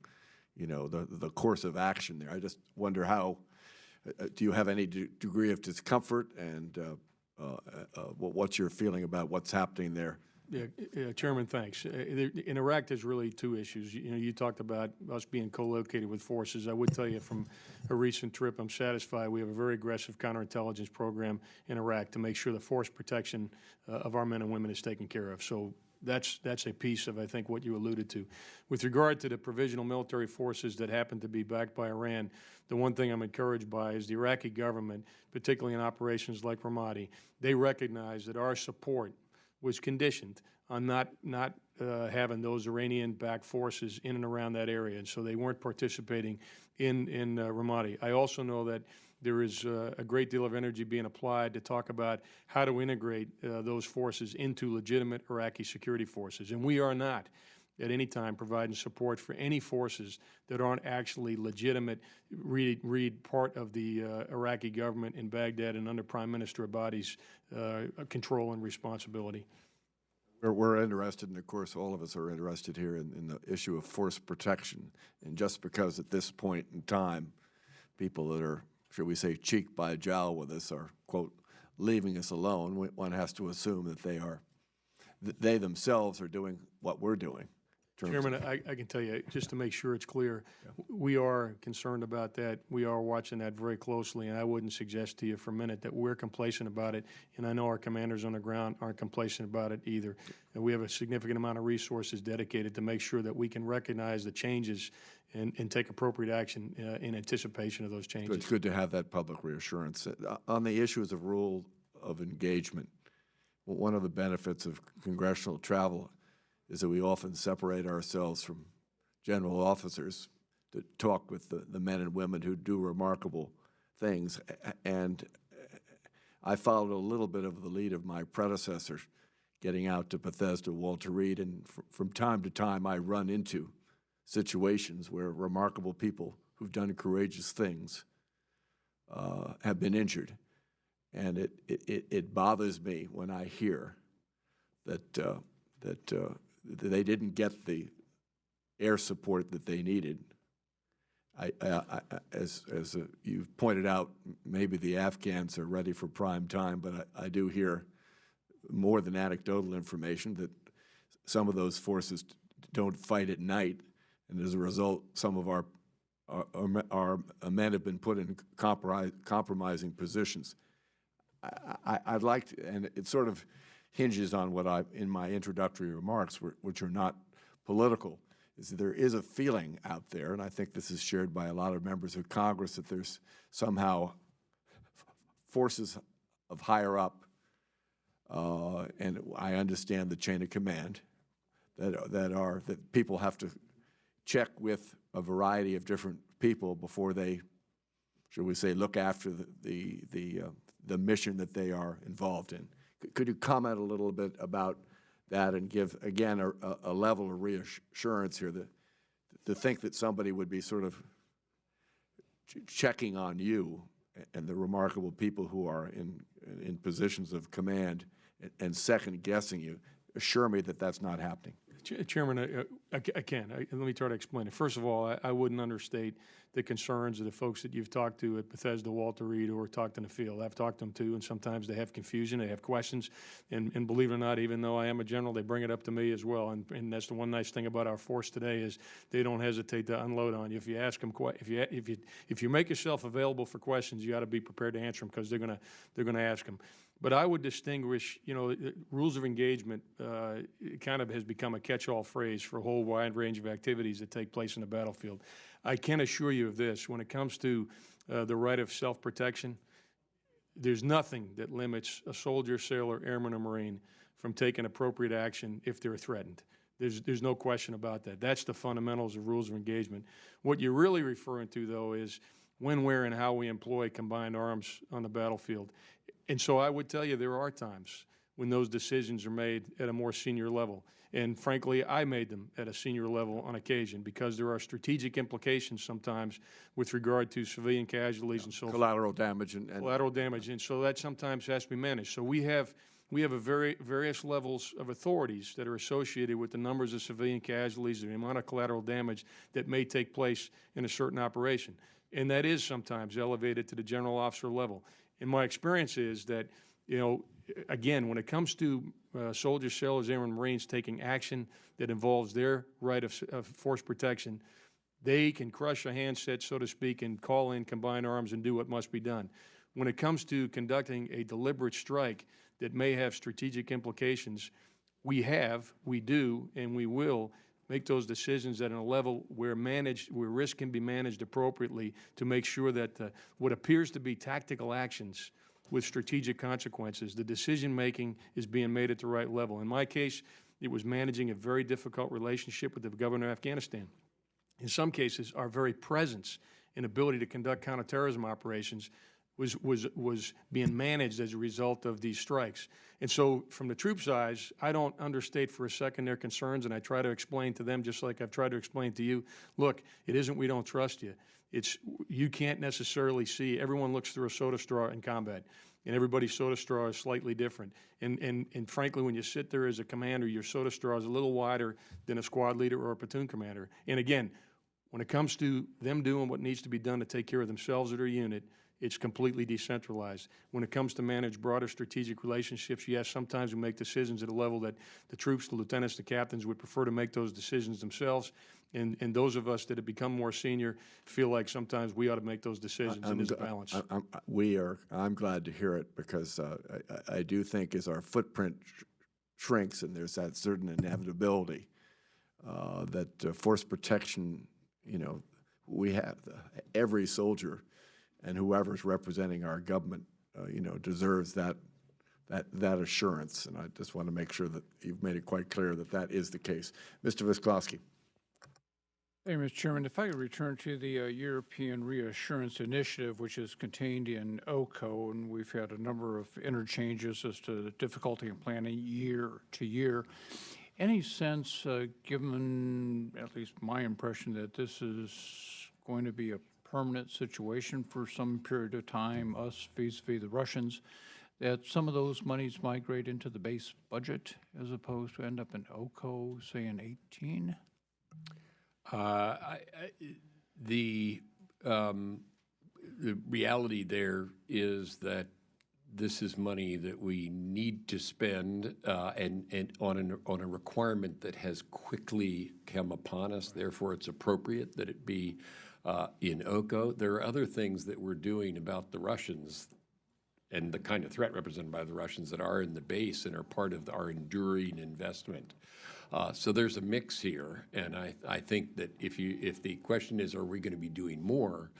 the course of action there. I just wonder how, do you have any degree of discomfort, and what's your feeling about what's happening there? Yeah, Chairman, thanks. In Iraq, there's really two issues. You talked about us being co-located with forces. I would tell you from a recent trip, I'm satisfied we have a very aggressive counterintelligence program in Iraq to make sure the force protection of our men and women is taken care of. So that's a piece of, I think, what you alluded to. With regard to the provisional military forces that happen to be backed by Iran, the one thing I'm encouraged by is the Iraqi government, particularly in operations like Ramadi, they recognize that our support was conditioned on not having those Iranian-backed forces in and around that area, and so they weren't participating in Ramadi. I also know that there is a great deal of energy being applied to talk about how to integrate those forces into legitimate Iraqi security forces, and we are not at any time providing support for any forces that aren't actually legitimate, read part of the Iraqi government in Baghdad and under Prime Minister Abadi's control and responsibility. We're interested, and of course all of us are interested here in the issue of force protection. And just because at this point in time, people that are, should we say, cheek by jowl with us are, quote, leaving us alone, one has to assume that they themselves are doing what we're doing. Chairman, I can tell you, just to make sure it's clear, we are concerned about that. We are watching that very closely, and I wouldn't suggest to you for a minute that we're complacent about it, and I know our commanders on the ground aren't complacent about it either. And we have a significant amount of resources dedicated to make sure that we can recognize the changes and take appropriate action in anticipation of those changes. It's good to have that public reassurance. On the issues of rule of engagement, one of the benefits of congressional travel is that we often separate ourselves from general officers to talk with the men and women who do remarkable things. And I followed a little bit of the lead of my predecessor, getting out to Bethesda, Walter Reed, and from time to time I run into situations where remarkable people who've done courageous things have been injured. And it bothers me when I hear that they didn't get the air support that they needed. As you've pointed out, maybe the Afghans are ready for prime time, but I do hear more than anecdotal information that some of those forces don't fight at night, and as a result, some of our men have been put in compromising positions. I'd like to, and it sort of hinges on what in my introductory remarks, which are not political, is that there is a feeling out there, and I think this is shared by a lot of members of Congress, that there's somehow forces of higher up, and I understand the chain of command, that people have to check with a variety of different people before they, should we say, look after the mission that they are involved in. Could you comment a little bit about that and give, again, a level of reassurance here, to think that somebody would be sort of checking on you and the remarkable people who are in positions of command and second-guessing you? Assure me that that's not happening. Chairman, I can. Let me try to explain it. First of all, I wouldn't understate the concerns of the folks that you've talked to at Bethesda, Walter Reed, or talked in the field. I've talked to them too, and sometimes they have confusion, they have questions, and believe it or not, even though I am a general, they bring it up to me as well. And that's the one nice thing about our force today, is they don't hesitate to unload on you. If you ask them, if you make yourself available for questions, you got to be prepared to answer them, because they're gonna ask them. But I would distinguish, rules of engagement kind of has become a catch-all phrase for a whole wide range of activities that take place in the battlefield. I can assure you of this: when it comes to the right of self-protection, there's nothing that limits a soldier, sailor, airman, or Marine from taking appropriate action if they're threatened. There's no question about that. That's the fundamentals of rules of engagement. What you're really referring to, though, is when, where, and how we employ combined arms on the battlefield. And so I would tell you there are times when those decisions are made at a more senior level. And frankly, I made them at a senior level on occasion, because there are strategic implications sometimes with regard to civilian casualties and so forth. Collateral damage. Collateral damage, and so that sometimes has to be managed. So we have various levels of authorities that are associated with the numbers of civilian casualties and the amount of collateral damage that may take place in a certain operation. And that is sometimes elevated to the general officer level. And my experience is that, again, when it comes to soldiers, sailors, airmen, Marines taking action that involves their right of force protection, they can crush a handset, so to speak, and call in combined arms and do what must be done. When it comes to conducting a deliberate strike that may have strategic implications, we do, and we will make those decisions at a level where risk can be managed appropriately to make sure that what appears to be tactical actions with strategic consequences, the decision-making is being made at the right level. In my case, it was managing a very difficult relationship with the governor of Afghanistan. In some cases, our very presence and ability to conduct counterterrorism operations was being managed as a result of these strikes. And so from the troops' eyes, I don't understate for a second their concerns, and I try to explain to them, just like I've tried to explain to you, look, it isn't we don't trust you. It's you can't necessarily see. Everyone looks through a soda straw in combat, and everybody's soda straw is slightly different. And frankly, when you sit there as a commander, your soda straw is a little wider than a squad leader or a platoon commander. And again, when it comes to them doing what needs to be done to take care of themselves or their unit, it's completely decentralized. When it comes to manage broader strategic relationships, yes, sometimes we make decisions at a level that the troops, the lieutenants, the captains would prefer to make those decisions themselves. And those of us that have become more senior feel like sometimes we ought to make those decisions, and there's a balance. I'm glad to hear it, because I do think as our footprint shrinks and there's that certain inevitability that force protection, we have every soldier and whoever's representing our government, deserves that assurance. And I just want to make sure that you've made it quite clear that that is the case. Mr. Visklowski. Hey, Mr. Chairman, if I could return to the European Reassurance Initiative, which is contained in OCO, and we've had a number of interchanges as to the difficulty in planning year to year. Any sense, given at least my impression, that this is going to be a permanent situation for some period of time, us vis-a-vis the Russians, that some of those monies migrate into the base budget as opposed to end up in OCO, say in 18? The reality there is that this is money that we need to spend and on a requirement that has quickly come upon us. Therefore, it's appropriate that it be in OCO. There are other things that we're doing about the Russians and the kind of threat represented by the Russians that are in the base and are part of our enduring investment. So there's a mix here, and I think that if the question is, are we going to be doing more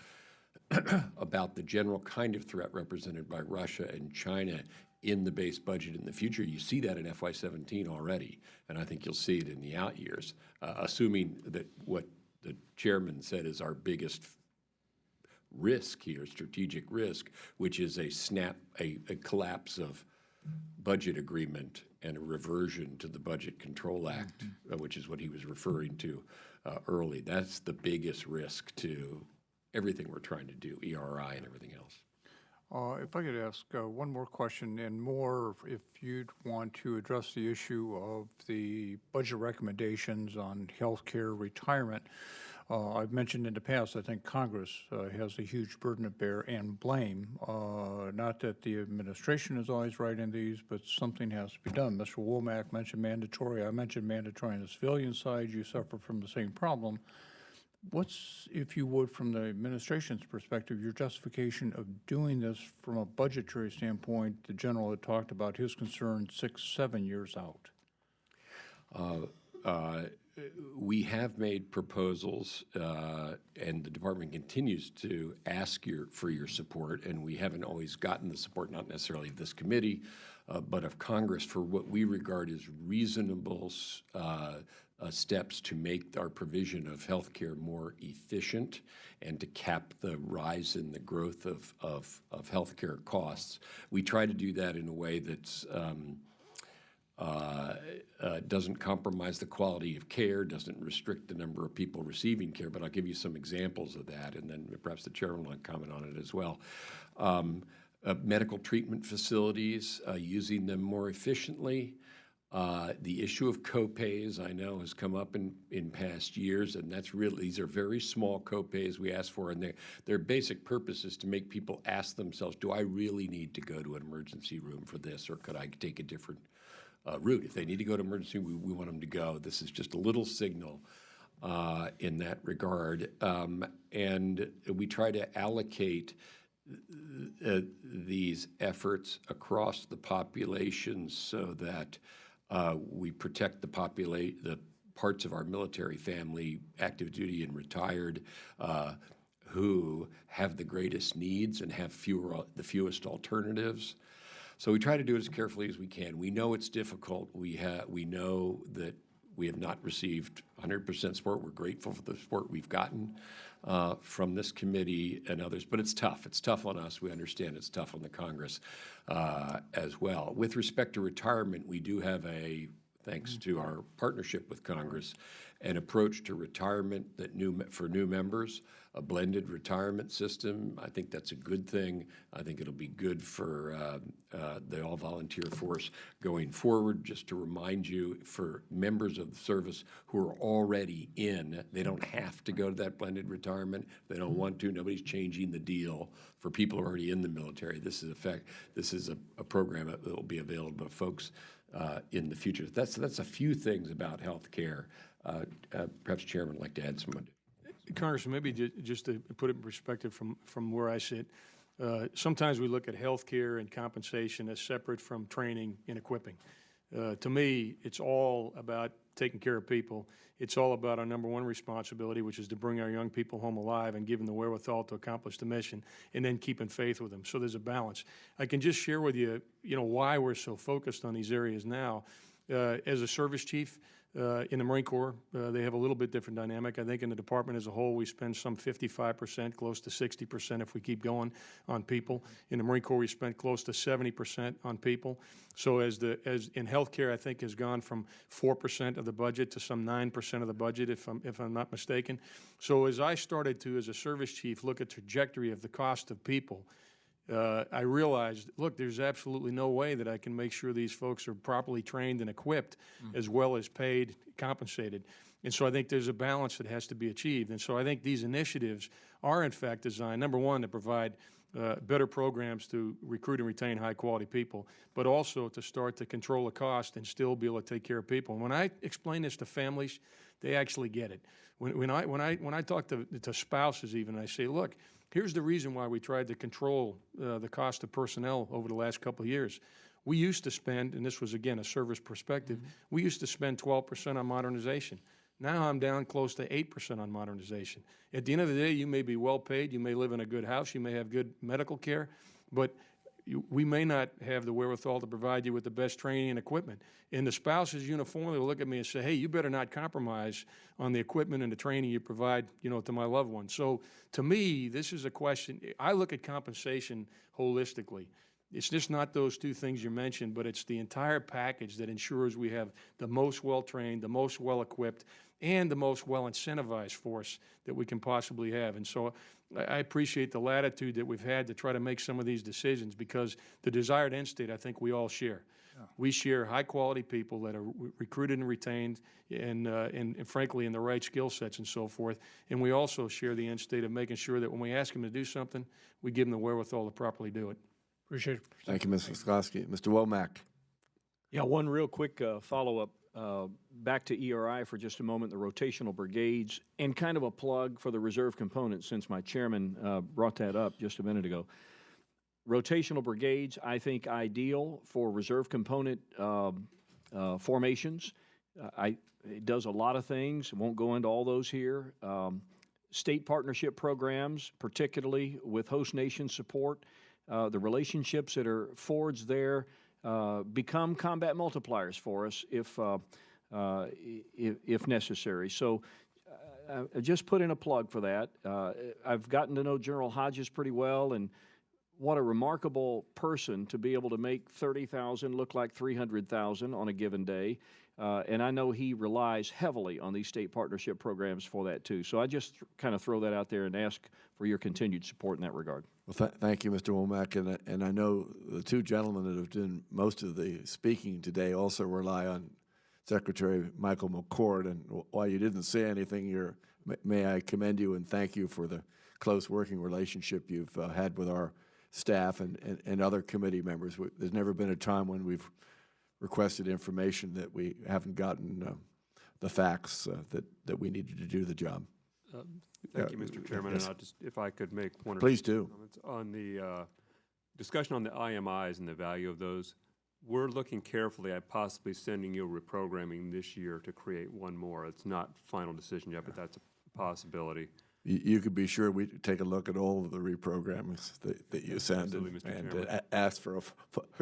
about the general kind of threat represented by Russia and China in the base budget in the future, you see that in FY17 already, and I think you'll see it in the out years, assuming that what the chairman said is our biggest risk here, strategic risk, which is a collapse of budget agreement and a reversion to the Budget Control Act, which is what he was referring to early. That's the biggest risk to everything we're trying to do, ERI and everything else. If I could ask one more question, and more if you'd want to address the issue of the budget recommendations on healthcare retirement. I've mentioned in the past, I think Congress has a huge burden to bear and blame. Not that the administration is always right in these, but something has to be done. Mr. Womack mentioned mandatory. I mentioned mandatory on the civilian side. You suffer from the same problem. What's, if you would, from the administration's perspective, your justification of doing this from a budgetary standpoint? The general had talked about his concern 6-7 years out. We have made proposals, and the department continues to ask for your support, and we haven't always gotten the support, not necessarily of this committee, but of Congress, for what we regard as reasonable steps to make our provision of health care more efficient and to cap the rise in the growth of health care costs. We try to do that in a way that's doesn't compromise the quality of care, doesn't restrict the number of people receiving care, but I'll give you some examples of that, and then perhaps the chairman will comment on it as well. Medical treatment facilities, using them more efficiently. The issue of co-pays, I know, has come up in past years, and that's really, these are very small co-pays we ask for, and their basic purpose is to make people ask themselves, do I really need to go to an emergency room for this, or could I take a different route? If they need to go to emergency, we want them to go. This is just a little signal in that regard. And we try to allocate these efforts across the population so that we protect the parts of our military family, active duty and retired, who have the greatest needs and have the fewest alternatives. So we try to do it as carefully as we can. We know it's difficult. We know that We have not received 100% support. We're grateful for the support we've gotten from this committee and others, but it's tough. It's tough on us. We understand it's tough on the Congress as well. With respect to retirement, we do have thanks to our partnership with Congress, an approach to retirement that for new members, a blended retirement system. I think that's a good thing. I think it'll be good for the all-volunteer force going forward. Just to remind you, for members of the service who are already in, they don't have to go to that blended retirement. They don't want to. Nobody's changing the deal for people who are already in the military. This is a program that will be available to folks in the future. That's a few things about health care. Perhaps Chairman would like to add some. Congressman, maybe just to put it in perspective from where I sit, sometimes we look at health care and compensation as separate from training and equipping. To me, it's all about taking care of people. It's all about our number one responsibility, which is to bring our young people home alive and give them the wherewithal to accomplish the mission, and then keeping faith with them. So there's a balance. I can just share with you, why we're so focused on these areas now. As a service chief in the Marine Corps, they have a little bit different dynamic. I think in the department as a whole, we spend some 55%, close to 60% if we keep going on people. In the Marine Corps, we spend close to 70% on people. So as in healthcare, I think has gone from 4% of the budget to some 9% of the budget, if I'm not mistaken. So as I started to, as a service chief, look at trajectory of the cost of people, I realized, look, there's absolutely no way that I can make sure these folks are properly trained and equipped as well as paid, compensated. And so I think there's a balance that has to be achieved. And so I think these initiatives are, in fact, designed, number one, to provide better programs to recruit and retain high-quality people, but also to start to control the cost and still be able to take care of people. And when I explain this to families, they actually get it. When I talk to spouses even, I say, look, here's the reason why we tried to control the cost of personnel over the last couple of years. We used to spend, and this was, again, a service perspective, we used to spend 12% on modernization. Now I'm down close to 8% on modernization. At the end of the day, you may be well paid, you may live in a good house, you may have good medical care, but we may not have the wherewithal to provide you with the best training and equipment. And the spouses uniformly will look at me and say, hey, you better not compromise on the equipment and the training you provide, to my loved ones. So to me, this is a question. I look at compensation holistically. It's just not those two things you mentioned, but it's the entire package that ensures we have the most well-trained, the most well-equipped, and the most well-incentivized force that we can possibly have. And so I appreciate the latitude that we've had to try to make some of these decisions, because the desired end state I think we all share. Yeah. We share high-quality people that are recruited and retained and frankly, in the right skill sets and so forth. And we also share the end state of making sure that when we ask them to do something, we give them the wherewithal to properly do it. Appreciate it. Thank you, Mr. Skoski. Mr. Womack. Yeah, one real quick follow-up. Back to ERI for just a moment, the rotational brigades, and kind of a plug for the reserve component, since my chairman brought that up just a minute ago. Rotational brigades, I think, ideal for reserve component formations. It does a lot of things. Won't go into all those here. State partnership programs, particularly with host nation support, the relationships that are forged there become combat multipliers for us if necessary. So I just put in a plug for that. I've gotten to know General Hodges pretty well, and what a remarkable person to be able to make 30,000 look like 300,000 on a given day. And I know he relies heavily on these state partnership programs for that too. So I just kind of throw that out there and ask for your continued support in that regard. Well, thank you, Mr. Womack. And I know the two gentlemen that have done most of the speaking today also rely on Secretary Michael McCord. And while you didn't say anything, may I commend you and thank you for the close working relationship you've had with our staff and other committee members. There's never been a time when we've requested information that we haven't gotten the facts that we needed to do the job. Thank you, Mr. Chairman. Yes. And I'll just, if I could make one or Please two do. comments on the discussion on the IMIs and the value of those. We're looking carefully at possibly sending you a reprogramming this year to create one more. It's not final decision yet, but that's a possibility. You could be sure we take a look at all of the reprogrammings that you send Absolutely, Mr. and Chairman. ask for a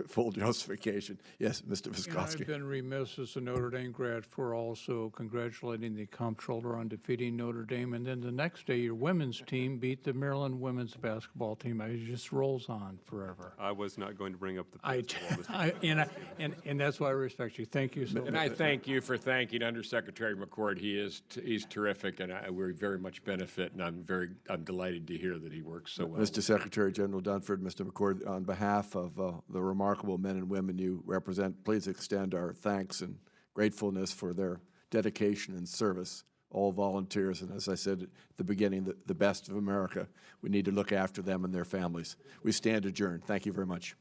full justification. Yes, Mr. And Visconski. I've been remiss as a Notre Dame grad for also congratulating the comptroller on defeating Notre Dame. And then the next day, your women's team beat the Maryland women's basketball team. It just rolls on forever. I was not going to bring up the basketball, Mr. Chairman. And that's why I respect you. Thank you so much. And I thank you for thanking Undersecretary McCord. He's terrific, and we very much benefit, and I'm delighted to hear that he works so well. Mr. Secretary General Dunford, Mr. McCord, on behalf of the remarkable men and women you represent, please extend our thanks and gratefulness for their dedication and service, all volunteers, and as I said at the beginning, the best of America. We need to look after them and their families. We stand adjourned. Thank you very much.